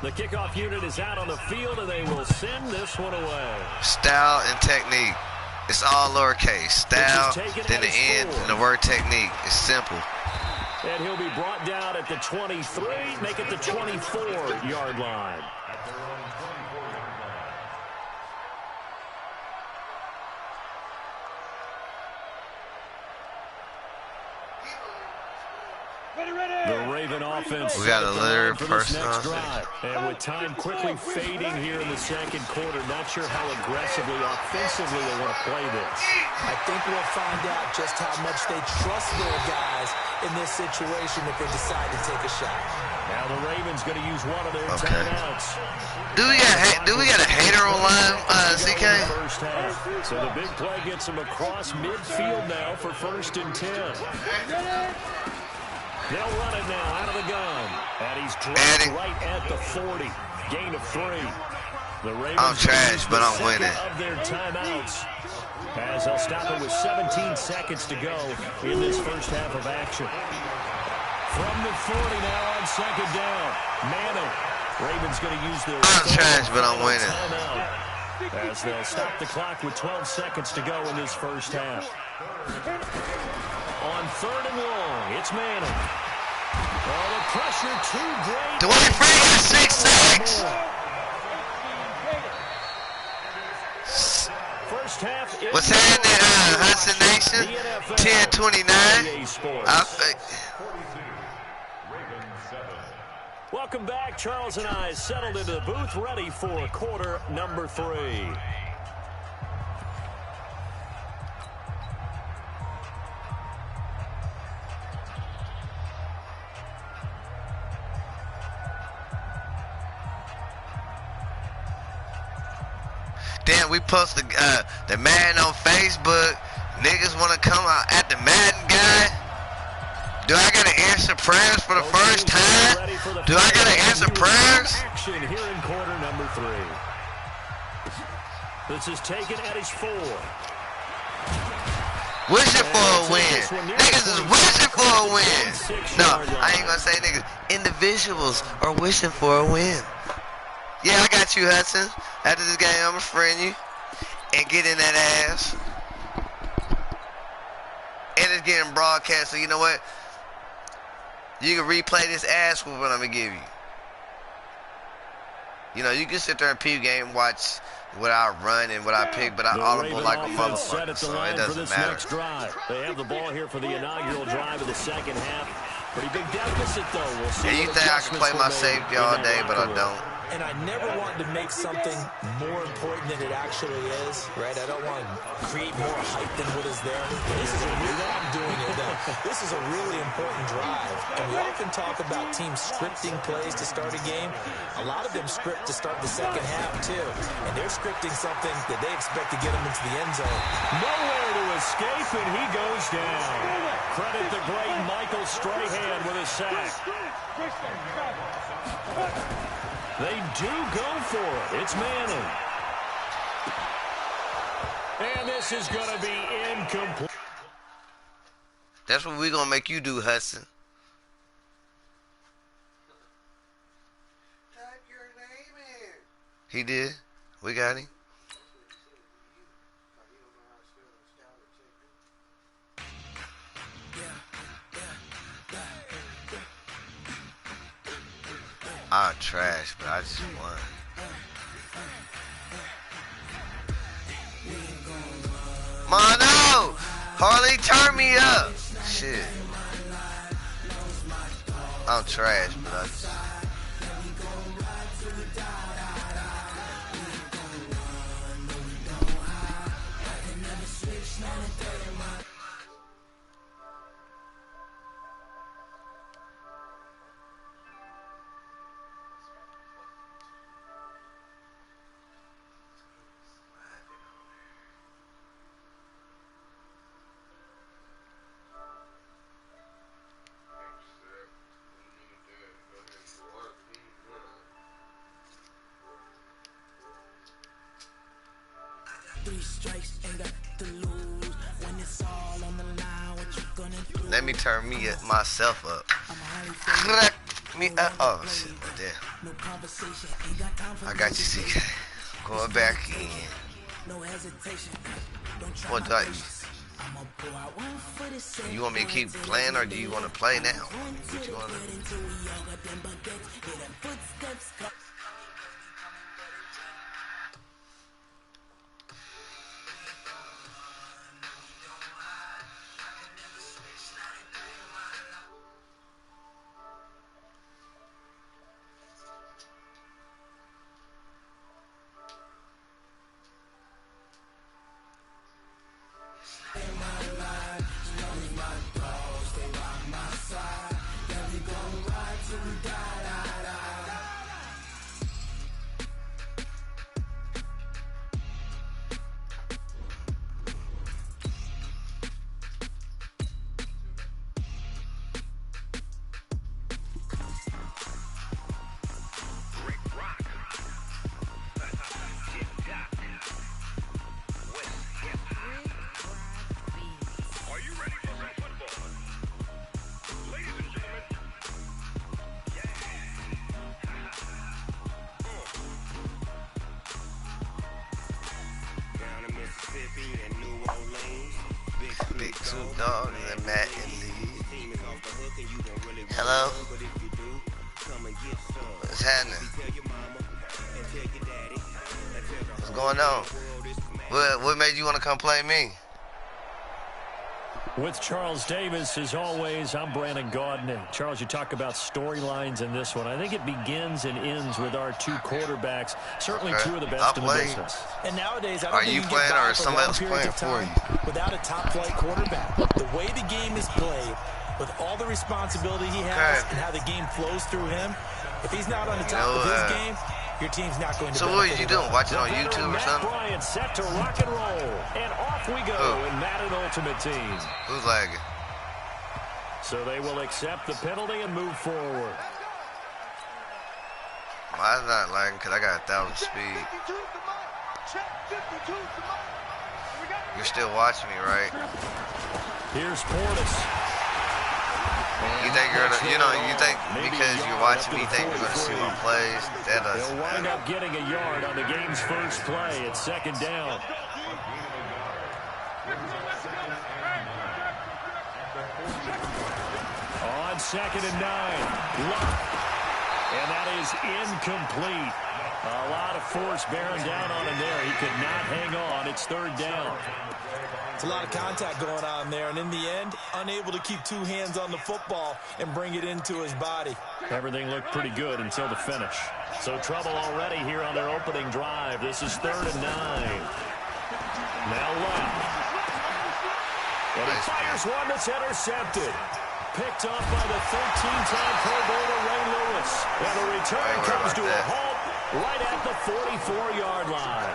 The kickoff unit is out on the field, and they will send this one away. Style and technique. It's all lowercase. Style, then the end, and the word technique. It's simple. And he'll be brought down at the 23, make it the 24-yard line. The Raven offense. We got a little person on drive. And with time quickly fading here in the 2nd quarter, not sure how aggressively, offensively they want to play this. I think we'll find out just how much they trust their guys in this situation if they decide to take a shot. Now the Ravens going to use one of their timeouts. Do we got a hater on line, CK? First half. So the big play gets him across midfield now for 1st and 10. They'll run it now out of the gun. And he's dropped right at the 40. Gain of 3. The Ravens I'm trash, but I'm winning. Of their timeouts. As they'll stop it with 17 seconds to go in this first half of action. From the 40 now on 2nd down. Madden. Ravens going to use their I'm trash, but I'm winning. Timeout. As they'll stop the clock with 12 seconds to go in this first half. On 3rd and long, it's Manning. Oh, the pressure too great. Dwayne Free got 6 sacks. First half. What's happening, Hudson Nation? 10-29. Welcome back. Charles and I settled into the booth, ready for quarter number 3. Damn, we posted the Madden on Facebook. Niggas want to come out at the Madden guy. Do I gotta answer prayers for the first time? Do I gotta answer prayers? Action here in quarter number 3. This is taken at his 4. Wishing for a win. Niggas is wishing for a win. No, I ain't gonna say niggas. Individuals are wishing for a win. Yeah, I got you, Hudson. After this game, I'm gonna friend you and get in that ass. And it's getting broadcast, so you know what? You can replay this ass whooping I'm gonna give you. You know, you can sit there and peep game, watch what I run and what I pick, but I audible like a motherfucker, so it doesn't matter. They have the ball here for the inaugural drive of the second half. Pretty big deficit, though. We'll see. Yeah, you think I can play my safety all day, but I don't. And I never want to make something more important than it actually is, right? I don't want to create more hype than what is there. This is a really, I'm doing it though. This is a really important drive. And we often talk about teams scripting plays to start a game. A lot of them script to start the second half too. And they're scripting something that they expect to get them into the end zone. Nowhere to escape, and he goes down. Credit the great Michael Strahan with a sack. They do go for it. It's Manning. And this is going to be incomplete. That's what we're going to make you do, Hudson. Type your name in. He did. We got him. I'm trash, but I just won. Mono! Harley, turn me up! Shit. I'm trash, but I just... Let me turn myself up. Crack me up. Oh shit, damn. I got you, CK. Going back in. What do you want me to keep playing, or do you want to play now? What you want to do? Big two dogs and Matt and Lee. Hello? What's happening? What's going on? What made you want to come play me? With Charles Davis, as always, I'm Brandon Gaudin. Charles, you talk about storylines in this one. I think it begins and ends with our two quarterbacks. Certainly two of the best in the business. And nowadays, I don't think you playing or is somebody else playing for you? Without a top-flight quarterback. The way the game is played, with all the responsibility he has and how the game flows through him, if he's not on the top of his game, your team's not going to. So what are you doing? Watching on YouTube or something? Bryant set to rock and roll, and off we go in Madden Ultimate Team. Who's lagging? So they will accept the penalty and move forward. Why is not lagging? Because I got 1,000 speed. You're still watching me, right? Here's Portis. You think you're gonna, you think because you're watching me, you think you're gonna see my plays? That doesn't They'll wind matter. up getting a yard on the game's first play. It's second down. On 2nd and 9. And that is incomplete. A lot of force bearing down on him there. He could not hang on. It's 3rd down. It's a lot of contact going on there, and in the end, unable to keep 2 hands on the football and bring it into his body. Everything looked pretty good until the finish. So trouble already here on their opening drive. This is 3rd and 9. Now left. And he fires one that's intercepted. Picked off by the 13-time Pro Bowler Ray Lewis. And the return comes to a halt right at the 44-yard line.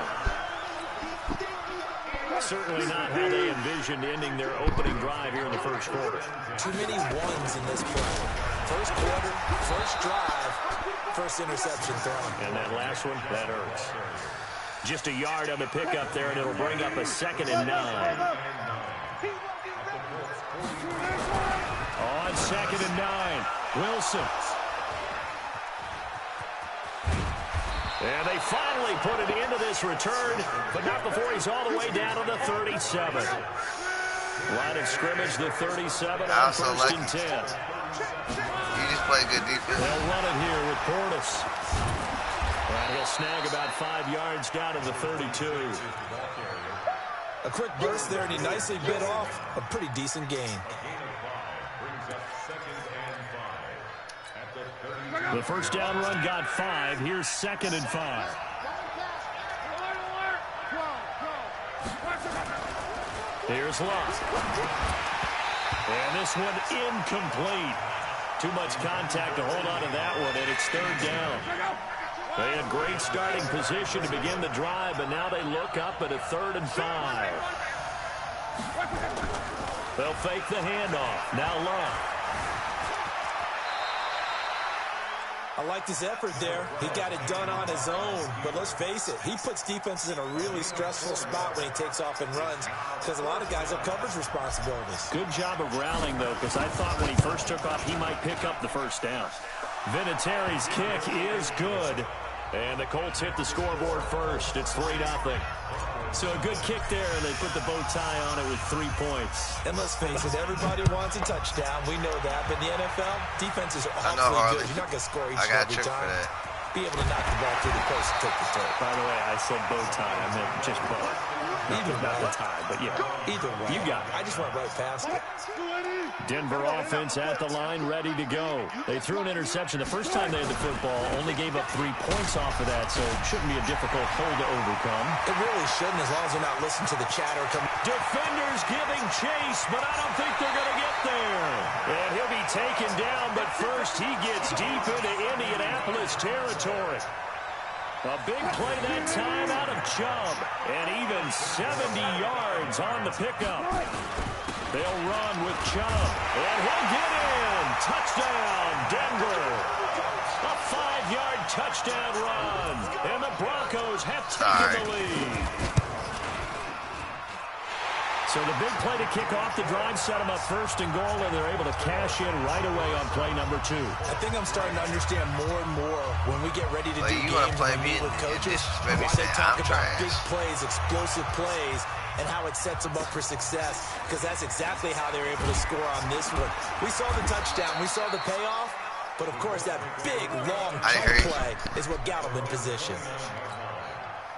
Certainly not how they envisioned ending their opening drive here in the first quarter. Too many ones in this play. First quarter, first drive, first interception thrown. And that last one, that hurts. Just a yard on the pickup there, and it'll bring up a 2nd and 9. On 2nd and 9, Wilson. And they finally put it into this return, but not before he's all the way down to the 37. Line of scrimmage, the 37 on 1st and 10. You just play good defense. They'll run it here with Portis. And he'll snag about 5 yards down to the 32. A quick burst there, and he nicely bit off a pretty decent gain. The first down run got 5. Here's 2nd and 5. Here's Love. And this one incomplete. Too much contact to hold on to that one, and it's 3rd down. They had great starting position to begin the drive, but now they look up at a 3rd and 5. They'll fake the handoff. Now Love. I liked his effort there. He got it done on his own. But let's face it, he puts defenses in a really stressful spot when he takes off and runs because a lot of guys have coverage responsibilities. Good job of rallying, though, because I thought when he first took off, he might pick up the first down. Vinatieri's kick is good. And the Colts hit the scoreboard first. It's 3-0. So a good kick there, and they put the bow tie on it with 3 points. And let's face it, everybody wants a touchdown. We know that. But in the NFL, defenses are awfully good. You're not going to score each and every time. Be able to knock the ball through the post and take the tape. By the way, I said bow tie. I meant just bow. Either not the tie, but yeah. Either way. You got it. I just went right past it. Denver offense at the line, ready to go. They threw an interception the first time they had the football, only gave up 3 points off of that, so it shouldn't be a difficult hole to overcome. It really shouldn't, as long as they're not listening to the chatter. Defenders giving chase, but I don't think they're going to get there. And he'll be taken down, but first he gets deep into Indianapolis territory. A big play that time out of Chubb, and even 70 yards on the pickup. They'll run with Chubb, and he'll get in. Touchdown, Denver. A 5-yard touchdown run, and the Broncos have taken the lead. So the big play to kick off the drive set them up 1st and goal, and they're able to cash in right away on play number 2. I think I'm starting to understand more and more when we get ready to do games and we meet with coaches. They talk about big plays, explosive plays, and how it sets them up for success, because that's exactly how they're able to score on this one. We saw the touchdown. We saw the payoff, but, of course, that big, long play is what got them in position.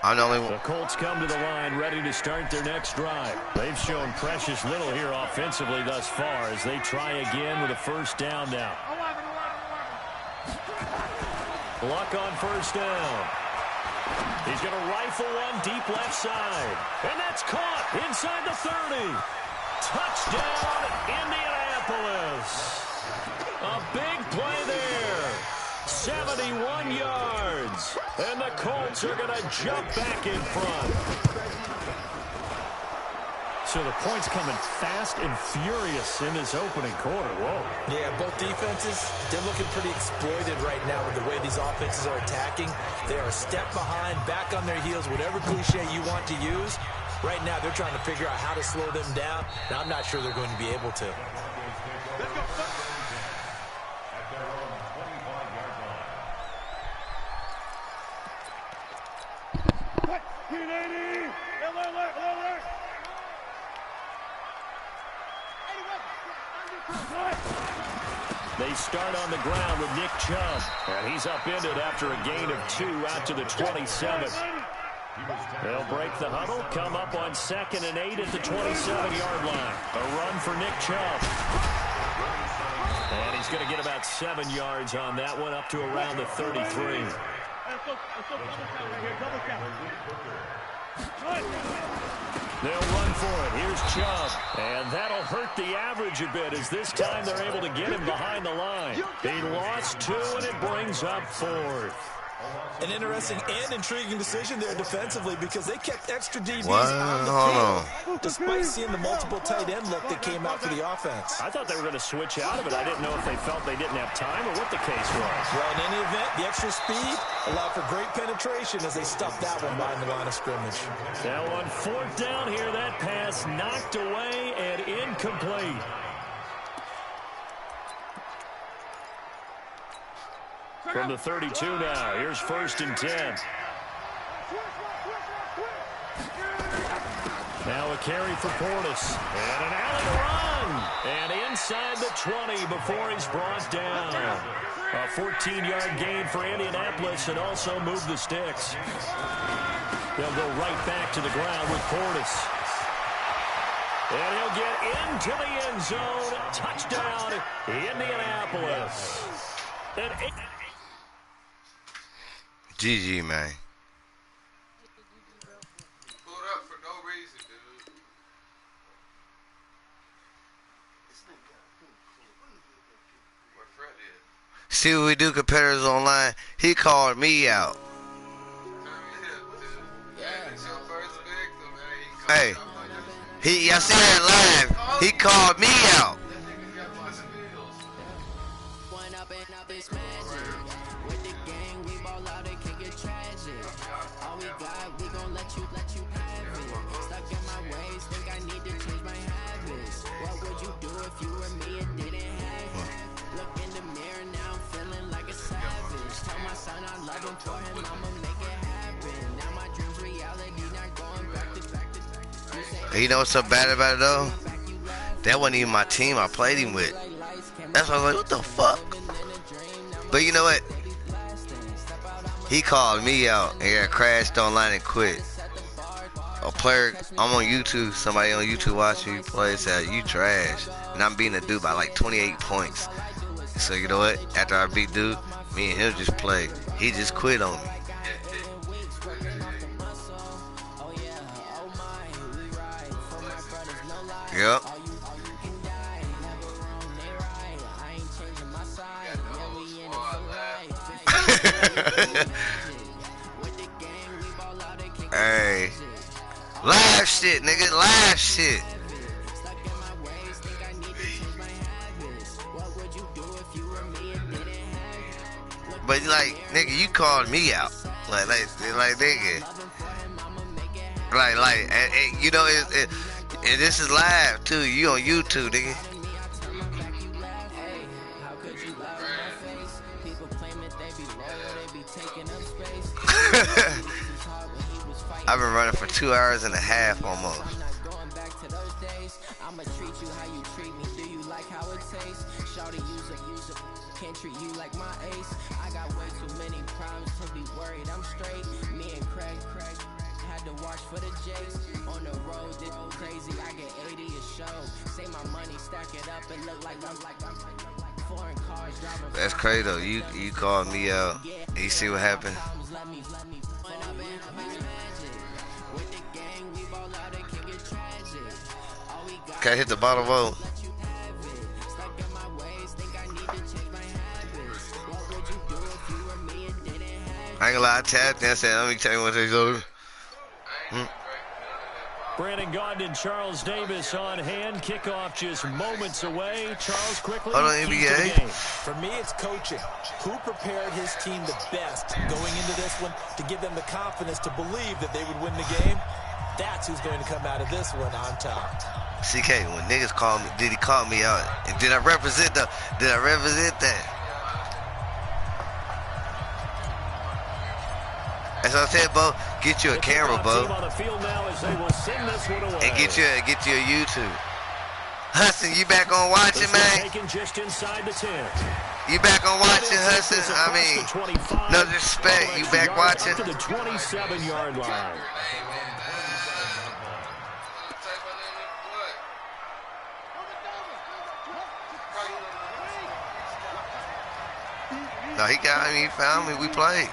The Colts come to the line ready to start their next drive. They've shown precious little here offensively thus far as they try again with a 1st down now. Luck on 1st down. He's going to rifle one deep left side. And that's caught inside the 30. Touchdown, Indianapolis. A big play there. 71 yards. And the Colts are going to jump back in front. So the points coming fast and furious in this opening quarter. Whoa. Yeah, both defenses, they're looking pretty exploited right now with the way these offenses are attacking. They are a step behind, back on their heels, whatever cliche you want to use. Right now, they're trying to figure out how to slow them down, and I'm not sure they're going to be able to. They start on the ground with Nick Chubb, and he's upended after a gain of 2 out to the 27. They'll break the huddle, come up on 2nd and 8 at the 27-yard line. A run for Nick Chubb. And he's going to get about 7 yards on that one, up to around the 33. They'll run for it. Here's Chubb. And that'll hurt the average a bit, as this time they're able to get him behind the line. They lost 2, and it brings up 4th. An interesting and intriguing decision there defensively, because they kept extra DBs on the field despite seeing the multiple tight end look that came out for the offense. I thought they were going to switch out of it. I didn't know if they felt they didn't have time or what the case was. Well, in any event, the extra speed allowed for great penetration as they stuffed that one behind the line of scrimmage. Now on 4th down here, that pass knocked away and incomplete. From the 32 now, here's 1st and 10. Now a carry for Portis. And an alley run. And inside the 20 before he's brought down. A 14-yard gain for Indianapolis, and also move the sticks. They'll go right back to the ground with Portis. And he'll get into the end zone. Touchdown, Indianapolis. GG, man. Pulled up for no reason, dude. What Fred did. See what we do, competitors online. He called me out. Hey, I seen that live. He called me out. You know what's so bad about it though? That wasn't even my team I played him with. That's why I was like, what the fuck? But you know what? He called me out and got crashed online and quit. A player, I'm on YouTube, somebody on YouTube watching me play said, you trash. And I'm beating a dude by like 28 points. So you know what? After I beat dude, me and him just played. He just quit on me. Yep. Hey. Live shit, nigga. Live shit. But like, nigga, you called me out. Like nigga. Like, and, you know, and this is live too. You on YouTube, nigga. I've been running for 2 hours and a half almost. Can't treat you like my ace. I got way too many problems to be worried. I'm straight. Me and Craig had to watch for the Jays. On the road, this crazy. I get 80 a show. Say my money, stack it up and look like I'm foreign cars driving. That's crazy though. You called me out. You see what happened? Can't hit the bottom vote. I ain't gonna lie, I tapped and I said, let me tell you what they do. Brandon Gaudin and Charles Davis on hand. Kickoff just moments away. Charles, quickly. Hold on, NBA. For me, it's coaching. Who prepared his team the best going into this one to give them the confidence to believe that they would win the game? That's who's going to come out of this one on top. CK, when niggas call me, did he call me out? And did I represent that? As I said, Bo, get you a camera, Bo. And get you a YouTube. Hudson, you back on watching, man? You back on watching, Hudson? I mean, no disrespect. You back watching? To the 27-yard line. No, he got me. He found me. We played.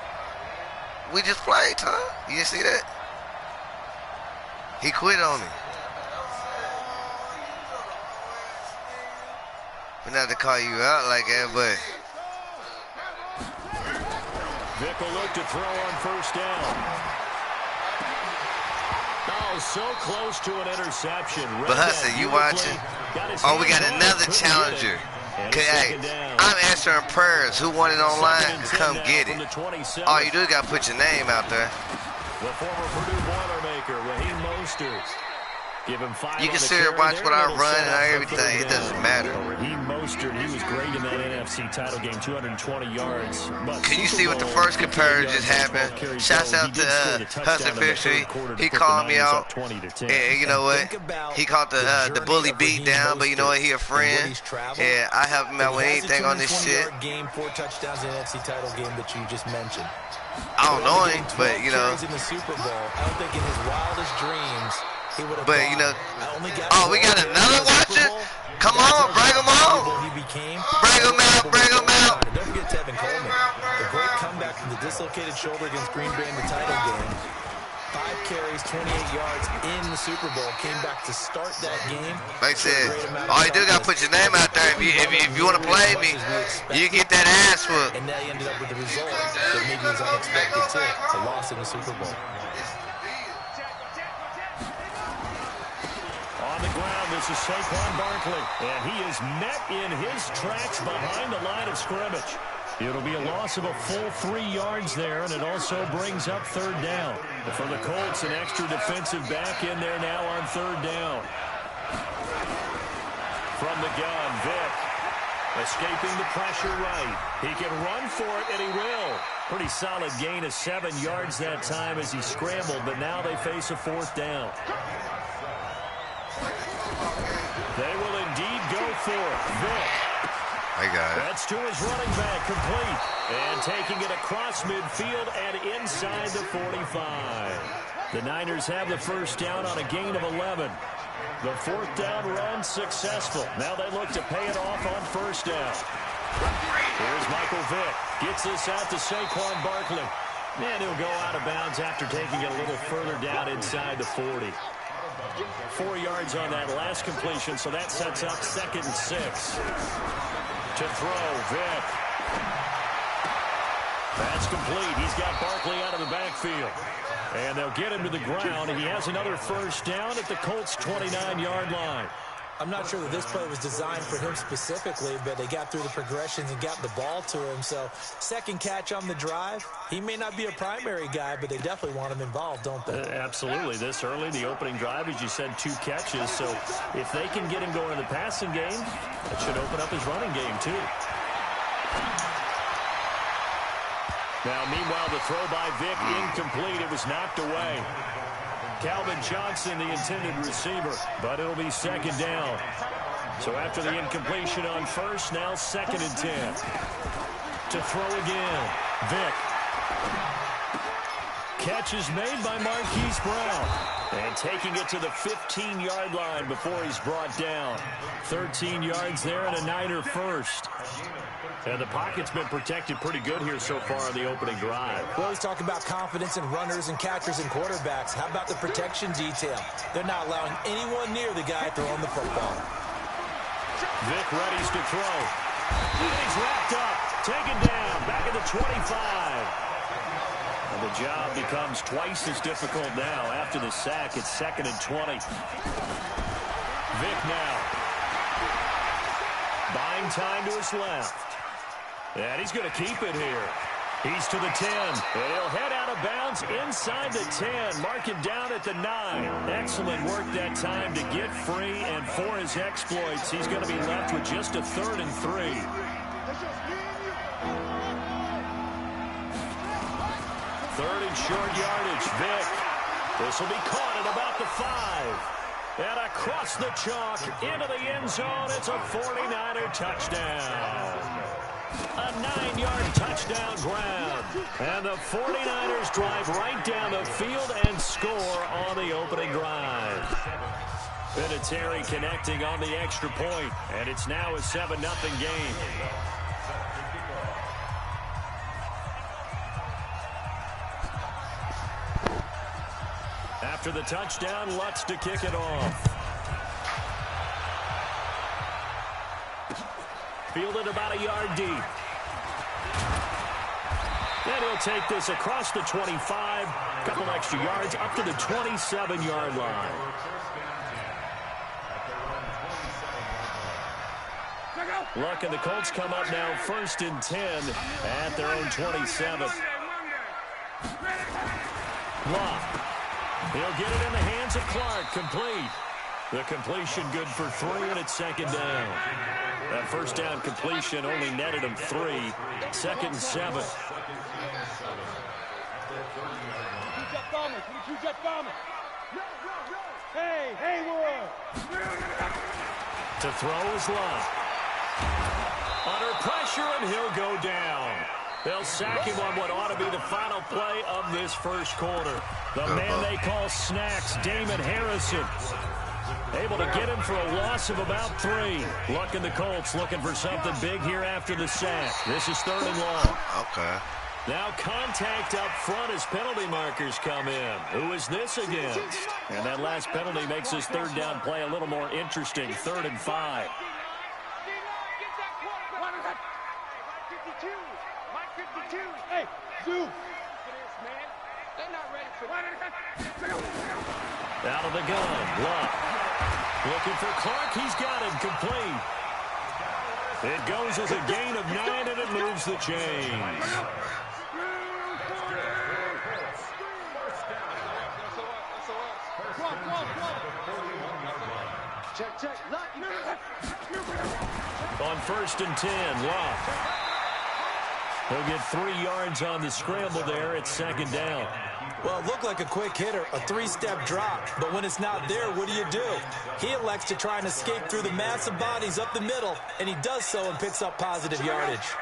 We just played, Tom. You didn't see that? He quit on me. But not to call you out like that, but. Vic will look to throw on first down. Oh, so close to an interception. But Hudson, you watching? Oh, we got another challenger. Hey, I'm answering prayers. Who won it online? Come get it. All you do is got to put your name out there. The former Purdue Boilermaker, Raheem Mostert. Give him 5. You can sit here and watch what I run and everything. It doesn't matter. Raheem Mostert, he was great in that NFC title game, 220 yards. But can you see what the first comparison just happened? Shouts out to Hudson Fisher. He called me out. And you know what? He caught the bully beat down, but you know what? He a friend. Yeah, I help him out with anything on this shit. Game, 4 touchdowns in the NFC title game that you just mentioned. I don't know him, but you know. In the Super Bowl, I don't think in his wildest dreams he would have. But you know, oh, we got another watcher. Come on, bring him on. Bring him out. Bring him out. Don't forget Tevin Coleman, the great comeback from the dislocated shoulder against Green Bay in the title game. 5 carries, 28 yards in the Super Bowl. Came back to start that game. Like I said, all you do got to put your name out there. If you want to play me, you get that ass whooped. And now you ended up with the result that maybe was unexpected too. A loss in the Super Bowl. On the ground, this is Saquon Barkley. And he is met in his tracks behind the line of scrimmage. It'll be a loss of a full 3 yards there, and it also brings up third down. For the Colts, an extra defensive back in there now on third down. From the gun, Vic. Escaping the pressure right. He can run for it, and he will. Pretty solid gain of 7 yards that time as he scrambled, but now they face a 4th down. They will indeed go for it. Vic. I got it. That's to his running back, complete. And taking it across midfield and inside the 45. The Niners have the first down on a gain of 11. The 4th down run successful. Now they look to pay it off on first down. Here's Michael Vick. Gets this out to Saquon Barkley. And he'll go out of bounds after taking it a little further down inside the 40. 4 yards on that last completion, so that sets up 2nd and 6. To throw, Vick. That's complete. He's got Barkley out of the backfield. And they'll get him to the ground. And he has another first down at the Colts' 29-yard line. I'm not sure that this play was designed for him specifically, but they got through the progressions and got the ball to him. So, second catch on the drive. He may not be a primary guy, but they definitely want him involved, don't they? Absolutely. This early, the opening drive, as you said, 2 catches. So, if they can get him going in the passing game, that should open up his running game, too. Now, meanwhile, the throw by Vick incomplete. It was knocked away. Calvin Johnson, the intended receiver, but it'll be 2nd down. So after the incompletion on first, now 2nd and 10. To throw again, Vick. Catch is made by Marquise Brown. And taking it to the 15-yard line before he's brought down. 13 yards there and a Niner first. And the pocket's been protected pretty good here so far on the opening drive. We always talk about confidence in runners and catchers and quarterbacks. How about the protection detail? They're not allowing anyone near the guy throwing the football. Vick readies to throw. And he's wrapped up. Taken down. Back at the 25. The job becomes twice as difficult now. After the sack, it's 2nd and 20. Vic now. Buying time to his left. And he's going to keep it here. He's to the 10. He'll head out of bounds inside the 10. Mark him down at the 9. Excellent work that time to get free, and for his exploits, he's going to be left with just a 3rd and 3. Third and short yardage. Vic. This will be caught at about the 5. And across the chalk into the end zone. It's a 49er touchdown. A 9-yard touchdown grab. And the 49ers drive right down the field and score on the opening drive. Vinatieri connecting on the extra point, and it's now a 7-0 game. After the touchdown, Lutz to kick it off. Fielded about a yard deep. And he'll take this across the 25. A couple extra yards up to the 27-yard line. Luck and the Colts come up now 1st and 10 at their own 27. Luck. He'll get it in the hands of Clark. Complete. The completion good for 3, and it's 2nd down. That first down completion only netted him 3. 2nd and 7. Hey, Haywood! To throw is Luck. Under pressure, and he'll go down. They'll sack him on what ought to be the final play of this first quarter. The man they call Snacks, Damon Harrison. Able to get him for a loss of about 3. Luck and the Colts looking for something big here after the sack. This is 3rd and long. Okay. Now contact up front as penalty markers come in. Who is this against? And that last penalty makes this 3rd down play a little more interesting. 3rd and 5. Hey, Zoo! Out of the gun, Luck. Looking for Clark, he's got him complete. It goes as a gain of 9, and it moves the chains. Check. On 1st and 10, Luck. He'll get 3 yards on the scramble there. It's 2nd down. Well, it looked like a quick hitter, a 3-step drop. But when it's not there, what do? He elects to try and escape through the massive bodies up the middle, and he does so and picks up positive yardage.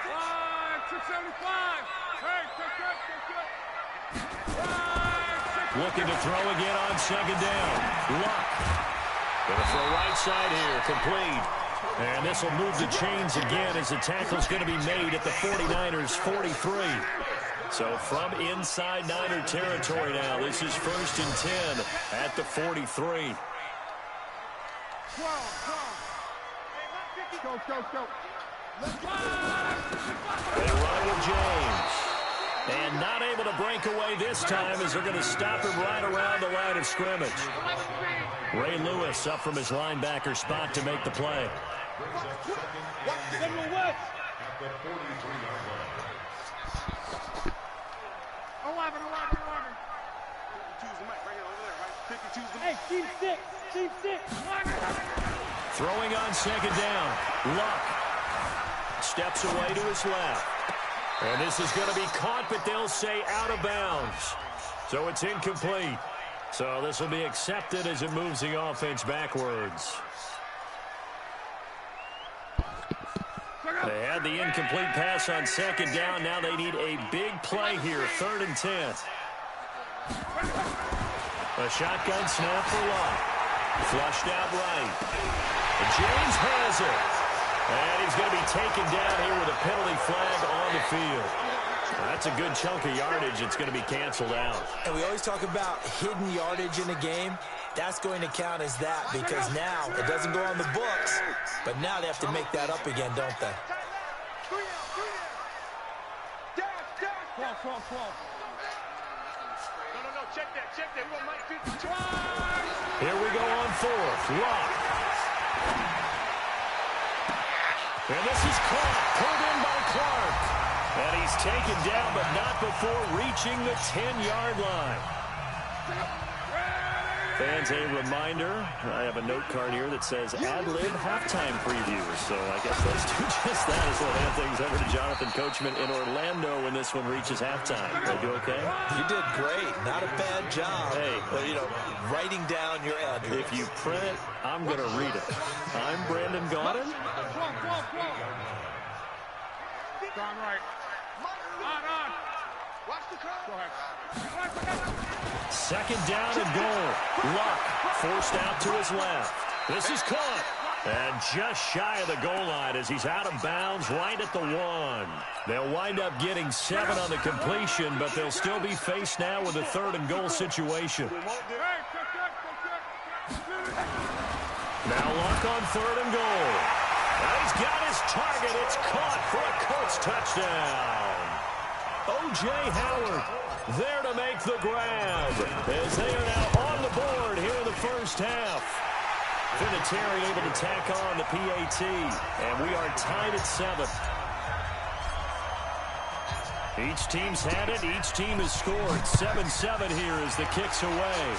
Looking to throw again on 2nd down. Luck. Gonna throw right side here, complete. And this will move the chains again as the tackle's going to be made at the 49ers' 43. So from inside Niner territory now, this is 1st and 10 at the 43. They run with James. And not able to break away this time as they're going to stop him right around the line of scrimmage. Ray Lewis up from his linebacker spot to make the play. Throwing on 2nd down. Luck steps away to his left. And this is going to be caught, but they'll say out of bounds. So it's incomplete. So this will be accepted as it moves the offense backwards. They had the incomplete pass on 2nd down. Now they need a big play here. 3rd and 10. A shotgun snap for Luck. Flushed out right. James has it. And he's going to be taken down here with a penalty flag on the field. That's a good chunk of yardage. It's going to be canceled out. And we always talk about hidden yardage in a game. That's going to count as that because now it doesn't go on the books, but now they have to make that up again, don't they? Here we go on fourth. Lock. And this is caught. Pulled in by Clark. And he's taken down, but not before reaching the 10-yard line. Fans, a reminder, I have a note card here that says ad-lib halftime preview. So I guess let's do just that as we'll hand things over to Jonathan Coachman in Orlando when this one reaches halftime. Did I do okay? You did great. Not a bad job. Hey. But, you know, writing down your address. If you print it, I'm going to read it. I'm Brandon Gaudin. Gone right. On. Watch the call. Go ahead. Second down and goal. Luck forced out to his left. This is caught. And just shy of the goal line as he's out of bounds right at the 1. They'll wind up getting 7 on the completion, but they'll still be faced now with a 3rd and goal situation. Now Luck on 3rd and goal. And he's got his target. It's caught for a Colts touchdown. O.J. Howard there to make the grab as they are now on the board here in the first half. Vinatieri able to tack on the PAT, and we are tied at 7. Each team's had it. Each team has scored. 7-7 here as the kick's away.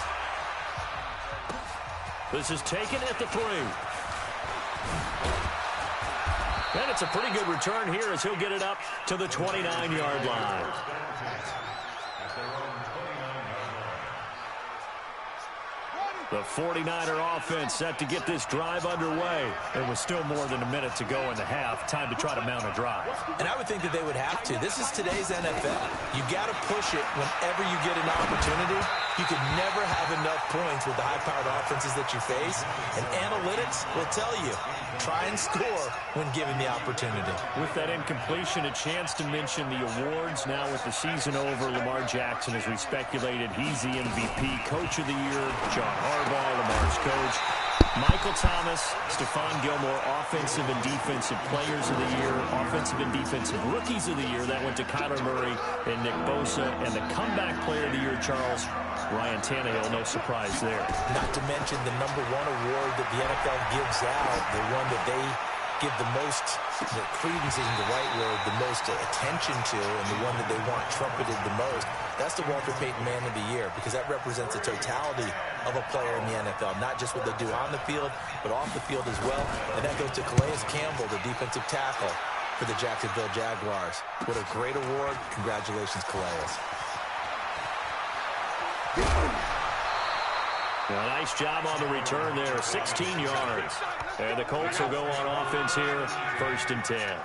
This is taken at the 3. And it's a pretty good return here as he'll get it up to the 29-yard line. The 49er offense set to get this drive underway. There was still more than a minute to go in the half. Time to try to mount a drive. And I would think that they would have to. This is today's NFL. You got to push it whenever you get an opportunity. You could never have enough points with the high-powered offenses that you face. And analytics will tell you, try and score when given the opportunity. With that incompletion, a chance to mention the awards. Now with the season over, Lamar Jackson, as we speculated, he's the MVP, Coach of the Year, John Harbaugh, Lamar's coach. Michael Thomas, Stephon Gilmore, Offensive and Defensive Players of the Year, Offensive and Defensive Rookies of the Year. That went to Kyler Murray and Nick Bosa. And the Comeback Player of the Year, Charles, Ryan Tannehill, no surprise there. Not to mention the #1 award that the NFL gives out, the one that they give the most, the credence isn't the right word, the most attention to, and the one that they want trumpeted the most. That's the Walter Payton Man of the Year, because that represents the totality of a player in the NFL, not just what they do on the field, but off the field as well. And that goes to Calais Campbell, the defensive tackle for the Jacksonville Jaguars. What a great award. Congratulations, Calais. A nice job on the return there, 16 yards. And the Colts will go on offense here, 1st and 10.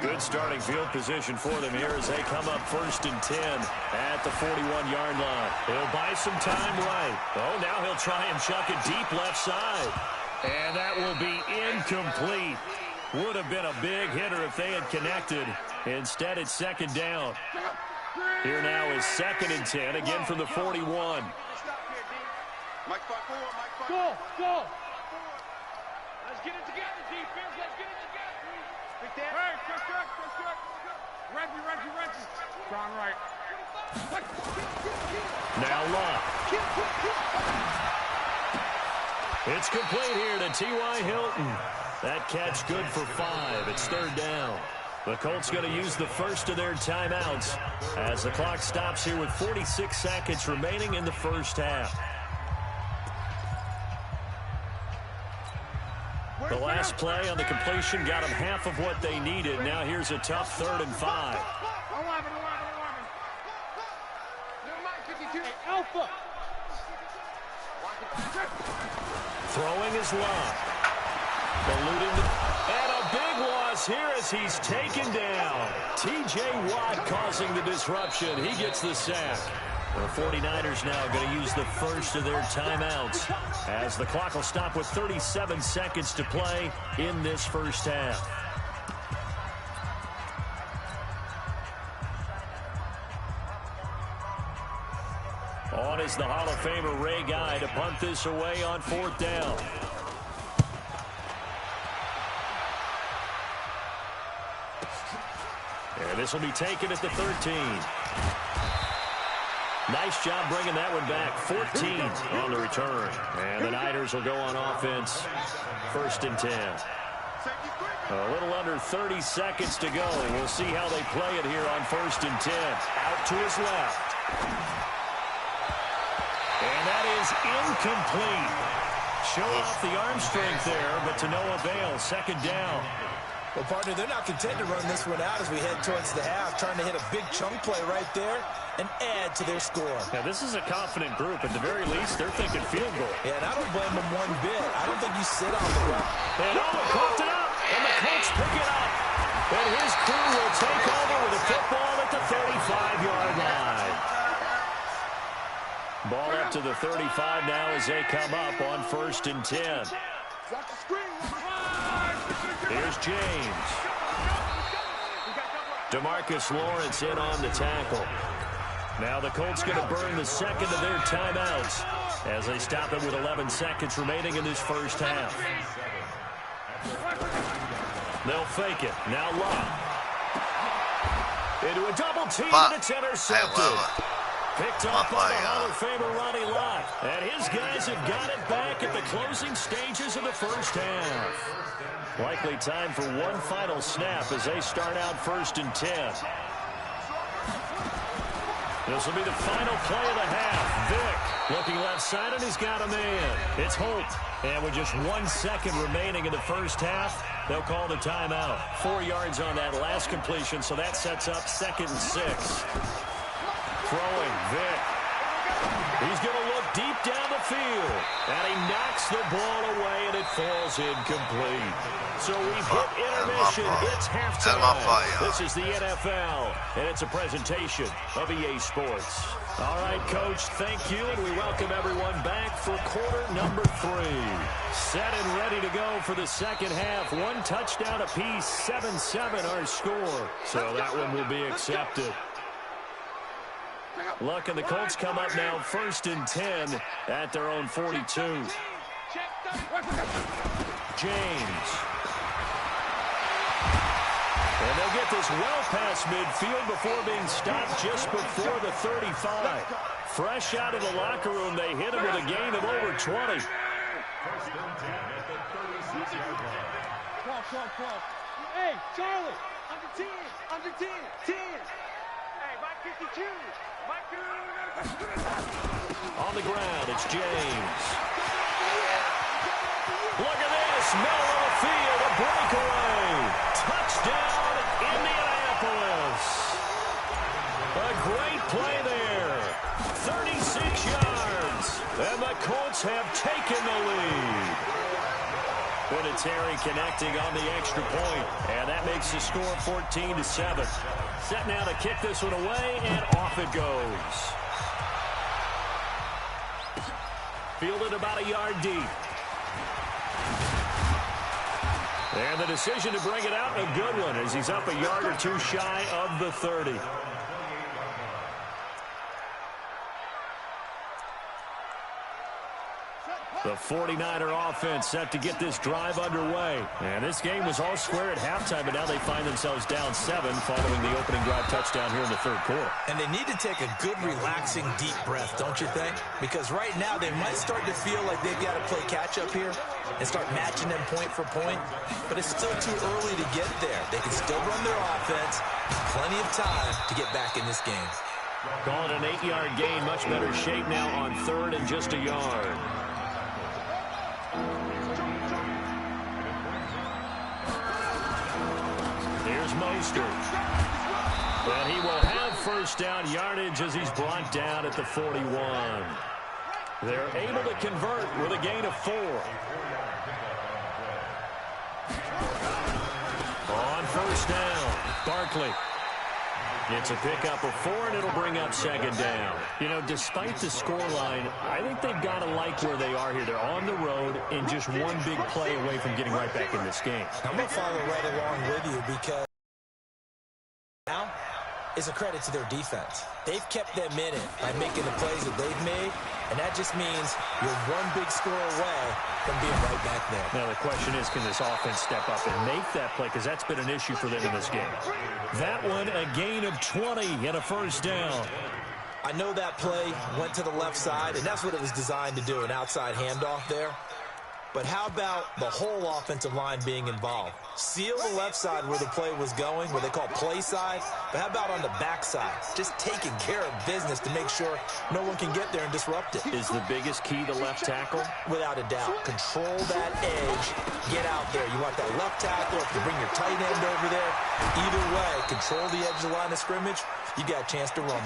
Good starting field position for them here as they come up 1st and 10 at the 41-yard line. He'll buy some time right. Oh, now he'll try and chuck it deep left side. And that will be incomplete. Would have been a big hitter if they had connected. Instead, it's 2nd down. Here now is 2nd and 10, again from the 41. Go. Let's get it together, defense. Let's get it together. Hey, check. Reggie. Gone right. Now Luck. It's complete here to T.Y. Hilton. That catch good for 5. It's 3rd down. The Colts going to use the first of their timeouts as the clock stops here with 46 seconds remaining in the first half. The last play on the completion got them half of what they needed. Now here's a tough 3rd and 5. 11. Alpha. Throwing is Luck. Eluding and a big loss here as he's taken down. T.J. Watt causing the disruption. He gets the sack. The 49ers now going to use the first of their timeouts as the clock will stop with 37 seconds to play in this first half. On is the Hall of Famer Ray Guy to punt this away on 4th down. And this will be taken at the 13. Nice job bringing that one back. 14 on the return. And the Niners will go on offense. 1st and 10. A little under 30 seconds to go. We'll see how they play it here on 1st and 10. Out to his left. And that is incomplete. Show off the arm strength there, but to no avail. 2nd down. Well, partner, they're not content to run this one out as we head towards the half, trying to hit a big chunk play right there and add to their score. Now, this is a confident group. At the very least, they're thinking field goal. Yeah, and I don't blame them one bit. I don't think you sit on the ground. And coughed it up, and the Colts pick it up. And his crew will take over with the football at the 35-yard line. Ball up to the 35 now as they come up on 1st and 10. Here's James. DeMarcus Lawrence in on the tackle. Now the Colts going to burn the 2nd of their timeouts as they stop it with 11 seconds remaining in this first half. They'll fake it. Now Locke. Into a double team, and it's intercepted. Picked up by the Hall of Famer Ronnie Lott. And his guys have got it back at the closing stages of the first half. Likely time for one final snap as they start out 1st and 10. This will be the final play of the half. Vick looking left side, and he's got a man. It's Holt. And with just 1 second remaining in the first half, they'll call the timeout. 4 yards on that last completion, so that sets up 2nd and 6. Throwing, Vick. He's going to look deep down the field. And he knocks the ball away, and it falls incomplete. So we've hit intermission. It's halftime. This is the NFL, and it's a presentation of EA Sports. All right, Coach, thank you, and we welcome everyone back for quarter number 3. Set and ready to go for the second half. 1 touchdown apiece, 7-7 our score. So that one will be accepted. Luck and the Colts come up now 1st and 10 at their own 42. James. And they'll get this well past midfield before being stopped just before the 35. Fresh out of the locker room, they hit him with a gain of over 20. Hey, Charlie, under 10, under 10, 10. Hey, Mike 52, Mike 2. On the ground, it's James. Look at this, middle of the field, a breakaway. Touchdown, Indianapolis. A great play there. 36 yards, and the Colts have taken the lead. Vinatieri connecting on the extra point, and that makes the score 14-7. Set now to kick this one away, and off it goes. Fielded about a yard deep. And the decision to bring it out, a good one, as he's up a yard or two shy of the 30. The 49er offense set to get this drive underway. And this game was all square at halftime, but now they find themselves down 7 following the opening drive touchdown here in the third quarter. And they need to take a good, relaxing, deep breath, don't you think? Because right now they might start to feel like they've got to play catch-up here and start matching them point for point. But it's still too early to get there. They can still run their offense. Plenty of time to get back in this game. Call it an 8-yard gain. Much better shape now on 3rd and just a yard. Here's Mostert. And he will have first down yardage as he's brought down at the 41. They're able to convert with a gain of 4. On first down, Barkley. It's a pickup of 4, and it'll bring up 2nd down. You know, despite the scoreline, I think they've got to like where they are here. They're on the road and just one big play away from getting right back in this game. I'm going to follow right along with you because now is a credit to their defense. They've kept them in it by making the plays that they've made, and that just means you're one big score away from being right back there. Now the question is, can this offense step up and make that play? Because that's been an issue for them in this game. That one, a gain of 20 and a first down. I know that play went to the left side, and that's what it was designed to do, an outside handoff there. But how about the whole offensive line being involved? Seal the left side where the play was going, where they call play side. But how about on the back side? Just taking care of business to make sure no one can get there and disrupt it. Is the biggest key the left tackle? Without a doubt. Control that edge. Get out there. You want that left tackle, if you bring your tight end over there. Either way, control the edge of the line of scrimmage. You got a chance to run.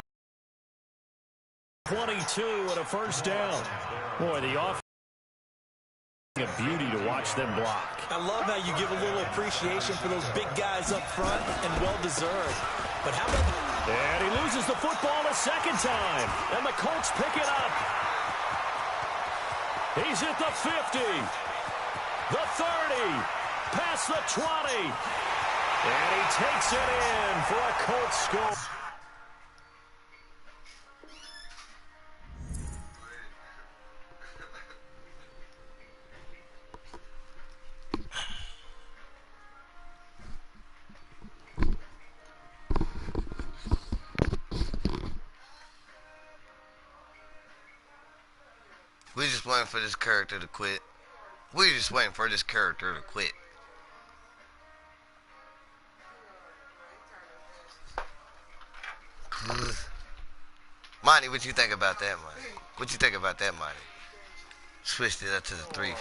22 and a first down. Boy, the offense. A beauty to watch them block. I love how you give a little appreciation for those big guys up front, and well-deserved. But how about... And he loses the football a second time. And the Colts pick it up. He's at the 50. The 30. Past the 20. And he takes it in for a Colts score. We just waiting for this character to quit. We just waiting for this character to quit. Monty, what you think about that, Monty? What you think about that, Monty? Switched it up to the 3-4.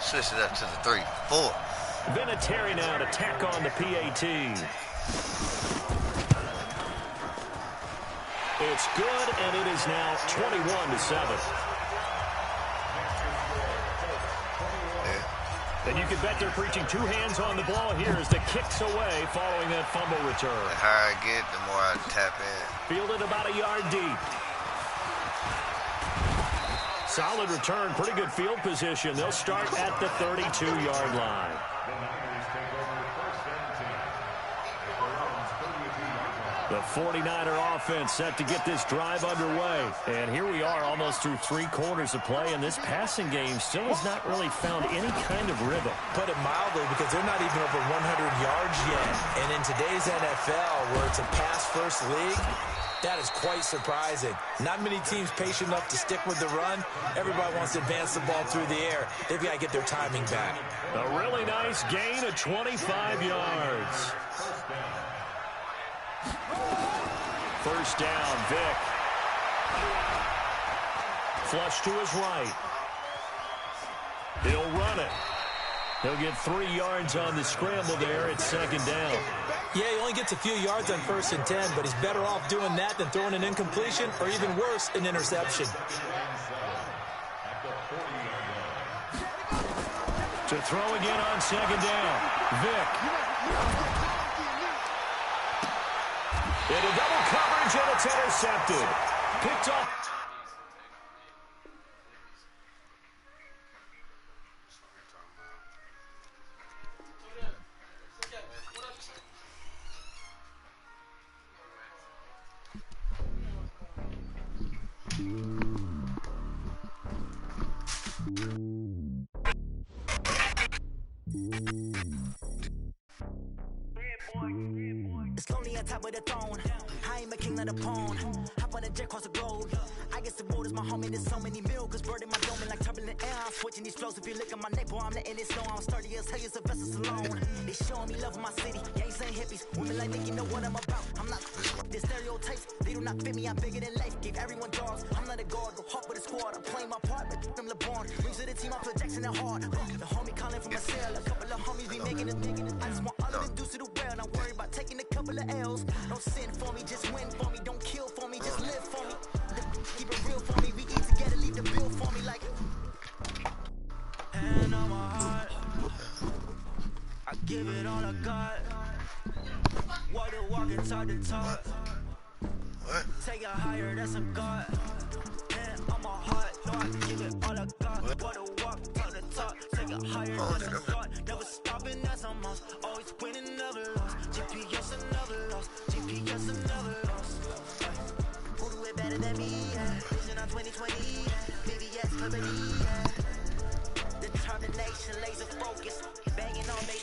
Switched it up to the 3-4. Vinatieri now to tack on the PAT. It's good, and it is now 21-7. And you can bet they're preaching two hands on the ball here as the kick's away following that fumble return. The higher I get, the more I tap in. Fielded about a yard deep. Solid return, pretty good field position. They'll start at the 32-yard line. The 49er offense set to get this drive underway. And here we are almost through 3 quarters of play, and this passing game still has not really found any kind of rhythm. Put it mildly, because they're not even over 100 yards yet. And in today's NFL, where it's a pass-first league, that is quite surprising. Not many teams patient enough to stick with the run. Everybody wants to advance the ball through the air. They've got to get their timing back. A really nice gain of 25 yards. First down, Vick. Flush to his right. He'll run it. He'll get 3 yards on the scramble there at second down. Yeah, he only gets a few yards on 1st and 10, but he's better off doing that than throwing an incompletion, or even worse, an interception. To throw again on second down. Vick. Into double coverage, and it's intercepted. Picked up. It's lonely on top of the throne. I ain't a king of the pawn. Hop on a jet across the globe. I guess the road is my home and there's so many miracles bird in my dome and like turbulent air. I'm switching these flows. If you look at my neck, boy, I'm letting it slow. I'm sturdy as hell, as a vessel alone. They showing me love in my city. Gangs ain't hippies. Women like Nicki know what I'm about. I'm not the stereotypes. They do not fit me. I'm bigger than life. Gave everyone dogs. I'm not a guard. Go hard with a squad. I'm playing my part, but them LeBron. Rings of the team. I feel Jackson and hard. The homie calling from a cell. A couple of homies be making it. I just want all of them dudes to do well. Not worry about taking a couple of L's. Don't sin for me, just win for me. Don't kill for me, just live for me. Keep it real for me. We eat together, leave the bill for me like. Hand on my heart, I give it all I got. What a walk inside the talk. Take it higher, that's a God. Hand on my heart, no, I give it all I got. What a walk to the top. Take it higher, that's a God. Never stopping, that's a must. Always winning, never lost. GPS another loss. GPS another loss. Who do it better than me? Yeah. Vision on 2020. Maybe yes, but yeah. The time Determination, laser focus, banging on they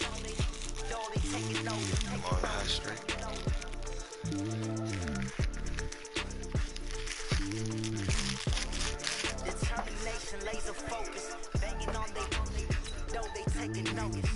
though they taking notice. Long high street. Determination, laser focus, banging on they though they taking notice.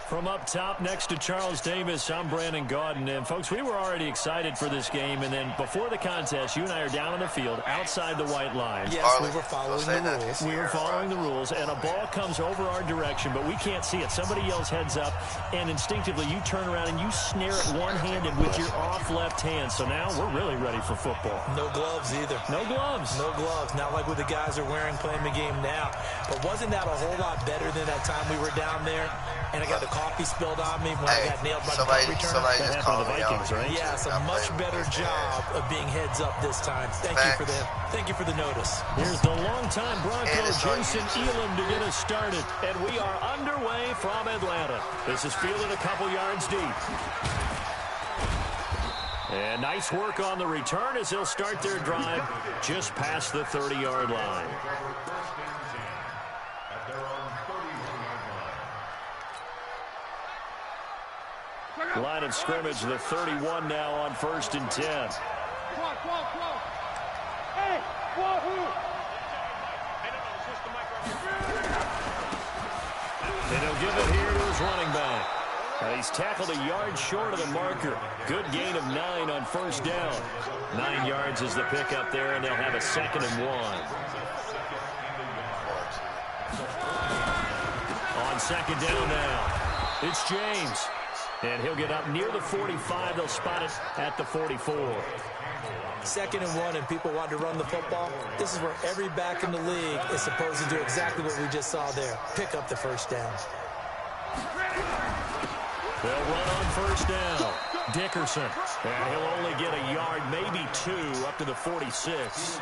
From up top next to Charles Davis, I'm Brandon Gaudin. And, folks, we were already excited for this game. And then before the contest, you and I are down on the field outside the white line. Yes, we were following the rules. We were following the rules, and a ball comes over our direction, but we can't see it. Somebody yells heads up, and instinctively you turn around and you snare it one-handed with your off left hand. So now we're really ready for football. No gloves either. No gloves. No gloves. Not like what the guys are wearing playing the game now. But wasn't that a whole lot better than that time we were down there? And I got the coffee spilled on me when I got nailed by the punt returner. Somebody just called the Vikings, right? Yeah, it's a much better job of being heads up this time. Thank you for them. Thank you for the notice. Here's the longtime Bronco, Jason Elam, to get us started. And we are underway from Atlanta. This is fielded a couple yards deep. And nice work on the return as they'll start their drive just past the 30-yard line. Line of scrimmage, the 31 now on 1st and 10. Hey, and he'll give it here to his running back. He's tackled a yard short of the marker. Good gain of 9 on 1st down. 9 yards is the pickup there, and they'll have a 2nd and 1. On 2nd down now, it's James. And he'll get up near the 45. They'll spot it at the 44. 2nd and 1, and people want to run the football. This is where every back in the league is supposed to do exactly what we just saw there. Pick up the 1st down. They'll run on 1st down. Dickerson. And he'll only get a yard, maybe 2, up to the 46.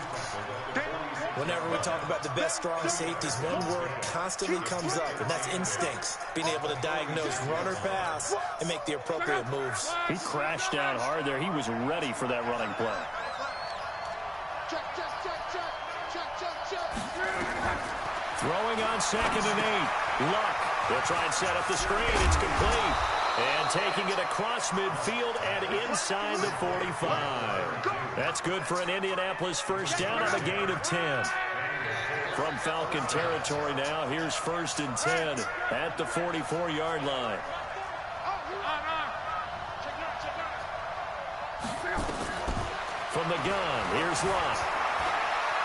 Whenever we talk about the best strong safeties, one word constantly comes up, and that's instincts. Being able to diagnose run or pass and make the appropriate moves. He crashed down hard there. He was ready for that running play. Throwing on 2nd and 8. Luck. They'll try and set up the screen. It's complete. And taking it across midfield and inside the 45. That's good for an Indianapolis 1st down on a gain of 10. From Falcon territory now, here's 1st and 10 at the 44-yard line. From the gun, here's Luck.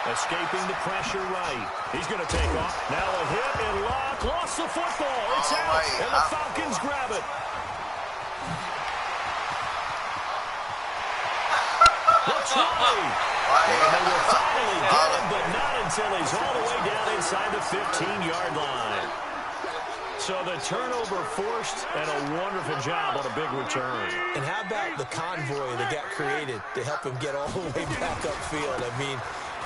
Escaping the pressure right. He's going to take off. Now a hit, and Luck lost the football. It's out, and the Falcons grab it. Looks right. And they will finally get him, but not until he's all the way down inside the 15-yard line. So the turnover forced, and a wonderful job on a big return. And how about the convoy that got created to help him get all the way back upfield? I mean,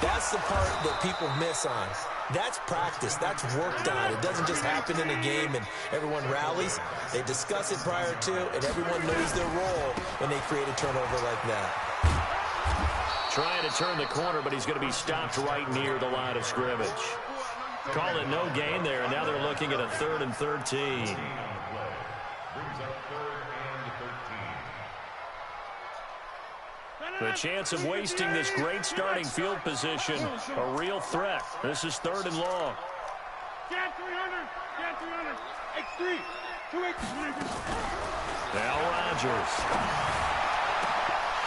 that's the part that people miss on. That's practice. That's worked on. It doesn't just happen in a game and everyone rallies. They discuss it prior to, and everyone knows their role when they create a turnover like that. Trying to turn the corner, but he's going to be stopped right near the line of scrimmage. Call it no gain there, and now they're looking at a 3rd and 13. The chance of wasting this great starting field position, a real threat. This is 3rd and long. Get 300. Get 300. X3. 2X. Now Rodgers.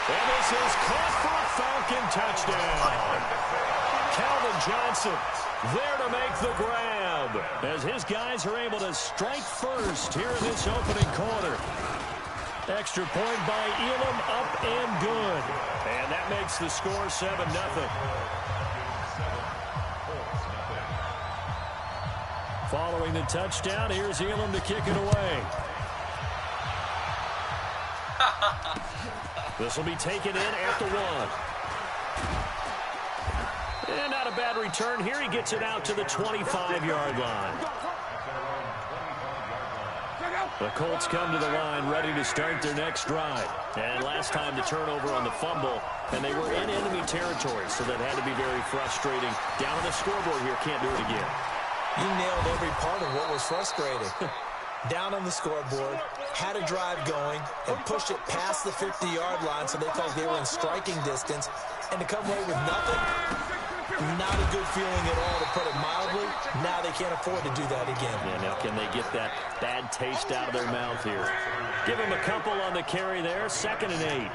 And this is caught for a Falcon touchdown. Calvin Johnson there to make the grab as his guys are able to strike first here in this opening quarter. Extra point by Elam, up and good. And that makes the score 7-0. Following the touchdown, here's Elam to kick it away. This will be taken in at the 1. And not a bad return here. He gets it out to the 25-yard line. The Colts come to the line ready to start their next drive. And last time the turnover on the fumble, and they were in enemy territory, so that had to be very frustrating. Down on the scoreboard here, can't do it again. You nailed every part of what was frustrating. Down on the scoreboard, had a drive going, and pushed it past the 50-yard line so they felt they were in striking distance, and to come away with nothing, not a good feeling at all, to put it mildly. Now they can't afford to do that again. Yeah, now can they get that bad taste out of their mouth here? Give them a couple on the carry there, 2nd and 8.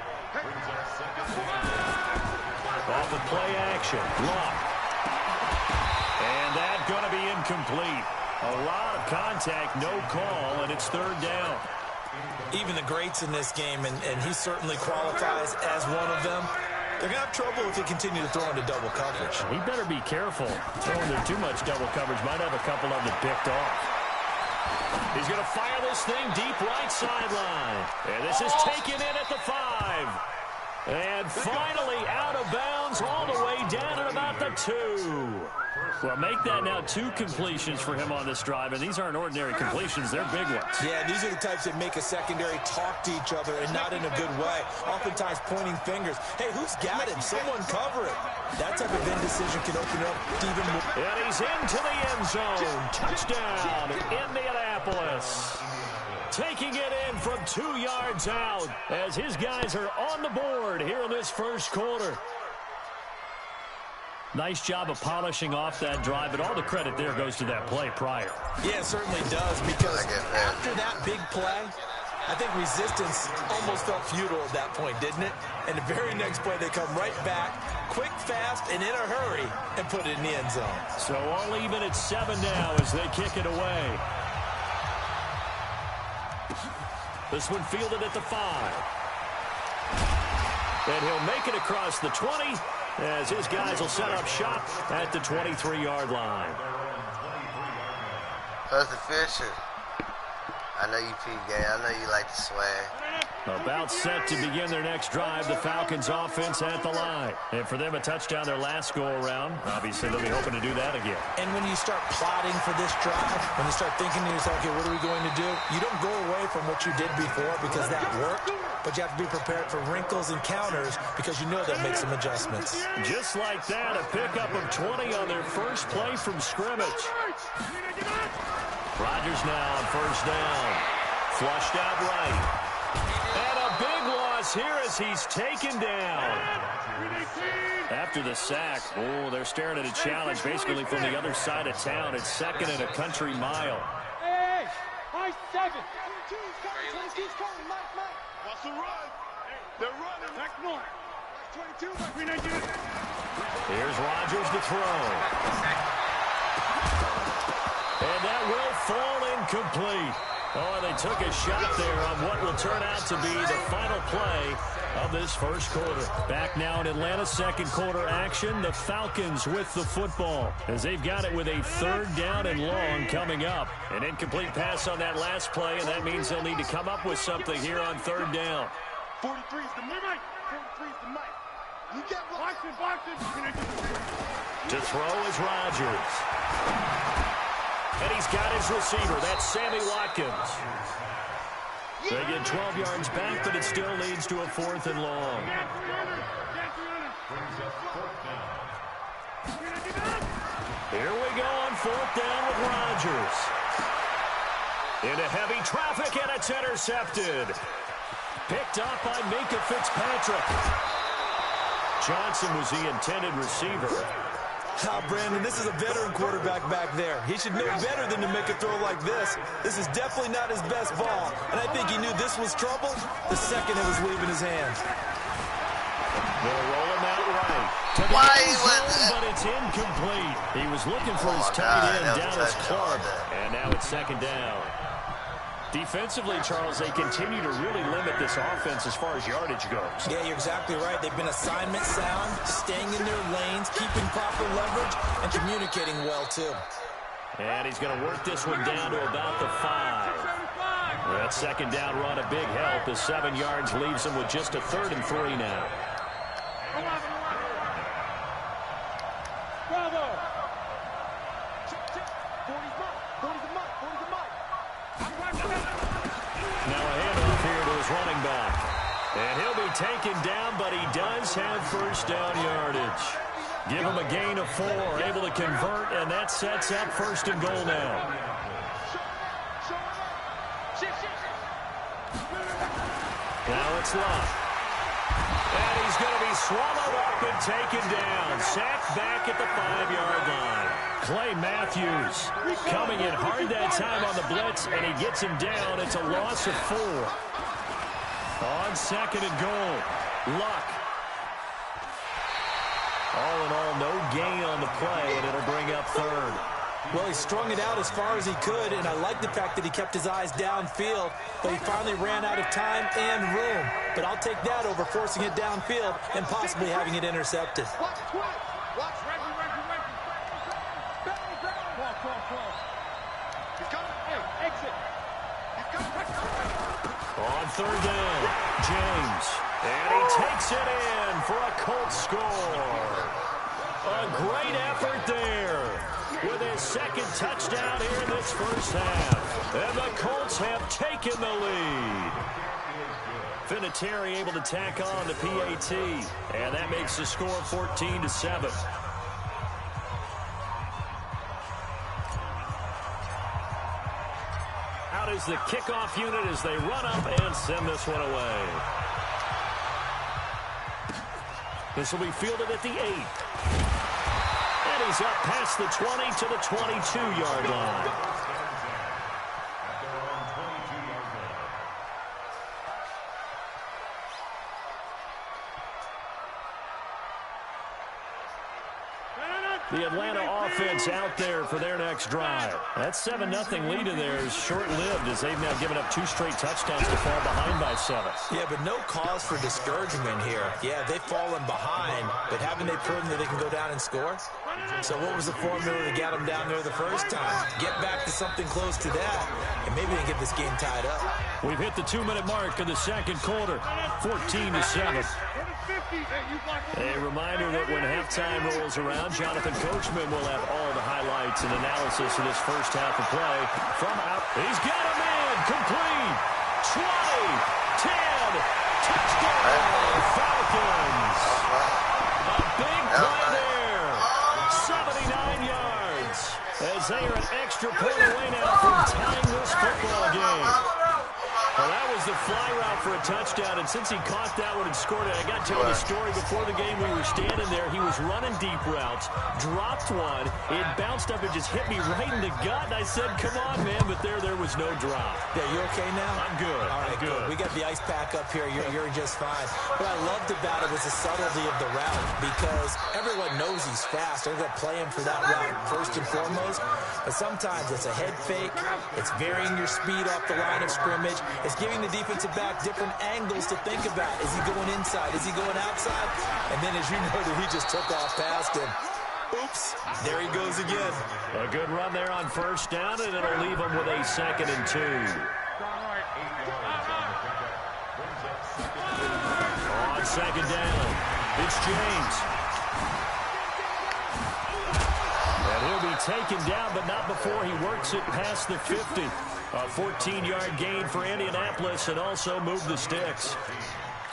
Off of play action, Luck. And that's going to be incomplete. A lot of contact, no call, and it's 3rd down. Even the greats in this game, and he certainly qualifies as one of them, they're going to have trouble if they continue to throw into double coverage. He better be careful. Throwing into too much double coverage might have a couple of them picked off. He's going to fire this thing deep right sideline. And this is taken in at the 5. And finally out of bounds all the way down at about the 2. Well, make that now 2 completions for him on this drive, and these aren't ordinary completions. They're big ones. Yeah, these are the types that make a secondary talk to each other, and not in a good way. Oftentimes pointing fingers. Hey, who's got him? Someone cover it. That type of indecision can open up even more. And he's into the end zone. Touchdown, Indianapolis. Taking it in from 2 yards out as his guys are on the board here in this first quarter. Nice job of polishing off that drive, but all the credit there goes to that play prior. Yeah, it certainly does, because after that big play, I think resistance almost felt futile at that point, didn't it? And the very next play, they come right back, quick, fast, and in a hurry, and put it in the end zone. So all even at 7 now as they kick it away. This one fielded at the 5. And he'll make it across the 20 as his guys will set up shop at the 23-yard line. How's the fishing? I know you peep game. I know you like the swag. About set to begin their next drive. The Falcons offense at the line. And for them, a touchdown their last go-around. Obviously, they'll be hoping to do that again. And when you start plotting for this drive, when you start thinking to yourself, okay, what are we going to do? You don't go away from what you did before because that worked. But you have to be prepared for wrinkles and counters because you know they'll make some adjustments. Just like that, a pickup of 20 on their first play from scrimmage. Rodgers now on first down. Flushed out right. And a big loss here as he's taken down. After the sack, they're staring at a challenge basically from the other side of town. It's 2nd and a country mile. Hey, high 7. 22's coming, Mike. What's the run? They're running. Next north. 22, Here's Rodgers to throw. And that will fall incomplete. Oh, they took a shot there on what will turn out to be the final play of this first quarter. Back now in Atlanta, second quarter action. The Falcons with the football as they've got it with a 3rd down and long coming up. An incomplete pass on that last play, and that means they'll need to come up with something here on 3rd down. 43's the mic. 43's the mic. You get boxing. To throw is Rodgers. And he's got his receiver. That's Sammy Watkins. They get 12 yards back, but it still leads to a 4th and long. Here we go on 4th down with Rodgers. Into heavy traffic, and it's intercepted. Picked up by Minkah Fitzpatrick. Johnson was the intended receiver. Brandon, this is a veteran quarterback back there. He should know better than to make a throw like this. This is definitely not his best ball, and I think he knew this was trouble the second it was leaving his hands. They'll roll him out right. To the end zone, but it's incomplete. He was looking for his tight end, Dallas Clark, and now it's second down. Defensively, Charles, they continue to really limit this offense as far as yardage goes. Yeah, you're exactly right. They've been assignment sound, staying in their lanes, keeping proper leverage, and communicating well, too. And he's going to work this one down to about the 5. That second down run a big help as 7 yards leaves him with just a 3rd and 3 now. Now a handoff here to his running back. And he'll be taken down, but he does have first down yardage. Give him a gain of 4, able to convert, and that sets up 1st and goal now. Now it's Luck. And he's going to be swallowed up and taken down. Sacked back at the 5-yard line. Clay Matthews coming in hard that time on the blitz, and he gets him down. It's a loss of 4. On 2nd and goal, Luck. All in all, no gain on the play, and it'll bring up 3rd. Well, he strung it out as far as he could, and I like the fact that he kept his eyes downfield, but he finally ran out of time and room. But I'll take that over forcing it downfield and possibly having it intercepted. On 3rd down, James. And he takes it in for a Colts score. A great effort there with his 2nd touchdown here in this first half. And the Colts have taken the lead. Vinatieri able to tack on the PAT. And that makes the score 14-7. Out is the kickoff unit as they run up and send this one away. This will be fielded at the 8. And he's up past the 20 to the 22-yard line. The Atlanta offense out there for their next drive. That 7-0 lead in there is short-lived as they've now given up 2 straight touchdowns to fall behind by 7. Yeah, but no cause for discouragement here. Yeah, they've fallen behind, but haven't they proven that they can go down and score? So what was the formula to get them down there the first time? Get back to something close to that, and maybe they can get this game tied up. We've hit the 2-minute mark of the second quarter, 14-7. A reminder that when halftime rolls around, Jonathan Coachman will have all the highlights and analysis of this first half of play from out. He's got him in, complete, 20, 10, touchdown, Falcons. A big play there, 79 yards, as they are an extra point away now from tying this football game. Well, that was the fly route for a touchdown, and since he caught that one and scored it, I got to tell you the story before the game. We were standing there. He was running deep routes, dropped one. It bounced up and just hit me right in the gut, and I said, come on, man, but there was no drop. Yeah, you okay now? I'm good. All right, good. We got the ice pack up here. You're just fine. What I loved about it was the subtlety of the route, because everyone knows he's fast. They're going to play him for that route first and foremost, but sometimes it's a head fake. It's varying your speed off the line of scrimmage. It's giving the defensive back different angles to think about. Is he going inside? Is he going outside? And then, as you noted, he just took off past him. Oops, there he goes again. A good run there on first down, and it'll leave him with a 2nd and 2. On 2nd down, it's James. And he'll be taken down, but not before he works it past the 50. A 14-yard gain for Indianapolis, and also move the sticks.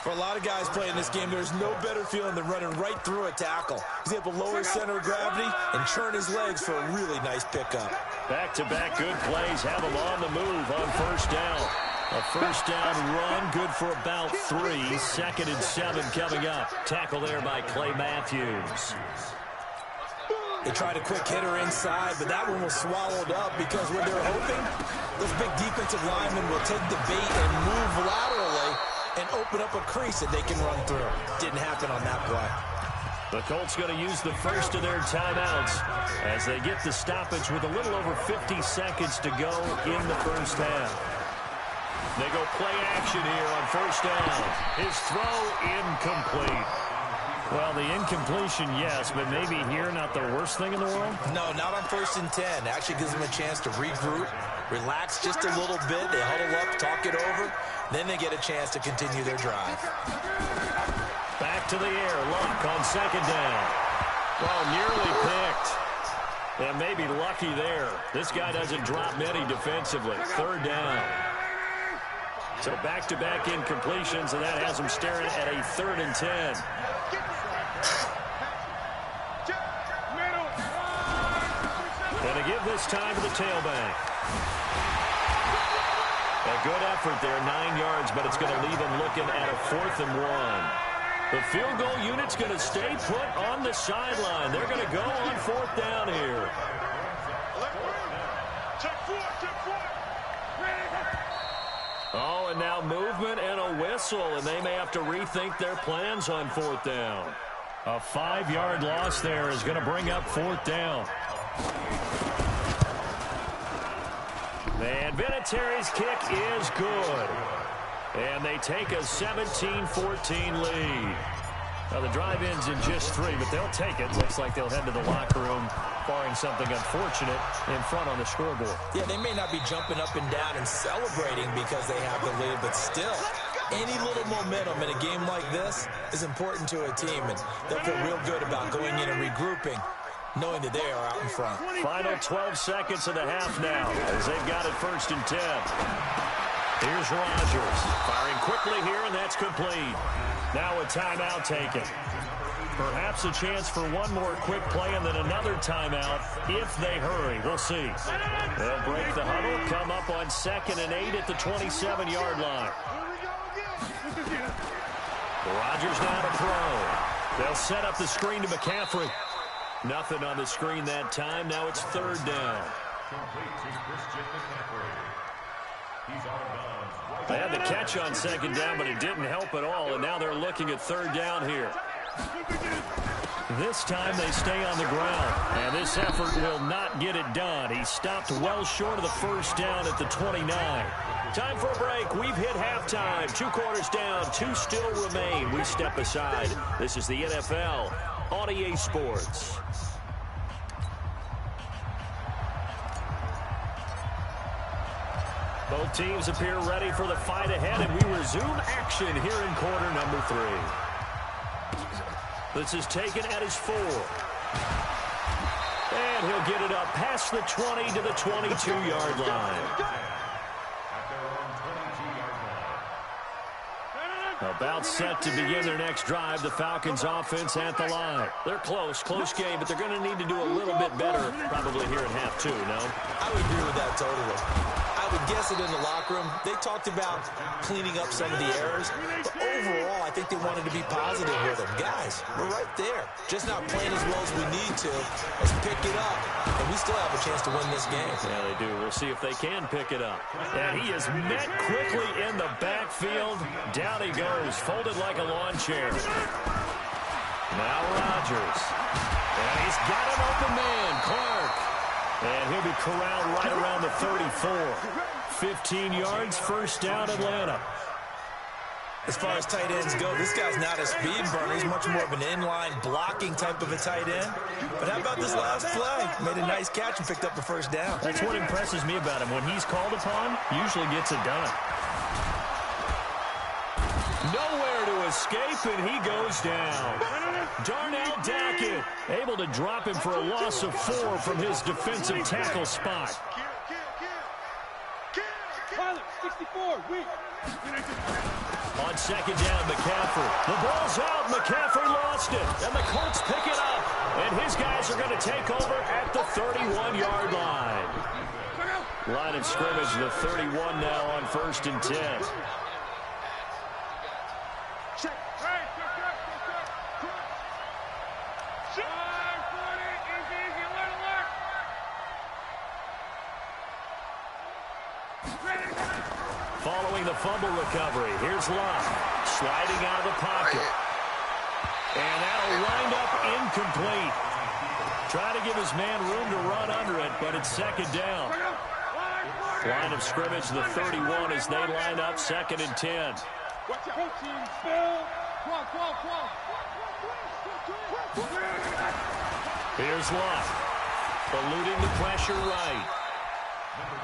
For a lot of guys playing this game, there's no better feeling than running right through a tackle. He's able to lower his center of gravity and churn his legs for a really nice pickup. Back-to-back good plays have him on the move on first down. A first down run, good for about 3. 2nd and 7 coming up. Tackle there by Clay Matthews. They tried a quick hitter inside, but that one was swallowed up because when they're hoping, those big defensive linemen will take the bait and move laterally. and open up a crease that they can run through. Didn't happen on that play. The Colts going to use the first of their timeouts as they get the stoppage with a little over 50 seconds to go in the first half. They go play action here on first down. His throw incomplete. Well, the incompletion, yes, but maybe here not the worst thing in the world? No, not on 1st and 10. Actually gives them a chance to regroup, relax just a little bit. They huddle up, talk it over. Then they get a chance to continue their drive. Back to the air. Luck on second down. Well, nearly picked. And maybe lucky there. This guy doesn't drop many defensively. Third down. So back-to-back incompletions, and that has him staring at a 3rd and 10. Going to give this time to the tailback. A good effort there, 9 yards, but it's going to leave him looking at a 4th and 1. The field goal unit's going to stay put on the sideline. They're going to go on 4th down here. Oh, and now movement and a whistle, and they may have to rethink their plans on 4th down. A 5-yard loss there is going to bring up 4th down. And Vinatieri's kick is good. And they take a 17-14 lead. Now, the drive ends in just 3, but they'll take it. Looks like they'll head to the locker room, barring something unfortunate, in front on the scoreboard. Yeah, they may not be jumping up and down and celebrating because they have the lead, but still, any little momentum in a game like this is important to a team, and they'll feel real good about going in and regrouping, knowing that they are out in front. Final 12 seconds of the half now, as they've got it 1st and 10. Here's Rodgers, firing quickly here, and that's complete. Now a timeout taken. Perhaps a chance for one more quick play and then another timeout if they hurry. We'll see. They'll break the huddle, come up on 2nd and 8 at the 27-yard line. Rodgers now to throw. They'll set up the screen to McCaffrey. Nothing on the screen that time. Now it's 3rd down. They had the catch on 2nd down, but it didn't help at all, and now they're looking at 3rd down here. This time they stay on the ground, and this effort will not get it done. He stopped well short of the 1st down at the 29. Time for a break. We've hit halftime. 2 quarters down, 2 still remain. We step aside. This is the NFL on EA Sports. Both teams appear ready for the fight ahead, and we resume action here in quarter number 3. This is taken at his 4. And he'll get it up past the 20 to the 22-yard line. About set to begin their next drive. The Falcons offense at the line. They're close game, but they're going to need to do a little bit better probably here in half 2, no? I would agree with that totally. I would guess it in the locker room. They talked about cleaning up some of the errors, but overall, I think they wanted to be positive with them. Guys, we're right there. Just not playing as well as we need to. Let's pick it up, and we still have a chance to win this game. Yeah, they do. We'll see if they can pick it up. And he is met quickly in the backfield. Down he goes, folded like a lawn chair. Now Rodgers. And he's got an open man, Clark. And he'll be corralled right around the 34. 15 yards, 1st down, Atlanta. As far as tight ends go, this guy's not a speed burner. He's much more of an inline blocking type of a tight end. But how about this last play? Made a nice catch and picked up the 1st down. That's what impresses me about him. When he's called upon, usually gets it done. Nowhere to escape, and he goes down. Darnell Dackett able to drop him for a loss of 4 from his defensive tackle spot. On 2nd down, McCaffrey. The ball's out. McCaffrey lost it, and the Colts pick it up. And his guys are going to take over at the 31-yard line. Line of scrimmage, the 31 now on 1st and 10. Following the fumble recovery, here's Love. Sliding out of the pocket. And that'll wind up incomplete. Trying to give his man room to run under it, but it's second down. Line of scrimmage, the 31, as they line up 2nd and 10. Here's Love. Eluding the pressure right.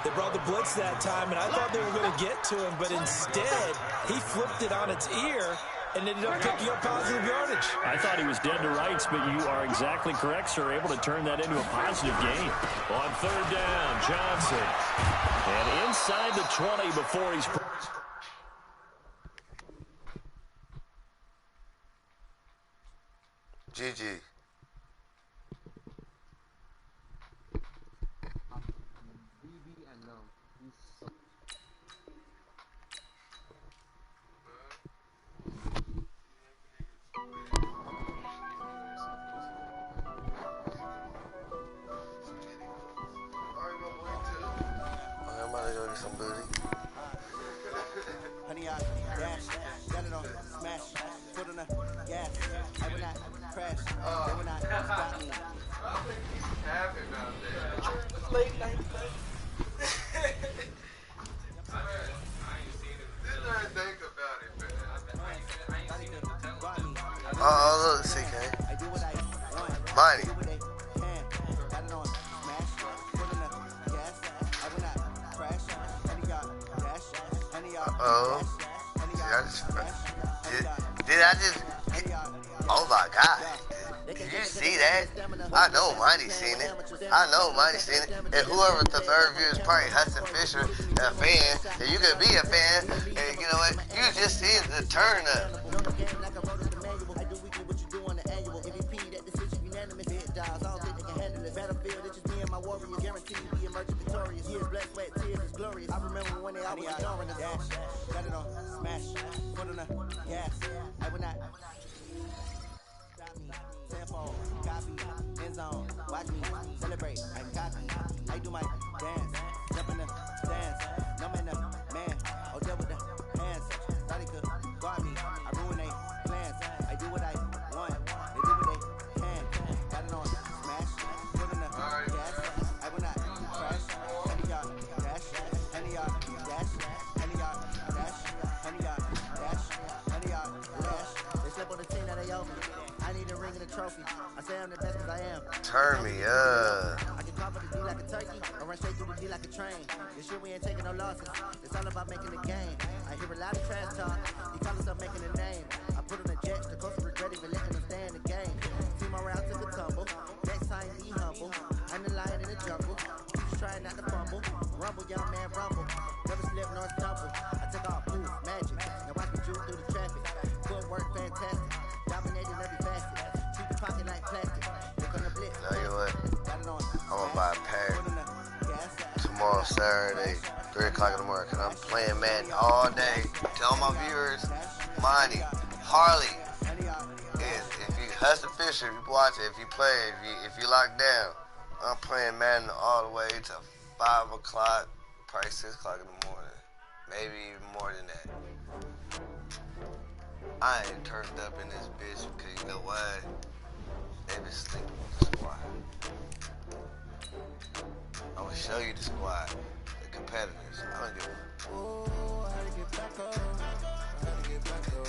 They brought the blitz that time, and I thought they were going to get to him, but instead, he flipped it on its ear and ended up picking up positive yardage. I thought he was dead to rights, but you are exactly correct, sir. Able to turn that into a positive gain. On 3rd down, Johnson. And inside the 20 before he's... GG. Some booty. Honey, I dash, got it on, smash, foot on the gas. I will not crash, they will not stop me. Happy about that. Late night. Didn't I think about it, man? Oh, look, CK. I do what I want. Mighty. Got it on, smash, foot on the gas. I will not crash, honey, I dash, honey, Uh-oh. Did I just... Oh, my God. Did you see that? I know Mighty seen it. I know Mighty seen it. And whoever the third view is probably Hudson Fisher, a fan. And you could be a fan. And you know what? You just see the turn up. I remember when they always doing the dash. Got it on, smash, foot on the gas. I would not stop me. Tempo, copy, end zone. Watch me celebrate. I copy. I do my dance. Jump in the stands. No man, man. Oh, deal with the hands. Thought he could guard me. I ruin they plans. I do what I want. They do what they can. Got it on, smash, foot on the gas. I will not crash. Any y'all dash. Any y'all dash. Any y'all dash. Any y'all dash. Any y'all dash. They slept on the team that they owe me. I need a ring and a trophy. I say I'm the best because I am. Turn me up. I can cover the D like a turkey or run straight through the D like a train. This year we ain't taking no losses. It's all about making the game. I hear a lot of trash talk. He call us up making a name. I put on the jets. The coach regret even letting them stay in the game. Team around took a tumble. Next time be humble. I'm the lion in the jungle. Keeps trying not to fumble. Rumble, young man, rumble. Never slip nor stumble. I took off, move, magic. Now watch me juke through the traffic. Footwork fantastic. Dominating every facet. Keep the pocket like plastic. Look on the blitz. Tell you what, Got it on. I'm gonna buy a pair tomorrow, Saturday, 3 o'clock in the morning, because I'm playing Madden all day. Tell my viewers, Monty, Harley, if you Hudson Fisher, if you watch it, if you play, if you lock down, I'm playing Madden all the way to 5 o'clock, probably 6 o'clock in the morning, maybe even more than that. I ain't turned up in this bitch because you know why? They been sleeping with the squad. I'm gonna show you the squad, the competitors. I don't give a... Oh, how to get back up. How to get back up.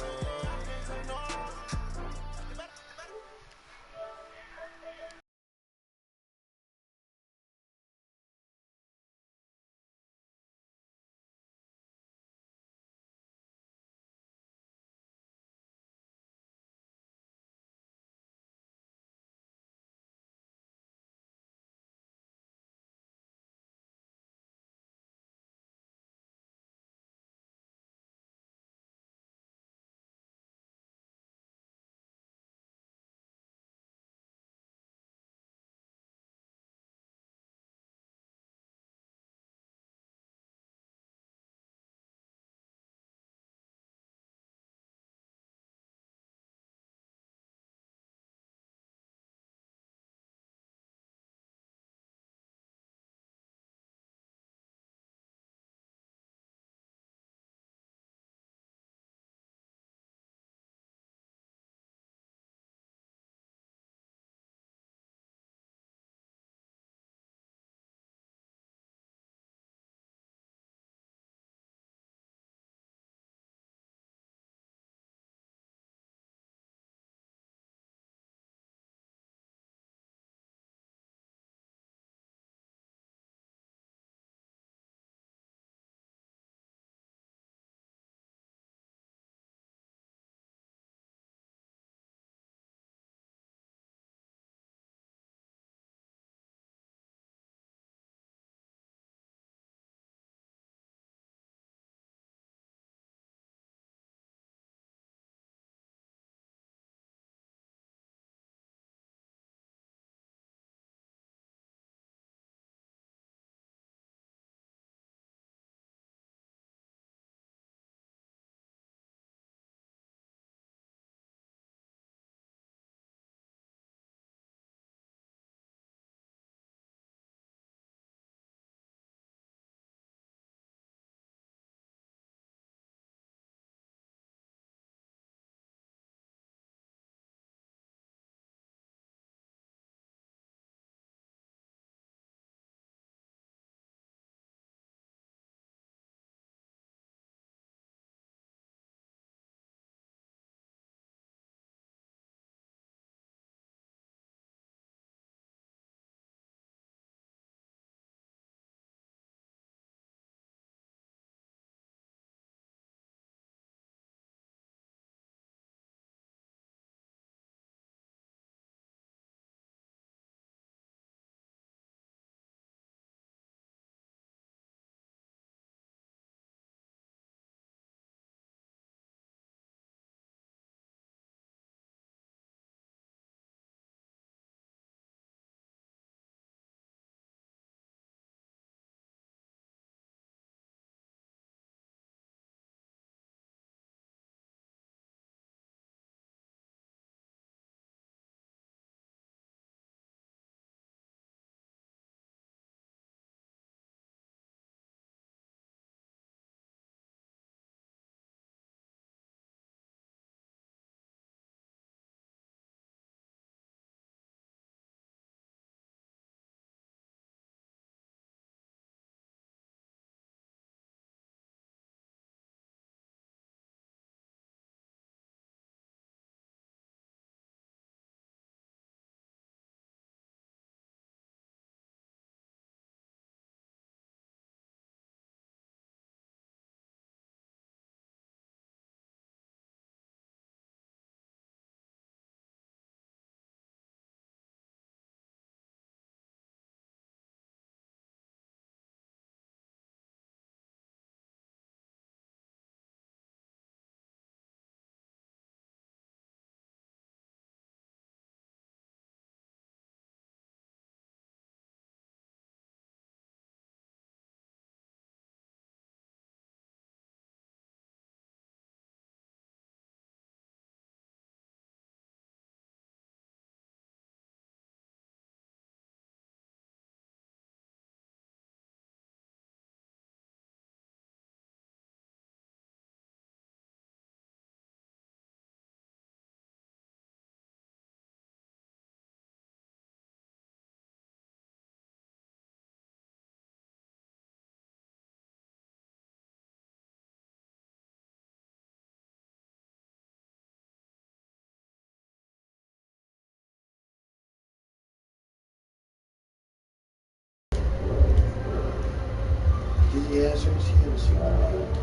Yes, sir.